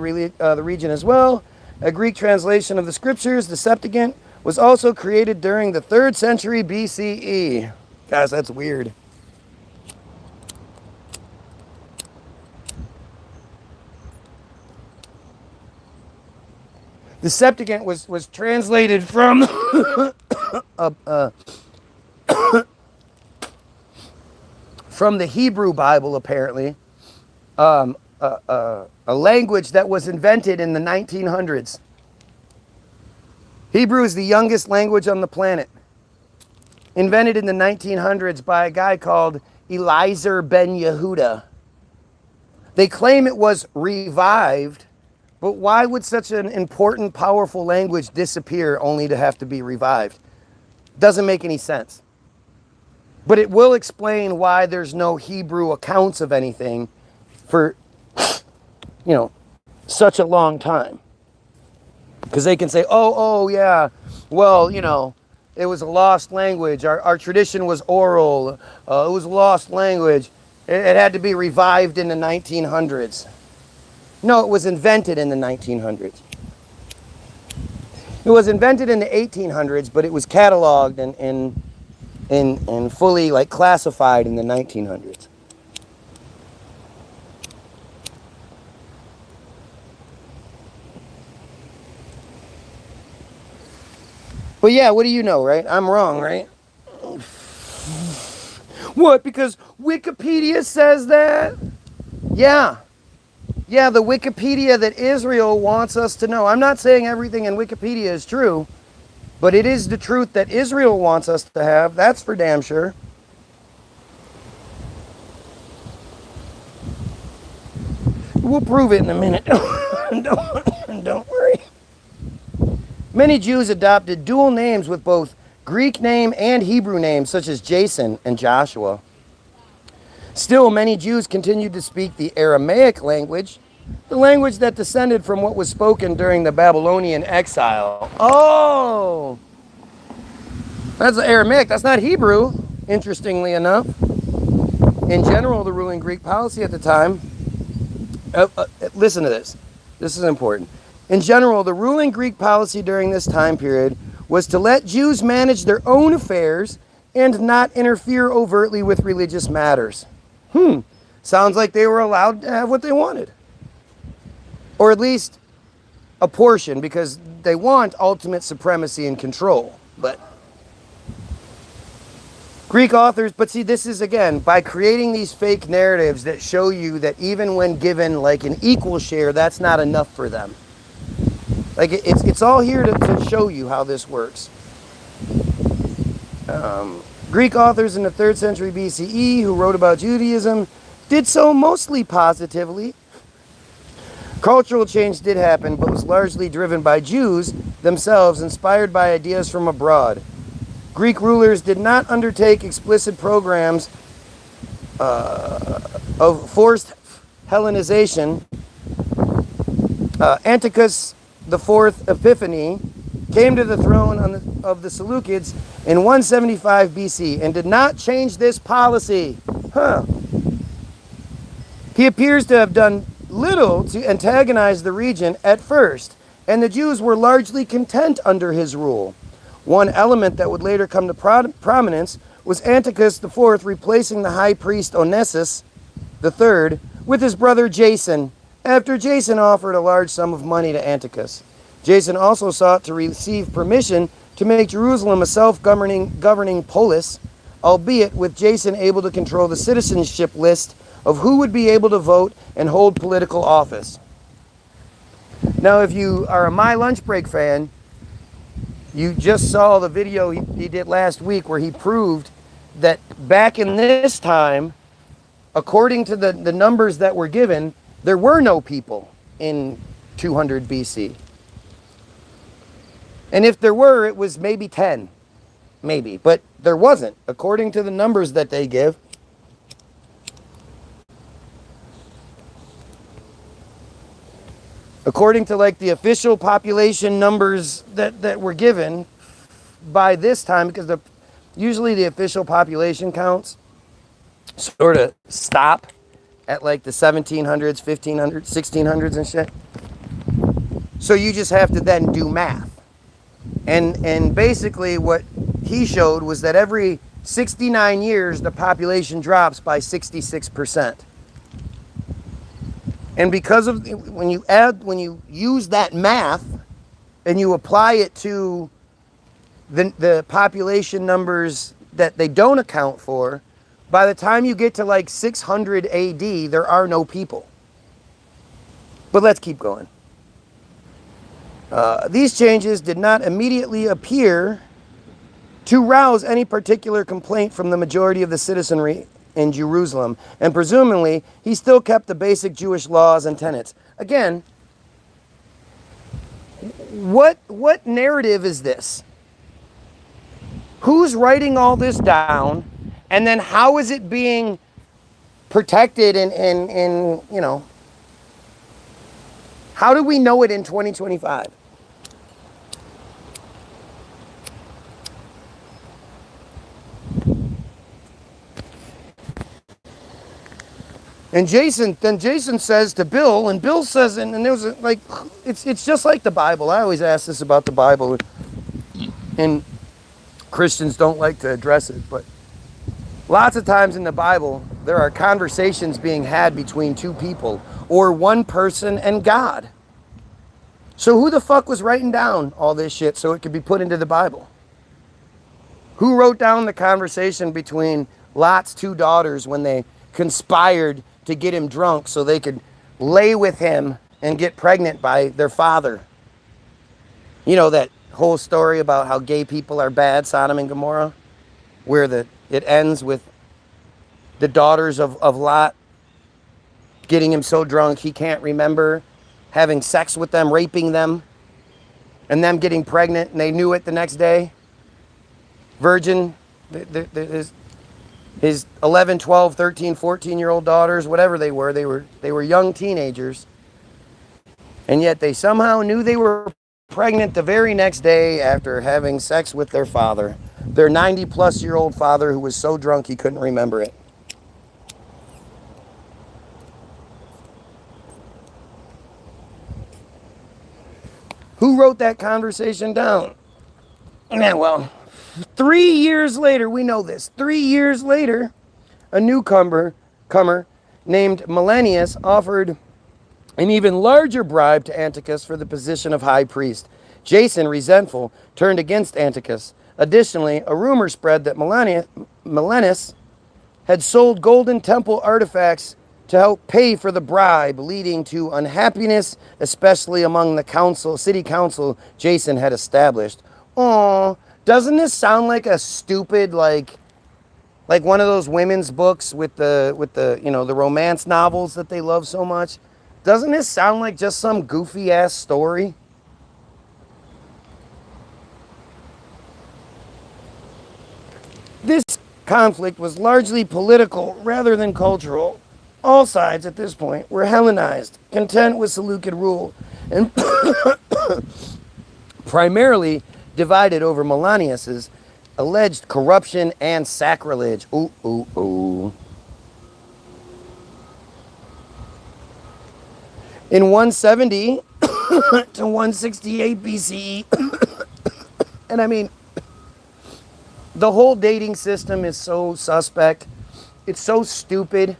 region as well. A Greek translation of the scriptures, the Septuagint, was also created during the 3rd century BCE. Guys, that's weird. The Septuagint was translated from from the Hebrew Bible, apparently, a language that was invented in the 1900s. Hebrew is the youngest language on the planet, invented in the 1900s by a guy called Eliezer ben Yehuda. They claim it was revived, but why would such an important, powerful language disappear only to have to be revived? Doesn't make any sense. But it will explain why there's no Hebrew accounts of anything for, such a long time. Because they can say, yeah, well, it was a lost language. Our tradition was oral. It was a lost language. It had to be revived in the 1900s. No, it was invented in the 1900s. It was invented in the 1800s, but it was cataloged and fully classified in the 1900s. But yeah, what do you know, right? I'm wrong, right? What? Because Wikipedia says that? Yeah. Yeah, the Wikipedia that Israel wants us to know. I'm not saying everything in Wikipedia is true, but it is the truth that Israel wants us to have. That's for damn sure. We'll prove it in a minute. Don't worry. Many Jews adopted dual names with both Greek name and Hebrew names, such as Jason and Joshua. Still, many Jews continued to speak the Aramaic language, the language that descended from what was spoken during the Babylonian exile. Oh! That's Aramaic. That's not Hebrew, interestingly enough. In general, the ruling Greek policy at the time... listen to this. This is important. In general, the ruling Greek policy during this time period was to let Jews manage their own affairs and not interfere overtly with religious matters. Sounds like they were allowed to have what they wanted. Or at least a portion, because they want ultimate supremacy and control. But Greek authors, but see, this is again, by creating these fake narratives that show you that even when given like an equal share, that's not enough for them. Like it's all here to show you how this works. Greek authors in the 3rd century BCE who wrote about Judaism did so mostly positively. Cultural change did happen, but was largely driven by Jews themselves, inspired by ideas from abroad. Greek rulers did not undertake explicit programs of forced Hellenization. Antiochus IV Epiphanes came to the throne of the Seleucids in 175 BC and did not change this policy. He appears to have done little to antagonize the region at first, and the Jews were largely content under his rule. One element that would later come to prominence was Antiochus IV replacing the high priest Onesimus III with his brother Jason, after Jason offered a large sum of money to Antiochus. Jason also sought to receive permission to make Jerusalem a self-governing polis, albeit with Jason able to control the citizenship list of who would be able to vote and hold political office. Now, if you are a My Lunch Break fan, you just saw the video he did last week where he proved that back in this time, according to the numbers that were given, there were no people in 200 BC. And if there were, it was maybe 10. Maybe. But there wasn't, according to the numbers that they give. According to like the official population numbers that were given by this time, because usually the official population counts sort of stop at like the 1700s, 1500s, 1600s and shit. So you just have to then do math. And basically what he showed was that every 69 years the population drops by 66%. And because of when you use that math and you apply it to the population numbers that they don't account for, by the time you get to like 600 AD, there are no people. But let's keep going. These changes did not immediately appear to rouse any particular complaint from the majority of the citizenry in Jerusalem, and presumably he still kept the basic Jewish laws and tenets. Again, what narrative is this? Who's writing all this down, and then how is it being protected in you know, how do we know it in 2025? And Jason says to Bill, and Bill says, and there was like, it's just like the Bible. I always ask this about the Bible, and Christians don't like to address it, but lots of times in the Bible, there are conversations being had between two people, or one person and God. So who the fuck was writing down all this shit so it could be put into the Bible? Who wrote down the conversation between Lot's two daughters when they conspired to get him drunk so they could lay with him and get pregnant by their father? You know that whole story about how gay people are bad, Sodom and Gomorrah, where it ends with the daughters of Lot getting him so drunk he can't remember, having sex with them, raping them, and them getting pregnant, and they knew it the next day. Virgin, his 11, 12, 13, 14-year-old daughters, whatever they were young teenagers. And yet they somehow knew they were pregnant the very next day after having sex with their father, their 90-plus-year-old father who was so drunk he couldn't remember it. Who wrote that conversation down? Yeah, well, 3 years later, we know this. 3 years later, a newcomer named Melanius offered an even larger bribe to Antiochus for the position of high priest. Jason, resentful, turned against Antiochus. Additionally, a rumor spread that Melanius had sold golden temple artifacts to help pay for the bribe, leading to unhappiness, especially among the city council Jason had established. Aww, doesn't this sound like a stupid, like one of those women's books with the you know, the romance novels that they love so much? Doesn't this sound like just some goofy ass story? This conflict was largely political rather than cultural. All sides at this point were Hellenized, content with Seleucid rule, and primarily divided over Melanius's alleged corruption and sacrilege. Ooh, ooh, ooh. In 170 to 168 BCE, and I mean, the whole dating system is so suspect. It's so stupid.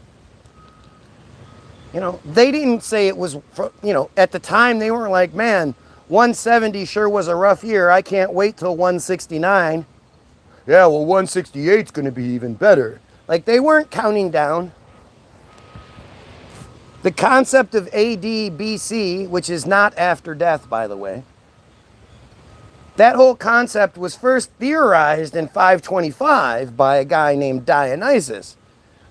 You know, they didn't say it was, you know, at the time they were like, man, 170 sure was a rough year. I can't wait till 169. Yeah, well, 168 is going to be even better. Like, they weren't counting down. The concept of AD BC, which is not after death, by the way, that whole concept was first theorized in 525 by a guy named Dionysius,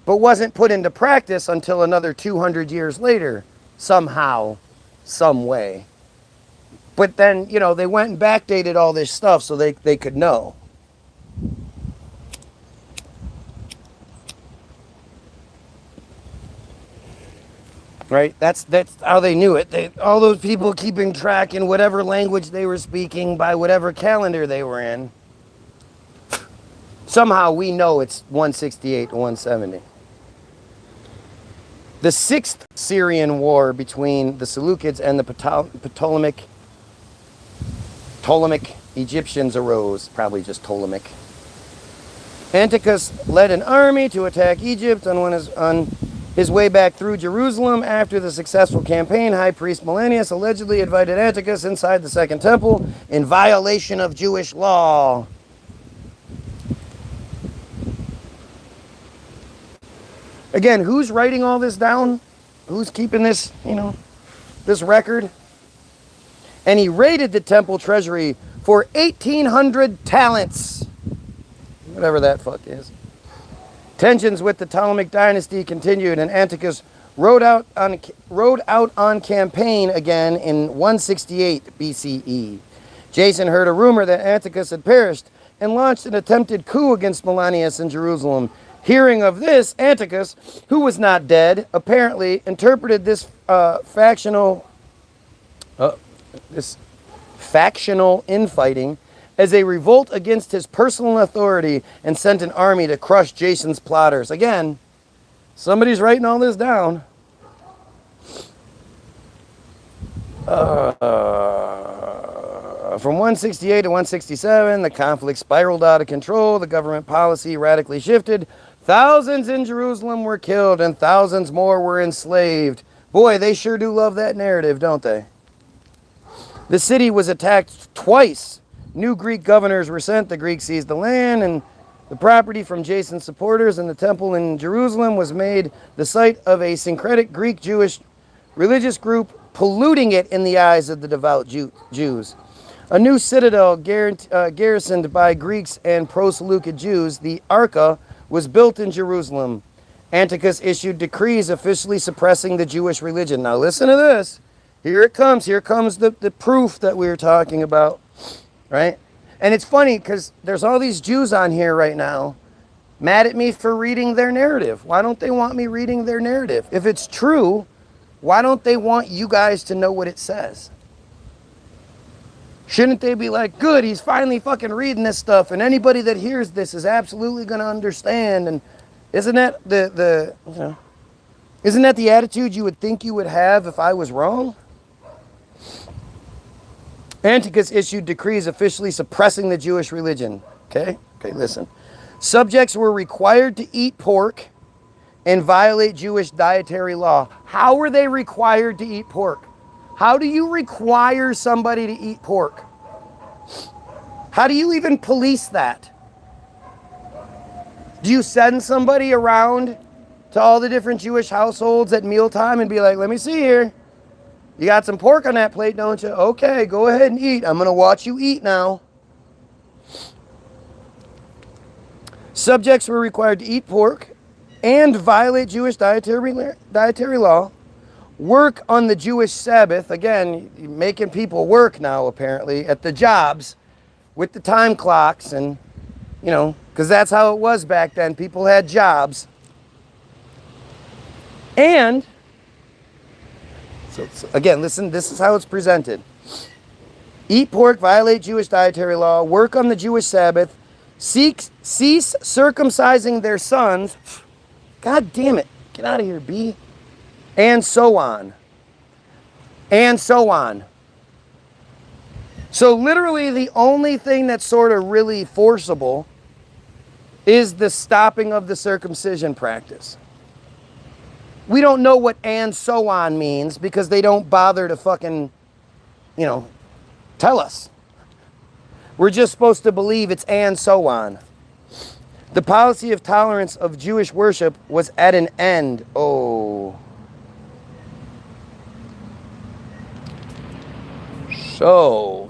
but wasn't put into practice until another 200 years later, somehow, some way. But then, you know, they went and backdated all this stuff so they could know. Right? That's how they knew it. All those people keeping track in whatever language they were speaking by whatever calendar they were in. Somehow we know it's 168 to 170. The Sixth Syrian War between the Seleucids and the Ptolemaic Egyptians arose, probably just Ptolemaic. Antiochus led an army to attack Egypt on his way back through Jerusalem. After the successful campaign, High Priest Melanius allegedly invited Antiochus inside the Second Temple in violation of Jewish law. Again, who's writing all this down? Who's keeping this, you know, this record? And he raided the temple treasury for 1,800 talents. Whatever that fuck is. Tensions with the Ptolemaic dynasty continued, and Antiochus rode out on campaign again in 168 BCE. Jason heard a rumor that Antiochus had perished and launched an attempted coup against Melanius in Jerusalem. Hearing of this, Antiochus, who was not dead, apparently interpreted this factional infighting as a revolt against his personal authority and sent an army to crush Jason's plotters. Again, somebody's writing all this down. From 168 to 167, the conflict spiraled out of control. The government policy radically shifted. Thousands in Jerusalem were killed and thousands more were enslaved. Boy, they sure do love that narrative, don't they? The city was attacked twice. New Greek governors were sent. The Greeks seized the land and the property from Jason's supporters, and the temple in Jerusalem was made the site of a syncretic Greek-Jewish religious group, polluting it in the eyes of the devout Jews. A new citadel garrisoned by Greeks and pro-Seleucid Jews, the Arca, was built in Jerusalem. Antiochus issued decrees officially suppressing the Jewish religion. Now listen to this. Here it comes. Here comes the proof that we were talking about, right? And it's funny because there's all these Jews on here right now mad at me for reading their narrative. Why don't they want me reading their narrative? If it's true, why don't they want you guys to know what it says? Shouldn't they be like, good, he's finally fucking reading this stuff, and anybody that hears this is absolutely going to understand? And isn't that isn't that the attitude you would think you would have if I was wrong? Antiochus issued decrees officially suppressing the Jewish religion. Okay, listen. Subjects were required to eat pork and violate Jewish dietary law. How were they required to eat pork? How do you require somebody to eat pork? How do you even police that? Do you send somebody around to all the different Jewish households at mealtime and be like, let me see here. You got some pork on that plate, don't you? Okay, go ahead and eat. I'm going to watch you eat now. Subjects were required to eat pork and violate Jewish dietary law, work on the Jewish Sabbath. Again, making people work now, apparently, at the jobs with the time clocks, and, you know, because that's how it was back then. People had jobs. And, so again, listen, this is how it's presented. Eat pork, violate Jewish dietary law, work on the Jewish Sabbath, cease circumcising their sons. God damn it. Get out of here, B. And so on. And so on. So literally the only thing that's sort of really forcible is the stopping of the circumcision practice. We don't know what and so on means because they don't bother to fucking, you know, tell us. We're just supposed to believe it's and so on. The policy of tolerance of Jewish worship was at an end. Oh. So.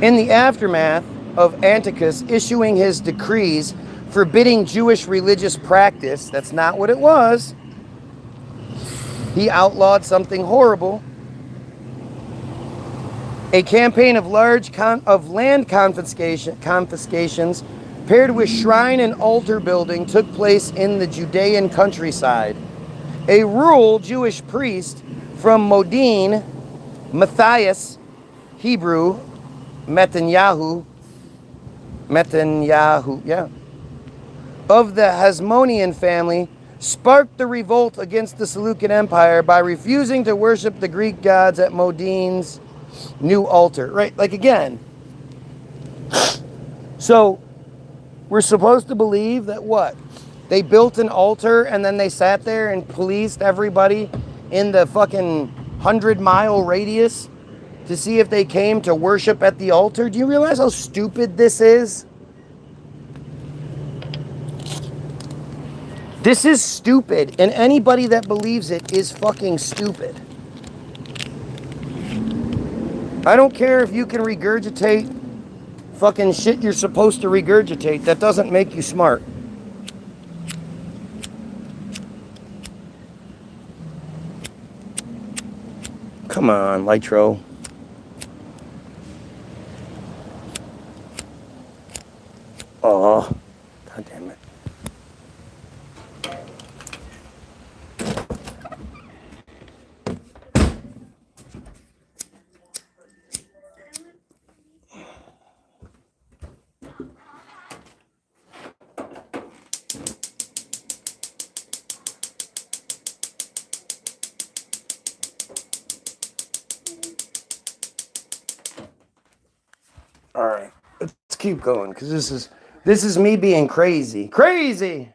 In the aftermath of Antiochus issuing his decrees forbidding Jewish religious practice, that's not what it was. He outlawed something horrible. A campaign of land confiscations paired with shrine and altar building took place in the Judean countryside. A rural Jewish priest from Modin, Matthias, Hebrew, Netanyahu, of the Hasmonean family, sparked the revolt against the Seleucid Empire by refusing to worship the Greek gods at Modin's new altar. Right, like again. So, we're supposed to believe that what? They built an altar and then they sat there and policed everybody in the fucking 100-mile radius to see if they came to worship at the altar? Do you realize how stupid this is? This is stupid, and anybody that believes it is fucking stupid. I don't care if you can regurgitate fucking shit you're supposed to regurgitate. That doesn't make you smart. Come on, Litro. Oh, god damn it. All right, let's keep going because this is me being crazy. Crazy!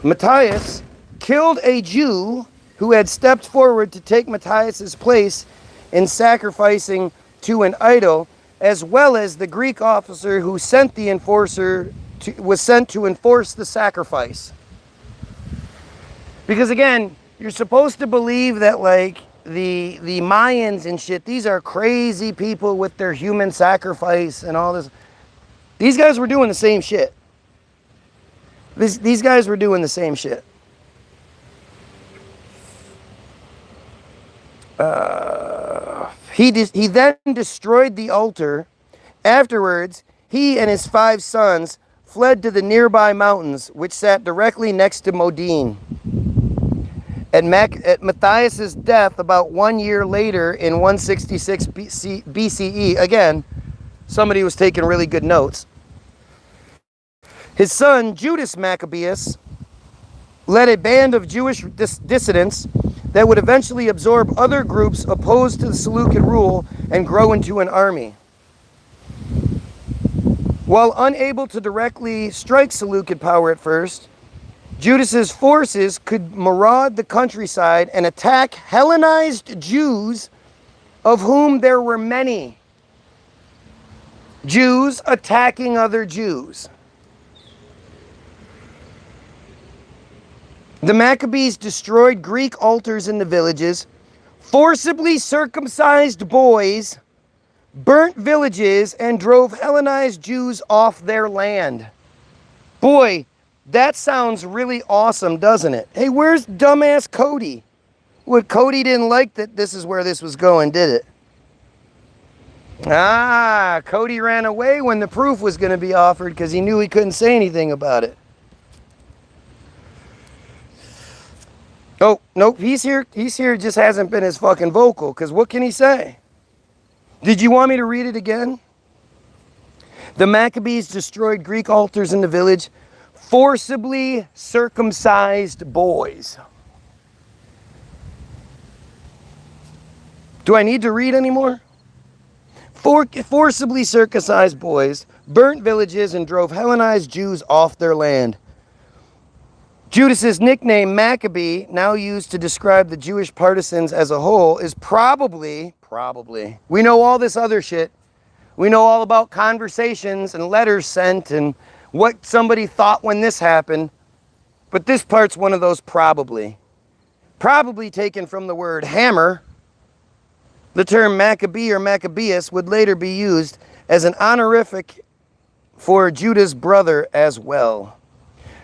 Matthias killed a Jew who had stepped forward to take Matthias's place in sacrificing to an idol, as well as the Greek officer who sent the enforcer was sent to enforce the sacrifice. Because again, you're supposed to believe that like the Mayans and shit, these are crazy people with their human sacrifice and all this. These guys were doing the same shit. These guys were doing the same shit. He then destroyed the altar. Afterwards, he and his 5 sons fled to the nearby mountains, which sat directly next to Modin. At Matthias's death about 1 year later in 166 BCE, again, somebody was taking really good notes. His son, Judas Maccabeus, led a band of Jewish dissidents that would eventually absorb other groups opposed to the Seleucid rule and grow into an army. While unable to directly strike Seleucid power at first, Judas's forces could maraud the countryside and attack Hellenized Jews, of whom there were many. Jews attacking other Jews. The Maccabees destroyed Greek altars in the villages, forcibly circumcised boys, burnt villages, and drove Hellenized Jews off their land. Boy, that sounds really awesome, doesn't it? Hey, where's dumbass Cody? Well, Cody didn't like that this is where this was going, did it? Ah, Cody ran away when the proof was going to be offered because he knew he couldn't say anything about it. Oh, nope, he's here. He's here, just hasn't been as fucking vocal, because what can he say? Did you want me to read it again? The Maccabees destroyed Greek altars in the village, forcibly circumcised boys. Do I need to read anymore? Forcibly circumcised boys, burnt villages, and drove Hellenized Jews off their land. Judas's nickname Maccabee, now used to describe the Jewish partisans as a whole, is probably, we know all this other shit. We know all about conversations and letters sent and what somebody thought when this happened. But this part's one of those probably. Probably taken from the word hammer. The term Maccabee or Maccabeus would later be used as an honorific for Judah's brother as well.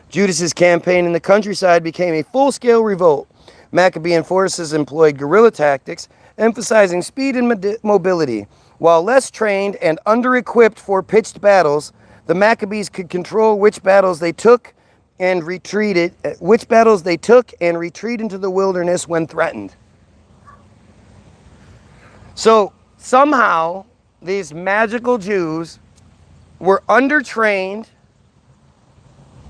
Judas's campaign in the countryside became a full-scale revolt. Maccabean forces employed guerrilla tactics, emphasizing speed and mobility. While less trained and under-equipped for pitched battles, the Maccabees could control which battles they took and retreat into the wilderness when threatened. So somehow these magical Jews were undertrained.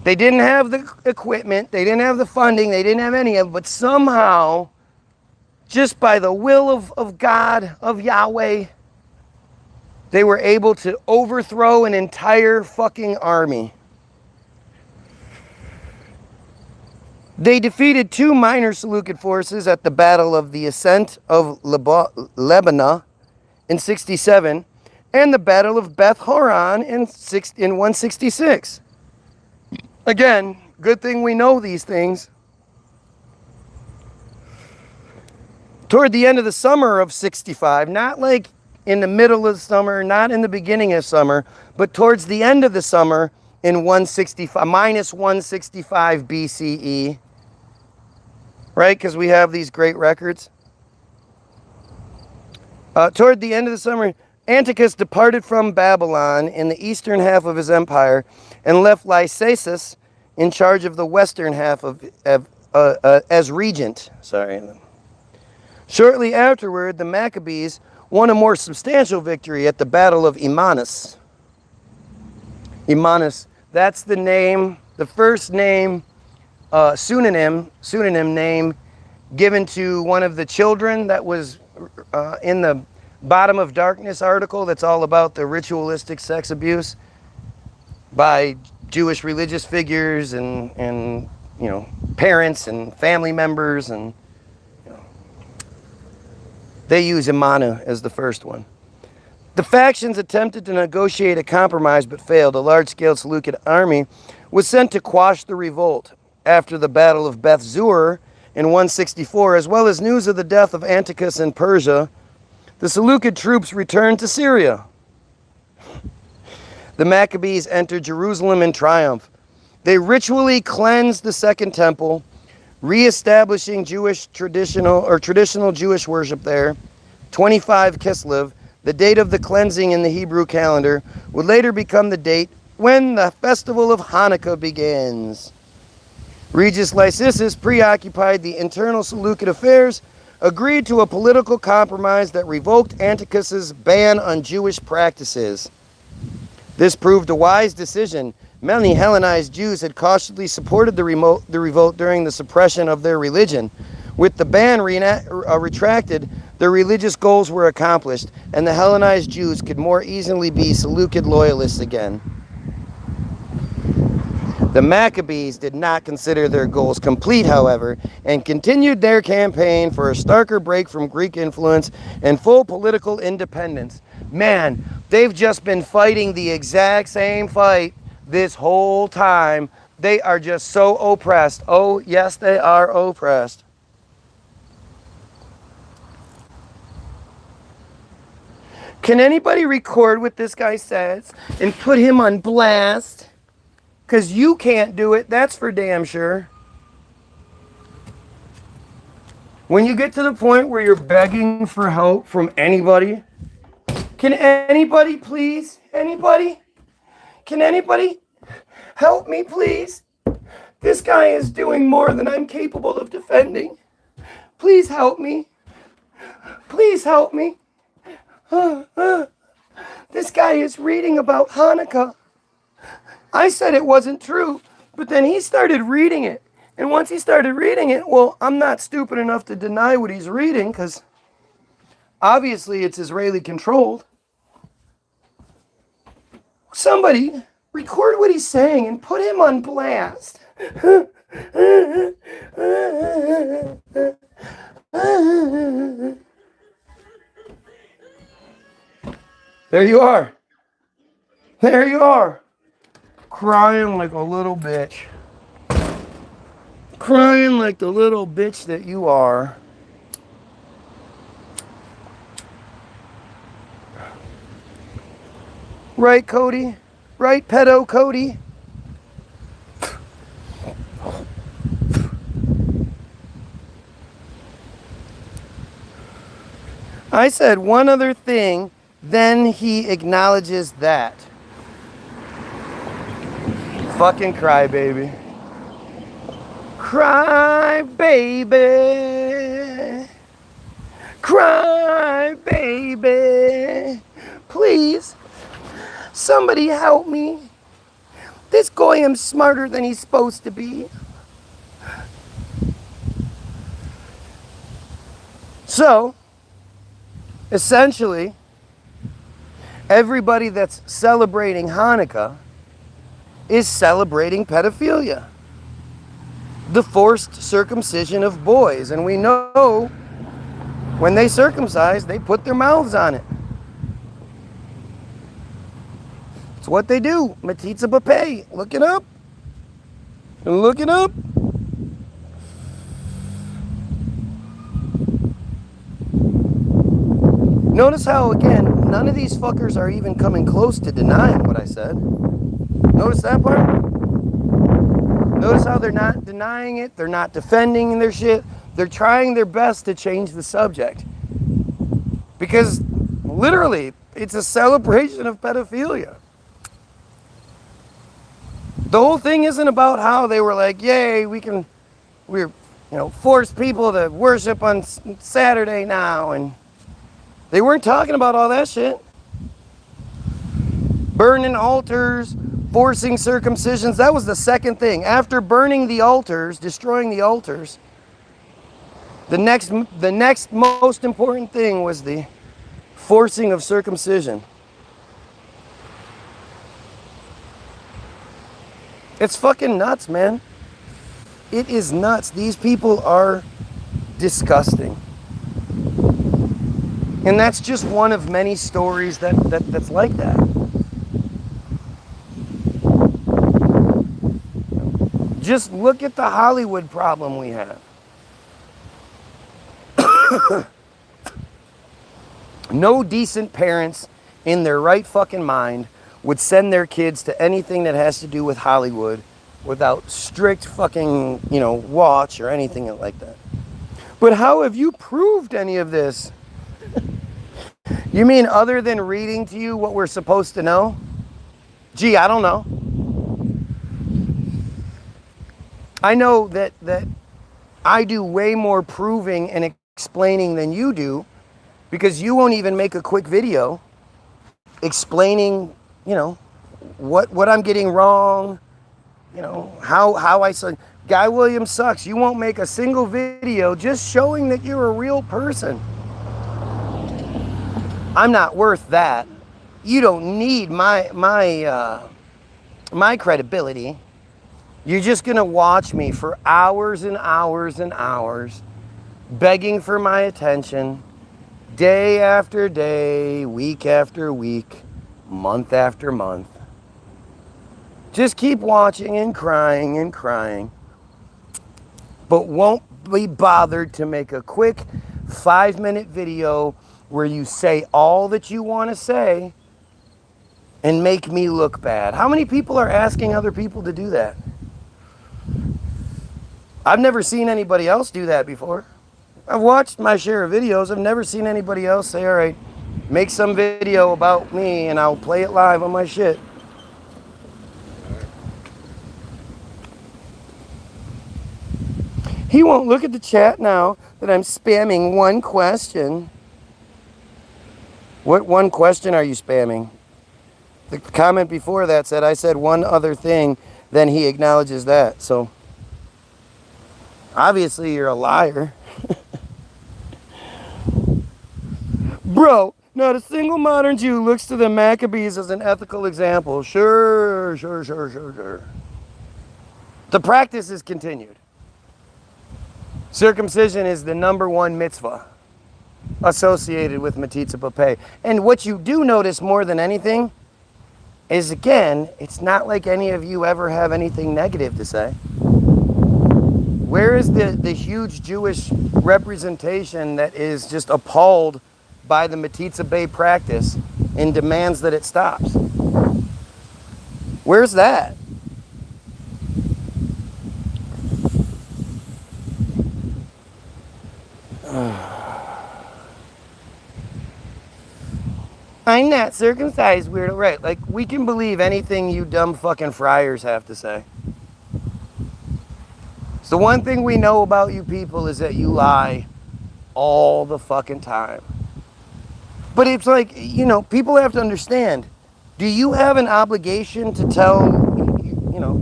They didn't have the equipment, they didn't have the funding, they didn't have any of it, but somehow, just by the will of God, of Yahweh, they were able to overthrow an entire fucking army. They defeated 2 minor Seleucid forces at the Battle of the Ascent of Lebanon in 67 and the Battle of Beth Horon in 166. Again, good thing we know these things. Toward the end of the summer of 65, not like in the middle of the summer, not in the beginning of summer, but towards the end of the summer in 165, minus 165 BCE, right? Because we have these great records. Toward the end of the summer, Antiochus departed from Babylon in the eastern half of his empire and left Lysasus in charge of the western half as regent. Shortly afterward, the Maccabees won a more substantial victory at the Battle of Imanus. Imanus, that's the name, the first name, pseudonym name given to one of the children that was in the Bottom of Darkness article that's all about the ritualistic sex abuse by Jewish religious figures and you know, parents and family members, and you know, they use Imanu as the first one. The factions attempted to negotiate a compromise but failed. A large-scale Seleucid army was sent to quash the revolt. After the Battle of Beth Zur in 164, as well as news of the death of Antiochus in Persia, the Seleucid troops returned to Syria. The Maccabees entered Jerusalem in triumph. They ritually cleansed the Second Temple, re-establishing traditional Jewish worship there. 25 Kislev, the date of the cleansing in the Hebrew calendar, would later become the date when the festival of Hanukkah begins. Regis Lysisus, preoccupied the internal Seleucid affairs, agreed to a political compromise that revoked Antiochus's ban on Jewish practices. This proved a wise decision. Many Hellenized Jews had cautiously supported the revolt during the suppression of their religion. With the ban retracted, their religious goals were accomplished, and the Hellenized Jews could more easily be Seleucid loyalists again. The Maccabees did not consider their goals complete, however, and continued their campaign for a starker break from Greek influence and full political independence. Man, they've just been fighting the exact same fight this whole time. They are just so oppressed. Oh, yes, they are oppressed. Can anybody record what this guy says and put him on blast? Because you can't do it, that's for damn sure. When you get to the point where you're begging for help from anybody, can anybody please? Anybody? Can anybody help me, please? This guy is doing more than I'm capable of defending. Please help me. Please help me. This guy is reading about Hanukkah. I said it wasn't true, but then he started reading it. And once he started reading it, well, I'm not stupid enough to deny what he's reading, because obviously it's Israeli controlled. Somebody record what he's saying and put him on blast. There you are. There you are. Crying like a little bitch. Crying like the little bitch that you are. Right, Cody? Right, pedo Cody? I said one other thing, then he acknowledges that. Fucking cry, baby. Cry, baby. Cry, baby. Please, somebody help me. This goyim's smarter than he's supposed to be. So, essentially, everybody that's celebrating Hanukkah is celebrating pedophilia. The forced circumcision of boys. And we know when they circumcise, they put their mouths on it. It's what they do. Matitza Bapay. Look it up. Look it up. Notice how, again, none of these fuckers are even coming close to denying what I said. Notice that part? Notice how they're not denying it, they're not defending their shit. They're trying their best to change the subject. Because literally, it's a celebration of pedophilia. The whole thing isn't about how they were like, yay, we're force people to worship on Saturday now, and they weren't talking about all that shit. Burning altars, forcing circumcisions, that was the second thing. After burning the altars, destroying the altars, the next most important thing was the forcing of circumcision. It's fucking nuts, man. It is nuts. These people are disgusting. And that's just one of many stories that's like that. Just look at the Hollywood problem we have. No decent parents in their right fucking mind would send their kids to anything that has to do with Hollywood without strict fucking, watch or anything like that. But how have you proved any of this? You mean other than reading to you what we're supposed to know? Gee, I don't know. I know that I do way more proving and explaining than you do, because you won't even make a quick video explaining, what I'm getting wrong, how I saw Guy Williams sucks. You won't make a single video just showing that you're a real person. I'm not worth that. You don't need my credibility. You're just gonna watch me for hours and hours and hours, begging for my attention, day after day, week after week, month after month. Just keep watching and crying, but won't be bothered to make a quick 5-minute video where you say all that you want to say and make me look bad. How many people are asking other people to do that? I've never seen anybody else do that before. I've watched my share of videos. I've never seen anybody else say, all right, make some video about me and I'll play it live on my shit. He won't look at the chat now that I'm spamming one question. What one question are you spamming? The comment before that said I said one other thing, then he acknowledges that. So obviously you're a liar. Bro, not a single modern Jew looks to the Maccabees as an ethical example. Sure. The practice is continued. Circumcision is the #1 mitzvah associated with Matitza B'Peh. And what you do notice more than anything is, again, it's not like any of you ever have anything negative to say. Where is the huge Jewish representation that is just appalled by the Matitza B'Peh practice and demands that it stops? Where's that? I'm not circumcised, weirdo. Right, like, we can believe anything you dumb fucking friars have to say. So the one thing we know about you people is that you lie all the fucking time. But it's like, people have to understand. Do you have an obligation to tell,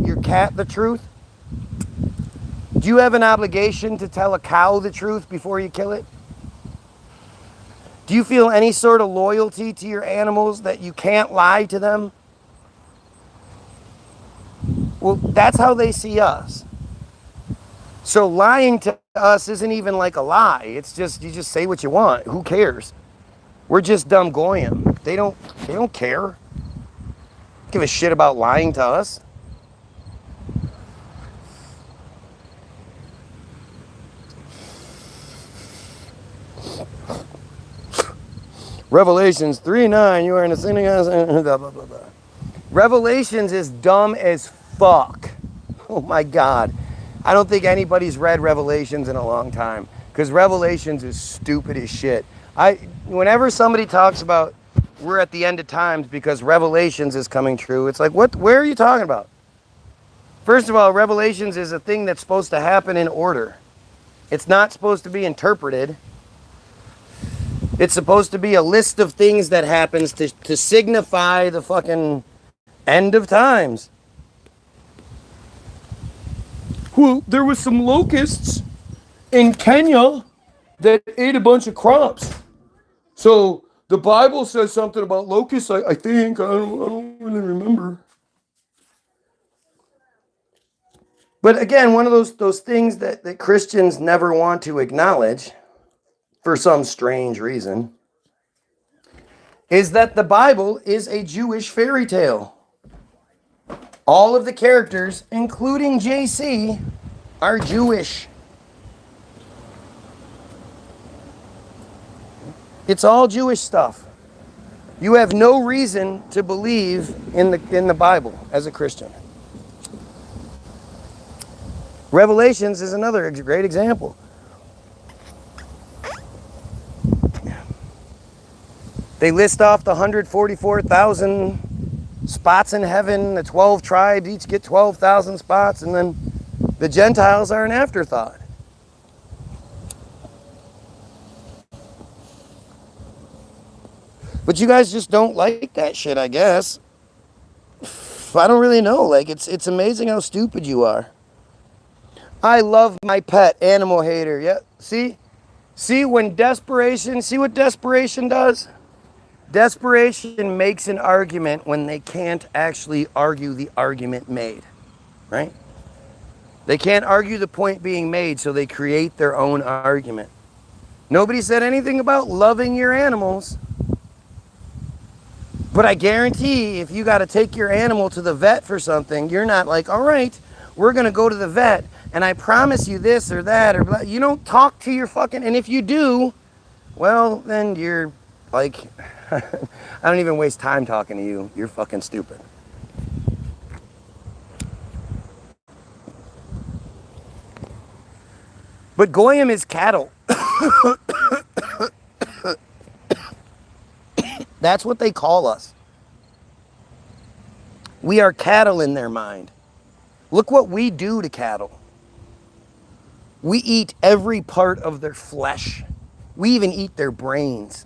your cat the truth? Do you have an obligation to tell a cow the truth before you kill it? Do you feel any sort of loyalty to your animals that you can't lie to them? Well, that's how they see us. So lying to us isn't even like a lie. It's just, you just say what you want. Who cares? We're just dumb goyim. They don't care. Give a shit about lying to us. Revelations 3:9, you are in a synagogue, blah, blah, blah, blah. Revelations is dumb as fuck. Oh my God. I don't think anybody's read Revelations in a long time because Revelations is stupid as shit. Whenever somebody talks about we're at the end of times because Revelations is coming true, it's like, where are you talking about? First of all, Revelations is a thing that's supposed to happen in order. It's not supposed to be interpreted. It's supposed to be a list of things that happens to signify the fucking end of times. Well, there was some locusts in Kenya that ate a bunch of crops. So the Bible says something about locusts, I think. I don't really remember. But again, one of those things that Christians never want to acknowledge for some strange reason is that the Bible is a Jewish fairy tale. All of the characters, including JC, are Jewish. It's all Jewish stuff. You have no reason to believe in the Bible as a Christian. Revelations is another great example. They list off the 144,000 spots in heaven. The 12 tribes each get 12,000 spots, and then the Gentiles are an afterthought. But you guys just don't like that shit, I guess. I don't really know. Like, it's amazing how stupid you are. I love my pet, animal hater. Yeah, see when desperation, see what desperation does? Desperation makes an argument when they can't actually argue the argument made, right? They can't argue the point being made, so they create their own argument. Nobody said anything about loving your animals. But I guarantee if you got to take your animal to the vet for something, you're not like, all right, we're going to go to the vet and I promise you this or that or blah. You don't talk to your fucking, and if you do, well, then you're like, I don't even waste time talking to you. You're fucking stupid. But Goyim is cattle. That's what they call us. We are cattle in their mind. Look what we do to cattle. We eat every part of their flesh. We even eat their brains.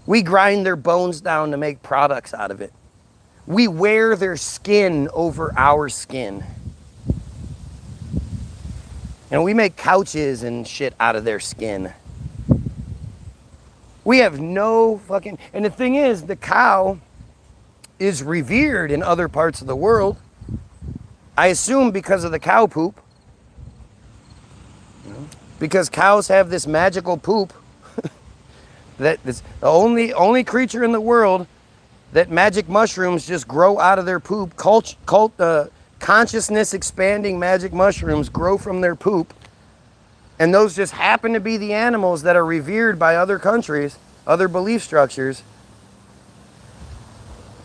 We grind their bones down to make products out of it. We wear their skin over our skin. And we make couches and shit out of their skin. We have no fucking... And the thing is, the cow is revered in other parts of the world. I assume because of the cow poop. Because cows have this magical poop that is the only creature in the world that magic mushrooms just grow out of their poop. Consciousness expanding magic mushrooms grow from their poop. And those just happen to be the animals that are revered by other countries, other belief structures.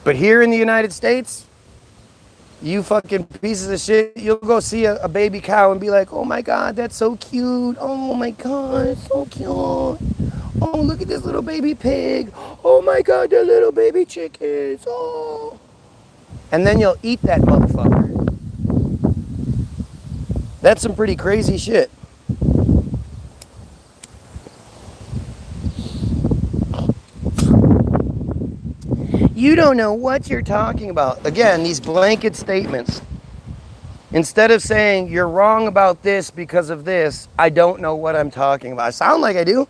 But here in the United States, you fucking pieces of shit, you'll go see a baby cow and be like, oh my God, that's so cute. Oh my God, it's so cute. Oh, look at this little baby pig. Oh my God, the little baby chickens. Oh. And then you'll eat that motherfucker. That's some pretty crazy shit. You don't know what you're talking about. Again, these blanket statements. Instead of saying, you're wrong about this because of this, I don't know what I'm talking about. I sound like I do.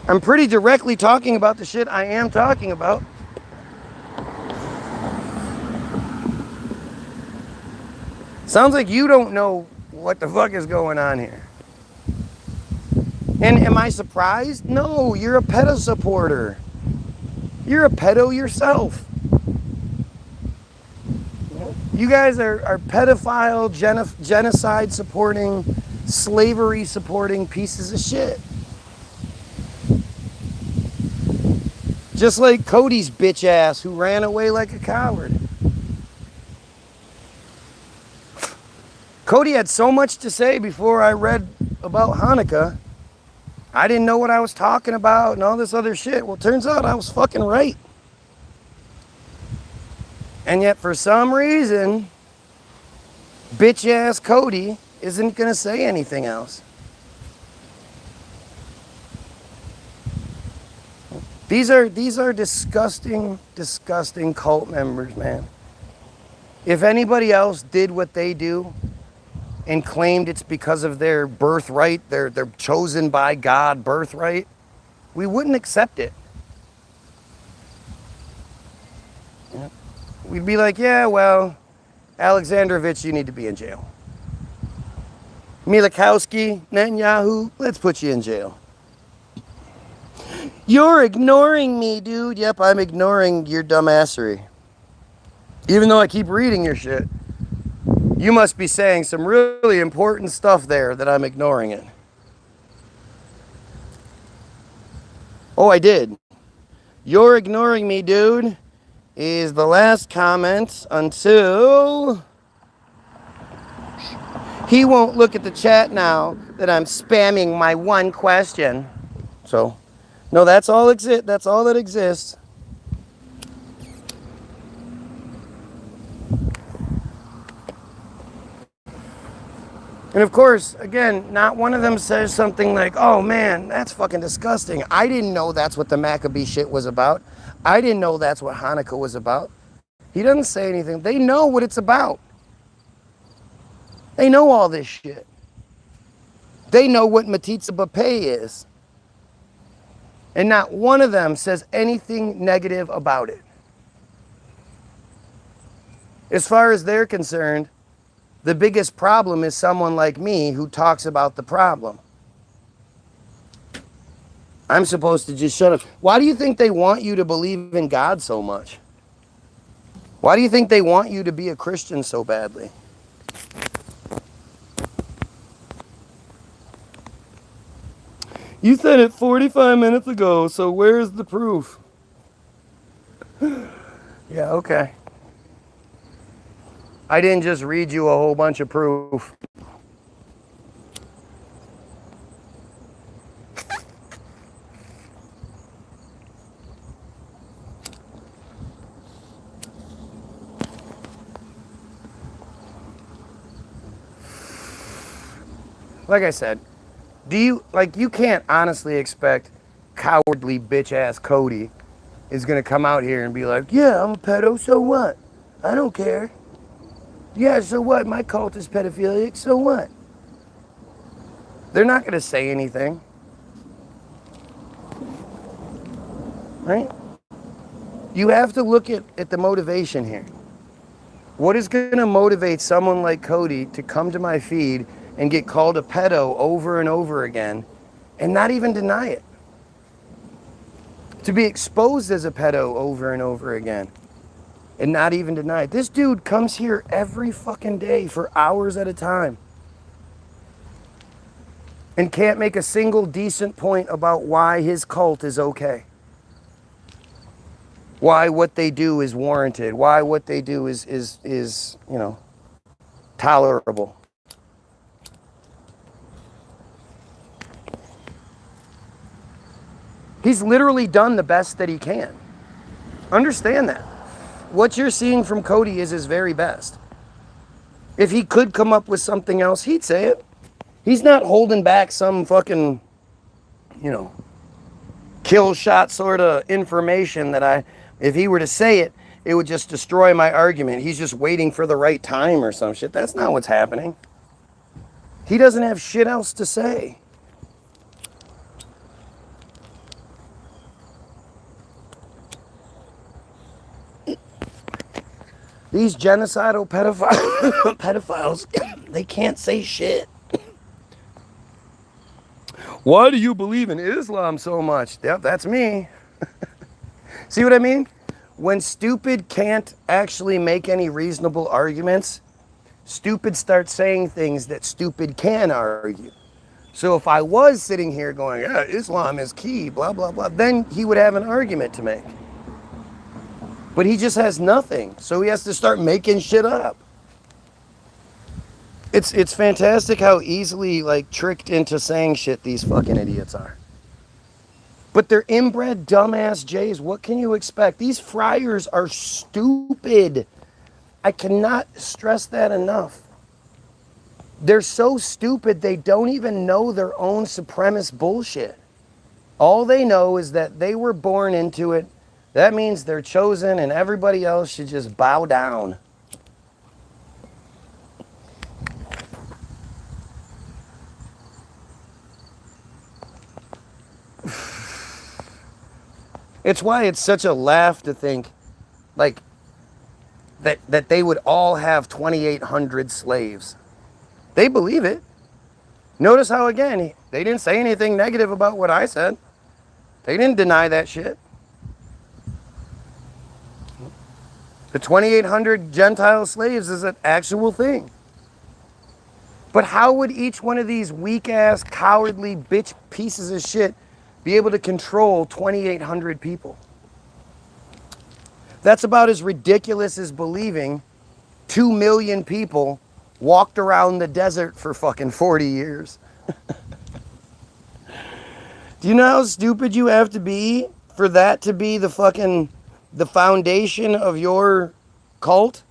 I'm pretty directly talking about the shit I am talking about. Sounds like you don't know what the fuck is going on here. And am I surprised? No, you're a pedo supporter. You're a pedo yourself. You guys are pedophile, genocide supporting, slavery supporting pieces of shit. Just like Cody's bitch ass who ran away like a coward. Cody had so much to say before I read about Hanukkah. I didn't know what I was talking about and all this other shit. Well, turns out I was fucking right. And yet for some reason, bitch ass Cody isn't gonna say anything else. These are disgusting, disgusting cult members, man. If anybody else did what they do and claimed it's because of their birthright, their chosen by God birthright, we wouldn't accept it. Yeah. We'd be like, yeah, well, Alexandrovich, you need to be in jail. Milikowski, Netanyahu, let's put you in jail. You're ignoring me, dude. Yep, I'm ignoring your dumbassery. Even though I keep reading your shit. You must be saying some really important stuff there that I'm ignoring it. Oh, I did. You're ignoring me, dude, is the last comment until he won't look at the chat now that I'm spamming my one question. So, no, that's all that exists. And of course, again, not one of them says something like, oh man, that's fucking disgusting. I didn't know that's what the Maccabee shit was about. I didn't know that's what Hanukkah was about. He doesn't say anything. They know what it's about. They know all this shit. They know what Matitza Bapeh is. And not one of them says anything negative about it. As far as they're concerned, the biggest problem is someone like me who talks about the problem. I'm supposed to just shut up. Why do you think they want you to believe in God so much? Why do you think they want you to be a Christian so badly? You said it 45 minutes ago, so where's the proof? Yeah, okay. I didn't just read you a whole bunch of proof. Like I said, you can't honestly expect cowardly bitch ass Cody is gonna come out here and be like, yeah, I'm a pedo, so what? I don't care. Yeah, so what? My cult is pedophilic, so what? They're not gonna say anything. Right? You have to look at the motivation here. What is gonna motivate someone like Cody to come to my feed and get called a pedo over and over again and not even deny it? To be exposed as a pedo over and over again and not even deny it. This dude comes here every fucking day for hours at a time and can't make a single decent point about why his cult is okay. Why what they do is warranted. Why what they do is you know, tolerable. He's literally done the best that he can. Understand that. What you're seeing from Cody is his very best. If he could come up with something else, he'd say it. He's not holding back some fucking, you know, kill shot sort of information that if he were to say it, it would just destroy my argument. He's just waiting for the right time or some shit. That's not what's happening. He doesn't have shit else to say. These genocidal pedophiles, they can't say shit. Why do you believe in Islam so much? Yep, that's me. See what I mean? when stupid can't actually make any reasonable arguments, stupid starts saying things that stupid can argue. So if I was sitting here going, yeah, Islam is key, blah, blah, blah, then he would have an argument to make. But he just has nothing. So he has to start making shit up. It's fantastic how easily like tricked into saying shit these fucking idiots are. But they're inbred dumbass Jays. What can you expect? These friars are stupid. I cannot stress that enough. They're so stupid they don't even know their own supremacist bullshit. All they know is that they were born into it. That means they're chosen and everybody else should just bow down. It's why it's such a laugh to think like that they would all have 2,800 slaves. They believe it. Notice how, again, they didn't say anything negative about what I said. They didn't deny that shit. The 2,800 Gentile slaves is an actual thing. But how would each one of these weak-ass, cowardly bitch pieces of shit be able to control 2,800 people? That's about as ridiculous as believing 2 million people walked around the desert for fucking 40 years. Do you know how stupid you have to be for that to be the foundation of your cult?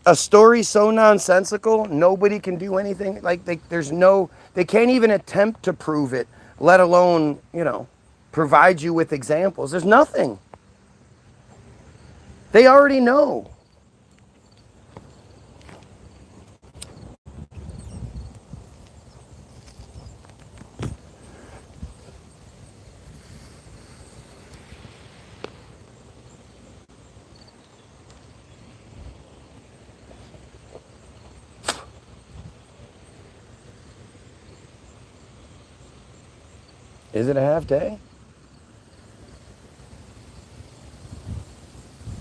A story so nonsensical, nobody can do anything. Like, they can't even attempt to prove it, let alone, provide you with examples. There's nothing. They already know. Is it a half day?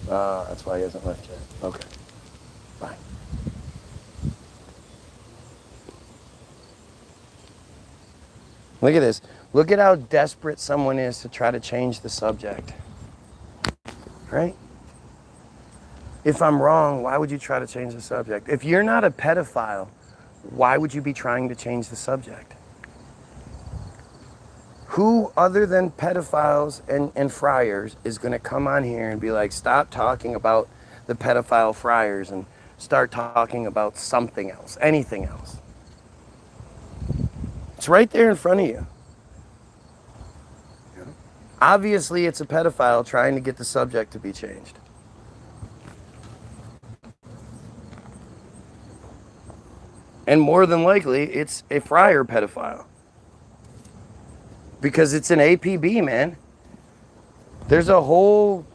That's why he hasn't left yet. Okay. Bye. Look at this. Look at how desperate someone is to try to change the subject. Right? If I'm wrong, why would you try to change the subject? If you're not a pedophile, why would you be trying to change the subject? Who other than pedophiles and friars is going to come on here and be like, stop talking about the pedophile friars and start talking about something else, anything else? It's right there in front of you. Obviously, it's a pedophile trying to get the subject to be changed. And more than likely, it's a friar pedophile. Because it's an APB, man. There's a whole,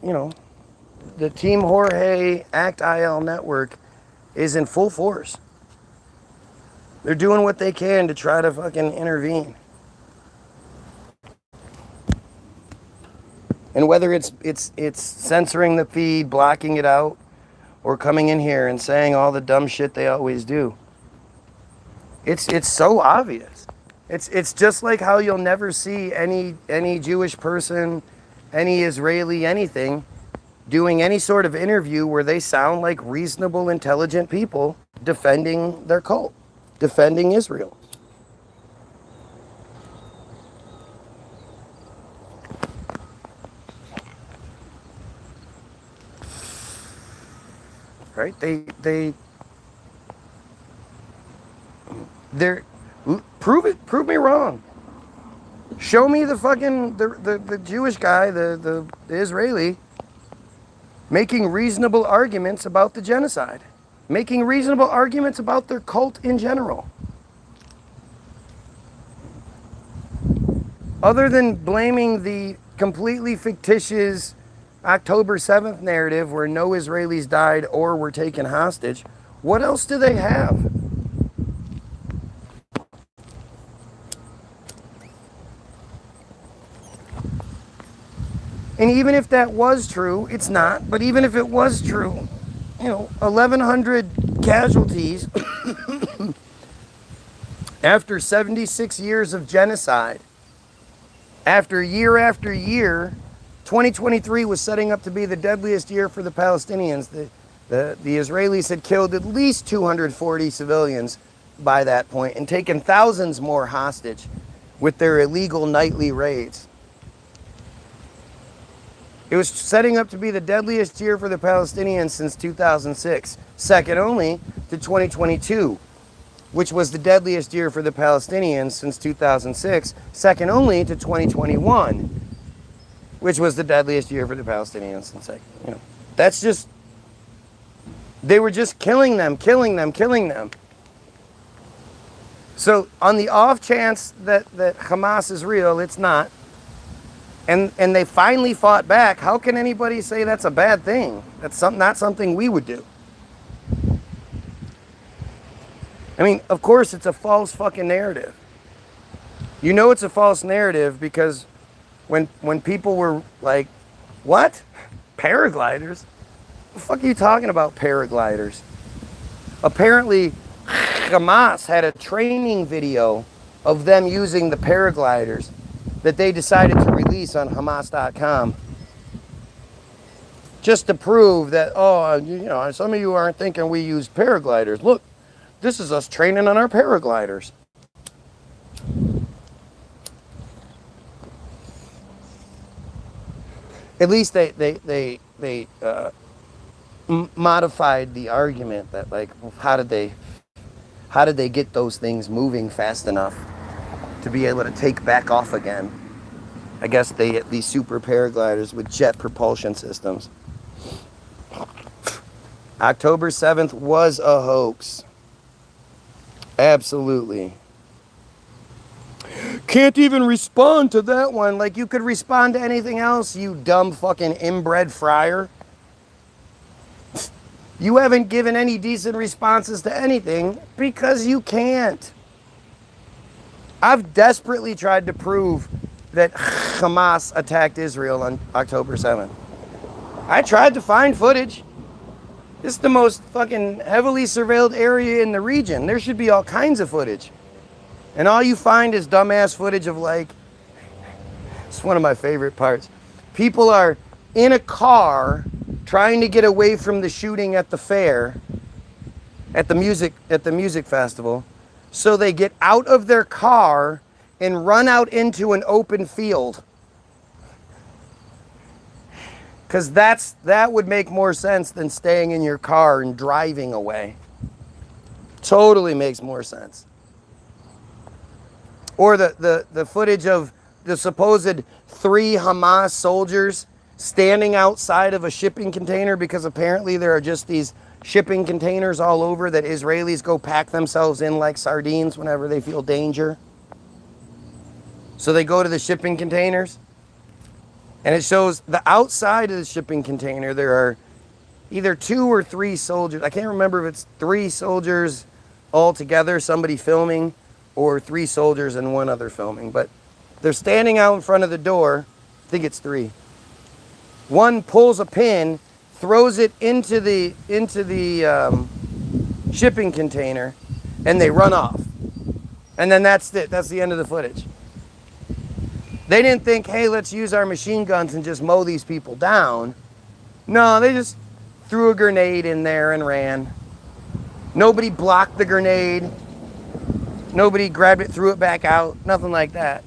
the Team Jorge act.il network is in full force. They're doing what they can to try to fucking intervene. And whether it's censoring the feed, blocking it out, or coming in here and saying all the dumb shit they always do. It's so obvious. It's just like how you'll never see any Jewish person, any Israeli, anything, doing any sort of interview where they sound like reasonable, intelligent people defending their cult, defending Israel. Right? They're prove me wrong. Show me the fucking the Jewish guy, the Israeli, making reasonable arguments about the genocide, making reasonable arguments about their cult in general. Other than blaming the completely fictitious October 7th narrative where no Israelis died or were taken hostage, what else do they have? And even if that was true, it's not, but even if it was true, 1,100 casualties after 76 years of genocide, after year, 2023 was setting up to be the deadliest year for the Palestinians. The Israelis had killed at least 240 civilians by that point and taken thousands more hostage with their illegal nightly raids. It was setting up to be the deadliest year for the Palestinians since 2006, second only to 2022, which was the deadliest year for the Palestinians since 2006, second only to 2021, which was the deadliest year for the Palestinians since, that's just, they were just killing them. So on the off chance that Hamas is real, it's not. And they finally fought back. How can anybody say that's a bad thing? That's not something we would do. I mean, of course, it's a false fucking narrative. You know it's a false narrative because when people were like, what? Paragliders? What the fuck are you talking about, paragliders? Apparently, Hamas had a training video of them using the paragliders that they decided to release on Hamas.com just to prove that, some of you aren't thinking we used paragliders. Look, this is us training on our paragliders. At least they modified the argument that, like, how did they get those things moving fast enough to be able to take back off again? I guess they get these super paragliders with jet propulsion systems. October 7th was a hoax. Absolutely. Can't even respond to that one like you could respond to anything else, you dumb fucking inbred friar. You haven't given any decent responses to anything because you can't. I've desperately tried to prove that Hamas attacked Israel on October 7th. I tried to find footage. It's the most fucking heavily surveilled area in the region. There should be all kinds of footage. And all you find is dumbass footage of, like, it's one of my favorite parts. People are in a car trying to get away from the shooting at the fair, at the music festival. So they get out of their car and run out into an open field. Because that would make more sense than staying in your car and driving away. Totally makes more sense. Or the footage of the supposed 3 Hamas soldiers standing outside of a shipping container because apparently there are just these shipping containers all over that Israelis go pack themselves in like sardines whenever they feel danger. So they go to the shipping containers, and it shows the outside of the shipping container there are either 2 or 3 soldiers. I can't remember if it's 3 soldiers all together, somebody filming, or 3 soldiers and 1 other filming. But they're standing out in front of the door. I think it's 3. One pulls a pin, throws it into the shipping container, and they run off. And then that's it. That's the end of the footage. They didn't think, hey, let's use our machine guns and just mow these people down. No, they just threw a grenade in there and ran. Nobody blocked the grenade. Nobody grabbed it, threw it back out. Nothing like that.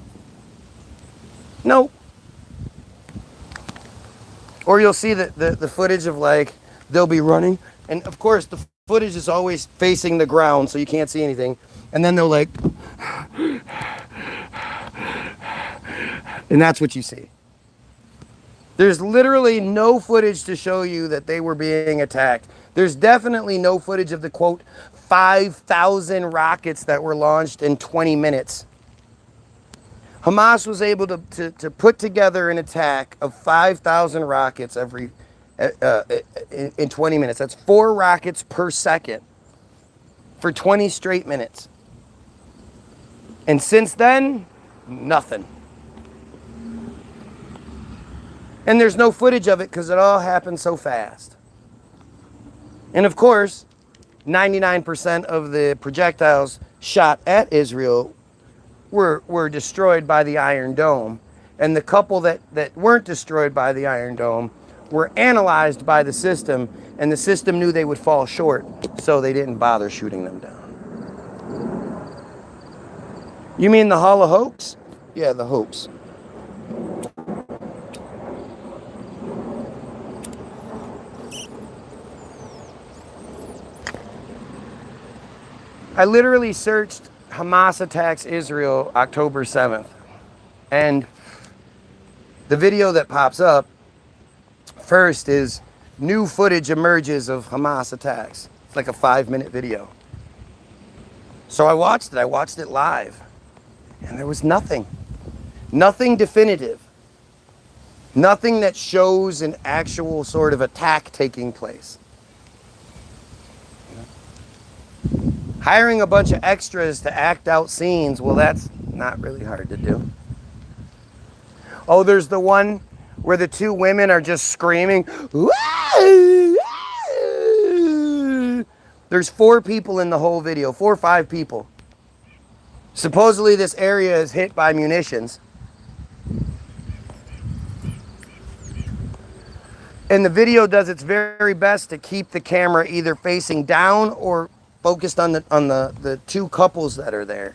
Nope. Or you'll see the footage of, like, they'll be running. And, of course, the footage is always facing the ground, so you can't see anything. And then they'll, like... And that's what you see. There's literally no footage to show you that they were being attacked. There's definitely no footage of the, quote, 5,000 rockets that were launched in 20 minutes. Hamas was able to put together an attack of 5,000 rockets in 20 minutes. That's 4 rockets per second for 20 straight minutes. And since then, nothing. And there's no footage of it because it all happened so fast. And of course, 99% of the projectiles shot at Israel were destroyed by the Iron Dome. And the couple that weren't destroyed by the Iron Dome were analyzed by the system, and the system knew they would fall short, so they didn't bother shooting them down. You mean the Hall of Hoax? Yeah, the hoax. I literally searched Hamas attacks Israel October 7th. And the video that pops up first is new footage emerges of Hamas attacks. It's like a 5-minute video. So I watched it live. And there was nothing. Nothing definitive. Nothing that shows an actual sort of attack taking place. Hiring a bunch of extras to act out scenes, well, that's not really hard to do. Oh, there's the one where the two women are just screaming. There's 4 people in the whole video, 4 or 5 people. Supposedly this area is hit by munitions. And the video does its very best to keep the camera either facing down or focused on the 2 couples that are there.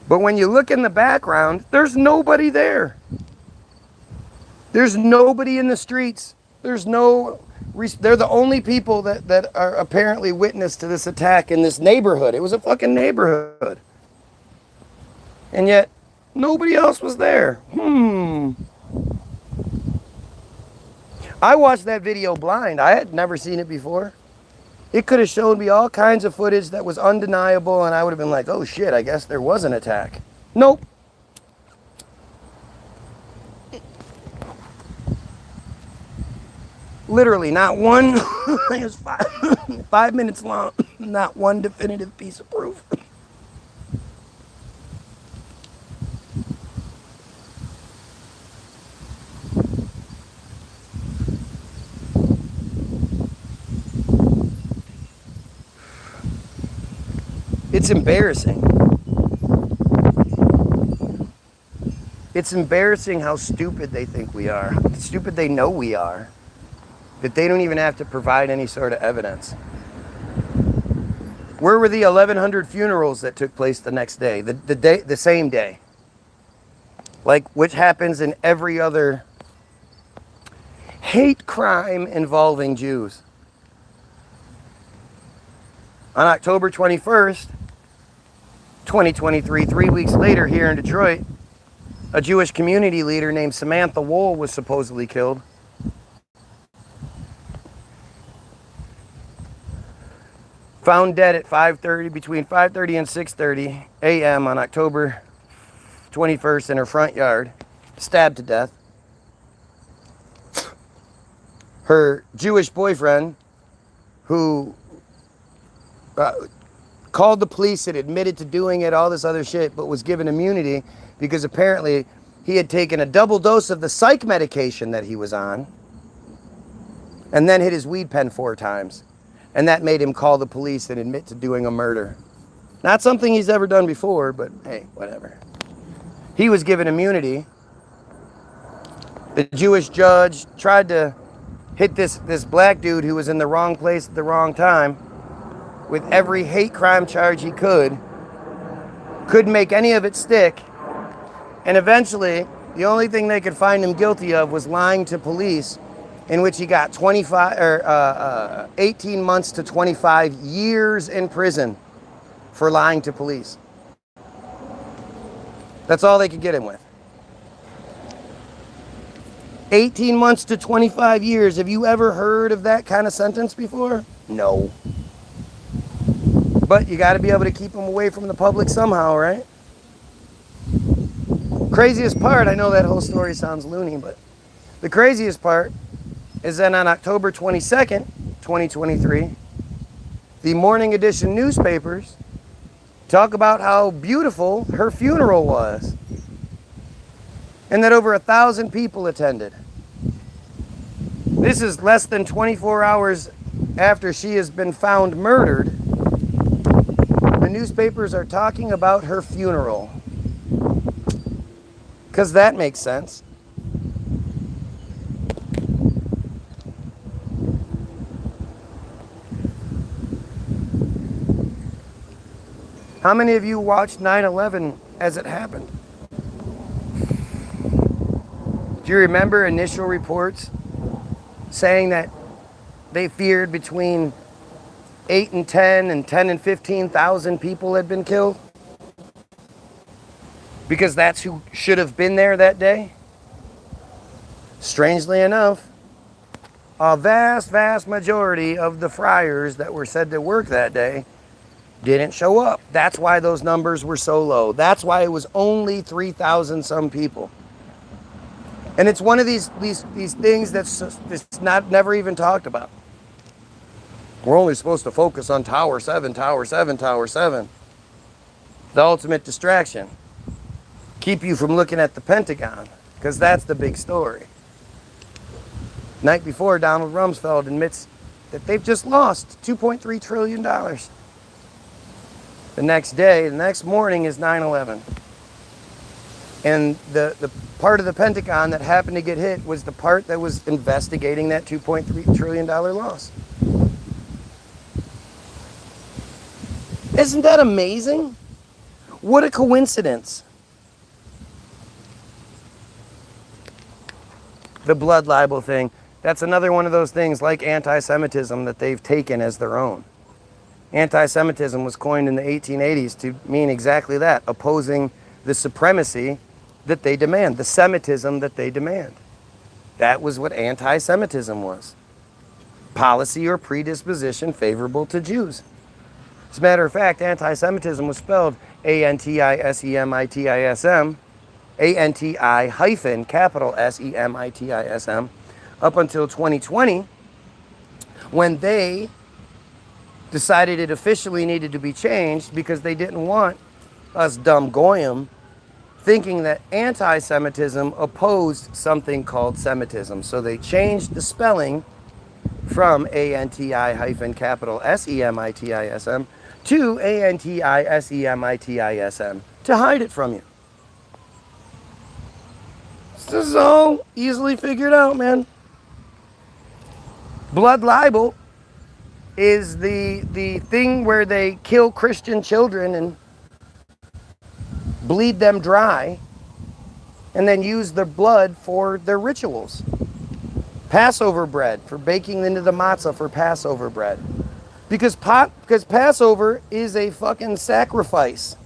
But when you look in the background, there's nobody there. There's nobody in the streets. They're the only people that are apparently witness to this attack in this neighborhood. It was a fucking neighborhood. And yet, nobody else was there. I watched that video blind. I had never seen it before. It could have shown me all kinds of footage that was undeniable, and I would have been like, oh shit, I guess there was an attack. Nope. Literally, not one, it was 5 minutes long, not one definitive piece of proof. It's embarrassing. It's embarrassing how stupid they think we are, how stupid they know we are, that they don't even have to provide any sort of evidence. Where were the 1,100 funerals that took place the next day, the same day? Like, which happens in every other hate crime involving Jews. On October 21st, 2023, 3 weeks later here in Detroit, a Jewish community leader named Samantha Wohl was supposedly killed. Found dead at between 5:30 and 6:30 a.m. on October 21st in her front yard, stabbed to death. Her Jewish boyfriend, who called the police and admitted to doing it, all this other shit, but was given immunity because apparently he had taken a double dose of the psych medication that he was on and then hit his weed pen 4 times. And that made him call the police and admit to doing a murder. Not something he's ever done before, but hey, whatever. He was given immunity. The Jewish judge tried to hit this black dude who was in the wrong place at the wrong time with every hate crime charge he could. Couldn't make any of it stick. And eventually, the only thing they could find him guilty of was lying to police, in which he got 18 months to 25 years in prison for lying to police. That's all they could get him with. 18 months to 25 years. Have you ever heard of that kind of sentence before? No. But you got to be able to keep them away from the public somehow, right? Craziest part, I know that whole story sounds loony, but the craziest part is that on October 22nd, 2023, the morning edition newspapers talk about how beautiful her funeral was and that over 1,000 people attended. This is less than 24 hours after she has been found murdered. The newspapers are talking about her funeral. Because that makes sense. How many of you watched 9/11 as it happened? Do you remember initial reports saying that they feared between 8 and 10 and 10 and 15,000 people had been killed? Because that's who should have been there that day? Strangely enough, a vast majority of the friars that were said to work that day didn't show up. That's why those numbers were so low. That's why it was only 3,000 some people. And it's one of these things that's not never even talked about. We're only supposed to focus on Tower 7, Tower 7, Tower 7. The ultimate distraction. Keep you from looking at the Pentagon, because that's the big story. Night before, Donald Rumsfeld admits that they've just lost $2.3 trillion. The next day, the next morning is 9/11. And the part of the Pentagon that happened to get hit was the part that was investigating that $2.3 trillion loss. Isn't that amazing? What a coincidence. The blood libel thing, that's another one of those things like anti-Semitism that they've taken as their own. Anti-Semitism was coined in the 1880s to mean exactly that, opposing the supremacy that they demand, the Semitism that they demand. That was what anti-Semitism was. Policy or predisposition favorable to Jews. As a matter of fact, anti-Semitism was spelled A-N-T-I-S-E-M-I-T-I-S-M, A-N-T-I hyphen capital S-E-M-I-T-I-S-M, up until 2020, when they decided it officially needed to be changed because they didn't want us dumb goyim thinking that anti-Semitism opposed something called Semitism. So they changed the spelling from A-N-T-I hyphen capital S-E-M-I-T-I-S-M to A-N-T-I-S-E-M-I-T-I-S-M to hide it from you. This is all easily figured out, man. Blood libel is the thing where they kill Christian children and bleed them dry and then use their blood for their rituals. Passover bread, for baking into the matzah for Passover bread. Because Passover is a fucking sacrifice.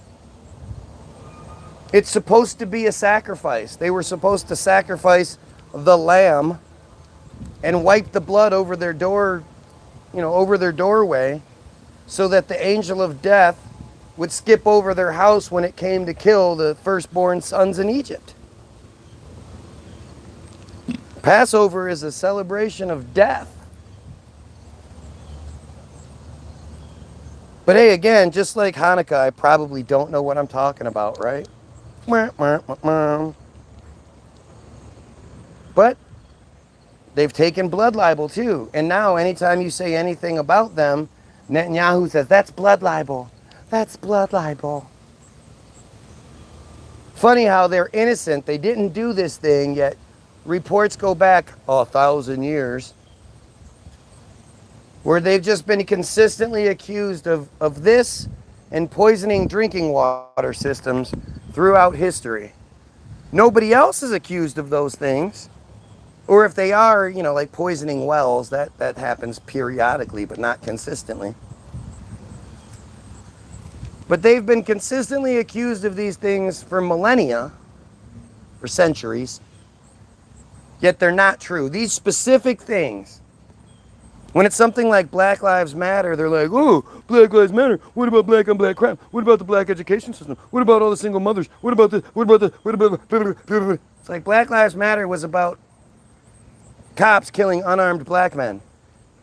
It's supposed to be a sacrifice. They were supposed to sacrifice the lamb and wipe the blood over their door, over their doorway, so that the angel of death would skip over their house when it came to kill the firstborn sons in Egypt. Passover is a celebration of death. But hey, again, just like Hanukkah, I probably don't know what I'm talking about, right? But they've taken blood libel too. And now anytime you say anything about them, Netanyahu says, that's blood libel. That's blood libel. Funny how they're innocent. They didn't do this thing, yet reports go back 1,000 years where they've just been consistently accused of this and poisoning drinking water systems throughout history. Nobody else is accused of those things. Or if they are, like poisoning wells, that happens periodically, but not consistently. But they've been consistently accused of these things for millennia, for centuries, yet they're not true. These specific things, when it's something like Black Lives Matter, they're like, oh, Black Lives Matter. What about black on black crime? What about the black education system? What about all the single mothers? What about the? It's like Black Lives Matter was about cops killing unarmed black men.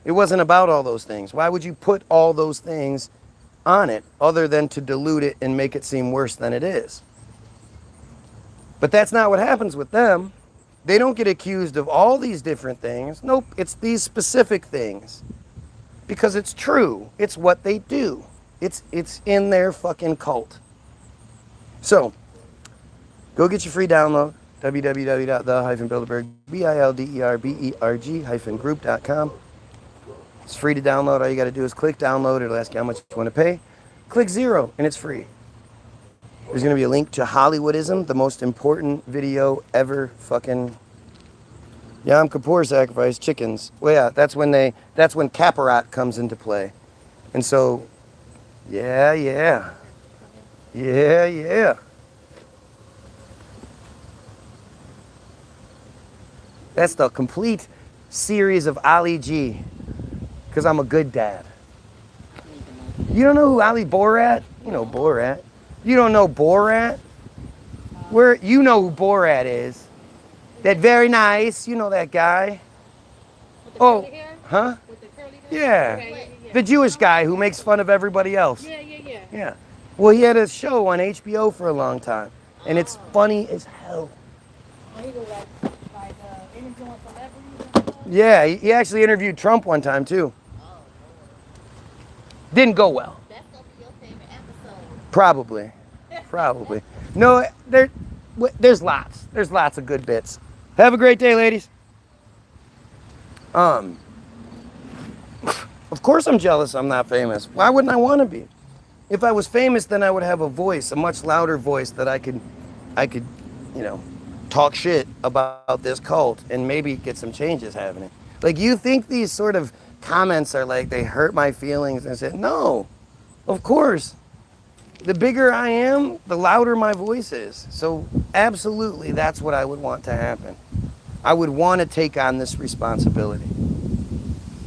It wasn't about all those things. Why would you put all those things on it other than to dilute it and make it seem worse than it is? But that's not what happens with them. They don't get accused of all these different things. Nope, it's these specific things. Because it's true. It's what they do. It's in their fucking cult. So, go get your free download. www.the-bilderberg.group.com. It's free to download. All you got to do is click download. It'll ask you how much you want to pay. Click 0 and it's free. There's going to be a link to Hollywoodism, the most important video ever fucking. Yom Kippur sacrifice chickens. Well, yeah, that's when Kaparat comes into play. And so, yeah. That's the complete series of Ali G. Because I'm a good dad. You don't know who Ali Borat? You know Borat. You don't know Borat? Where you know who Borat is? That very nice. You know that guy. With the Oh, curly hair? huh? With the curly hair? Yeah. Okay, yeah. The Jewish guy who makes fun of everybody else. Yeah. Yeah. Well, he had a show on HBO for a long time. And it's funny as hell. He was like interviewing celebrities. Yeah, he actually interviewed Trump one time too. Didn't go well. That's gonna be your favorite episode. Probably. No, there's lots. There's lots of good bits. Have a great day, ladies. Of course I'm jealous I'm not famous. Why wouldn't I want to be? If I was famous, then I would have a voice, a much louder voice that I could, talk shit about this cult and maybe get some changes happening. Like, you think these sort of comments are like they hurt my feelings? And I said, no, of course. The bigger I am, the louder my voice is. So absolutely, that's what I would want to happen. I would want to take on this responsibility.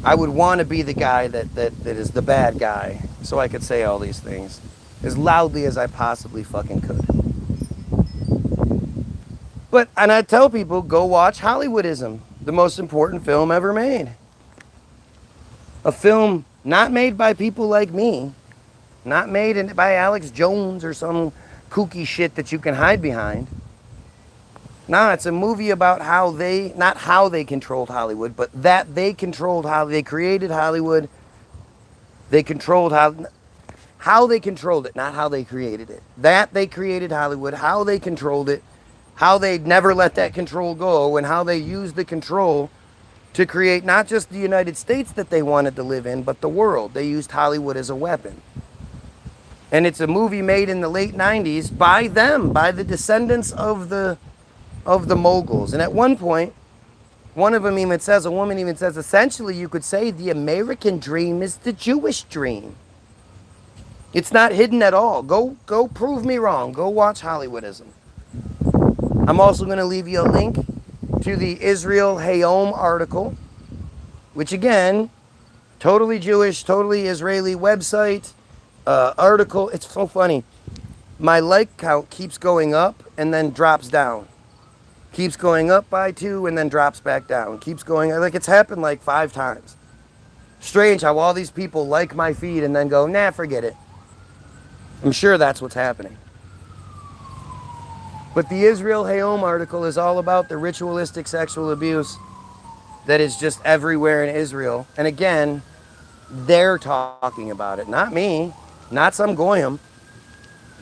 I would want to be the guy that is the bad guy, so I could say all these things as loudly as I possibly fucking could. And I tell people, go watch Hollywoodism, the most important film ever made. A film not made by people like me, not made by Alex Jones or some kooky shit that you can hide behind. No, it's a movie about not how they controlled Hollywood, but that they controlled how they created Hollywood. They controlled how they controlled it, not how they created it. That they created Hollywood, how they controlled it, how they never let that control go, and how they used the control to create not just the United States that they wanted to live in, but the world. They used Hollywood as a weapon. And it's a movie made in the late 90s by them, by the descendants of the moguls. And at one point, a woman even says, essentially you could say the American dream is the Jewish dream. It's not hidden at all. Go prove me wrong. Go watch Hollywoodism. I'm also going to leave you a link to the Israel Hayom article, which again, totally Jewish, totally Israeli website, article. It's so funny. My like count keeps going up and then drops down. Keeps going up by 2 and then drops back down. Keeps going, like it's happened like 5 times. Strange how all these people like my feed and then go, nah, forget it. I'm sure that's what's happening. But the Israel Hayom article is all about the ritualistic sexual abuse that is just everywhere in Israel. And again, they're talking about it, not me, not some goyim.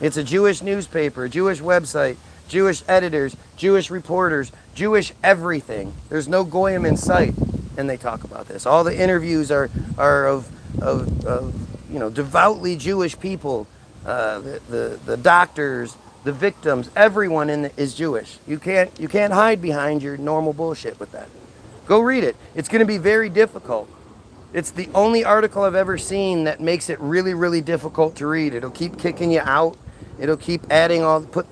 It's a Jewish newspaper, Jewish website, Jewish editors, Jewish reporters, Jewish everything. There's no goyim in sight, and they talk about this. All the interviews are of devoutly Jewish people, the doctors, the victims, everyone is Jewish. You can't hide behind your normal bullshit with that. Go read it. It's going to be very difficult. It's the only article I've ever seen that makes it really, really difficult to read. It'll keep kicking you out. It'll keep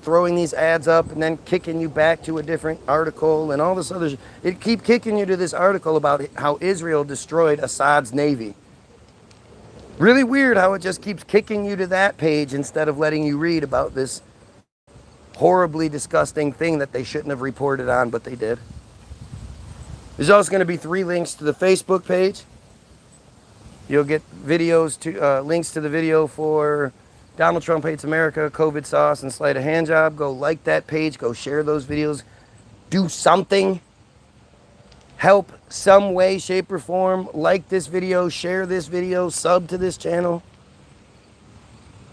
throwing these ads up and then kicking you back to a different article and all this other shit. It keep kicking you to this article about how Israel destroyed Assad's navy. Really weird how it just keeps kicking you to that page instead of letting you read about this horribly disgusting thing that they shouldn't have reported on, but they did. There's also going to be 3 links to the Facebook page. You'll get links to the video for Donald Trump Hates America, COVID Sauce, and Sleight of Hand Job. Go like that page. Go share those videos. do something. Help some way, shape, or form. Like this video, share this video, sub to this channel.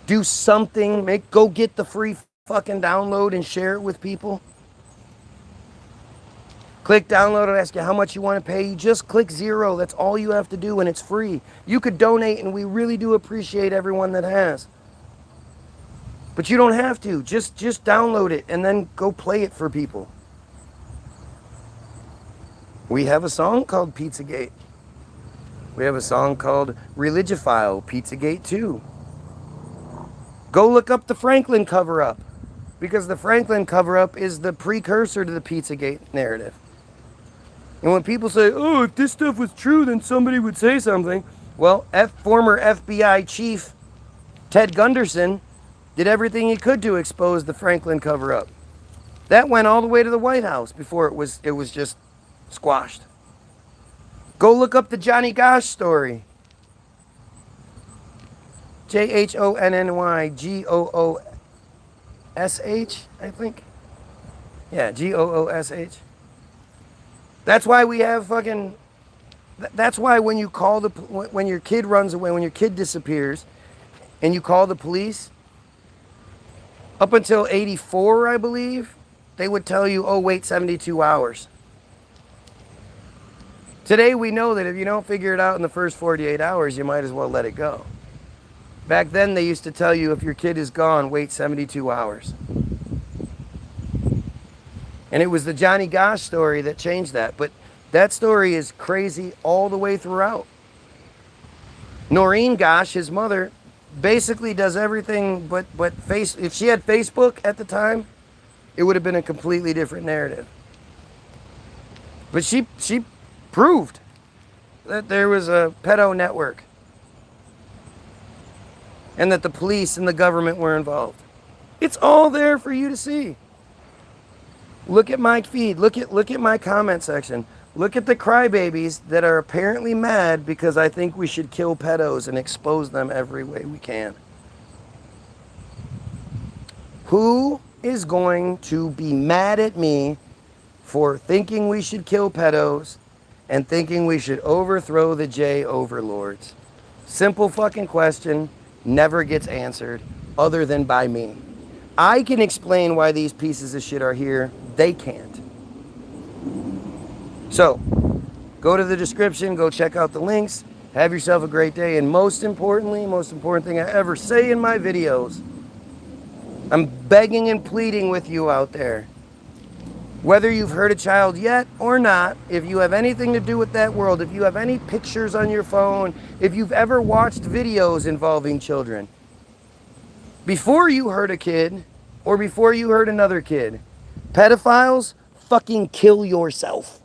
Do something. Go get the free fucking download and share it with people. Click download, it'll ask you how much you want to pay. You just click 0. That's all you have to do, and it's free. You could donate, and we really do appreciate everyone that has. But you don't have to. Just download it and then go play it for people. We have a song called Pizzagate. We have a song called Religiophile, Pizzagate 2. Go look up the Franklin cover-up, because the Franklin cover-up is the precursor to the Pizzagate narrative. And when people say, oh, if this stuff was true, then somebody would say something. Well, former FBI chief Ted Gunderson did everything he could to expose the Franklin cover-up. That went all the way to the White House before it was just squashed. Go look up the Johnny Gosch story. JHONNYGOOSH, I think. Yeah, GOOSH. That's why we have fucking... That's why when you call when your kid runs away, when your kid disappears, and you call the police, up until 84, I believe, they would tell you, oh, wait 72 hours. Today we know that if you don't figure it out in the first 48 hours, you might as well let it go. Back then they used to tell you if your kid is gone, wait 72 hours. And it was the Johnny Gosch story that changed that. But that story is crazy all the way throughout. Noreen Gosch, his mother, basically does everything but if she had Facebook at the time, it would have been a completely different narrative. But she proved that there was a pedo network and that the police and the government were involved. It's all there for you to see. Look at my feed. Look at my comment section. Look at the crybabies that are apparently mad because I think we should kill pedos and expose them every way we can. Who is going to be mad at me for thinking we should kill pedos and thinking we should overthrow the J overlords? Simple fucking question, never gets answered other than by me. I can explain why these pieces of shit are here. They can't. So, go to the description, go check out the links, have yourself a great day, and most importantly, most important thing I ever say in my videos, I'm begging and pleading with you out there. Whether you've hurt a child yet or not, if you have anything to do with that world, if you have any pictures on your phone, if you've ever watched videos involving children, before you hurt a kid or before you hurt another kid, pedophiles, fucking kill yourself.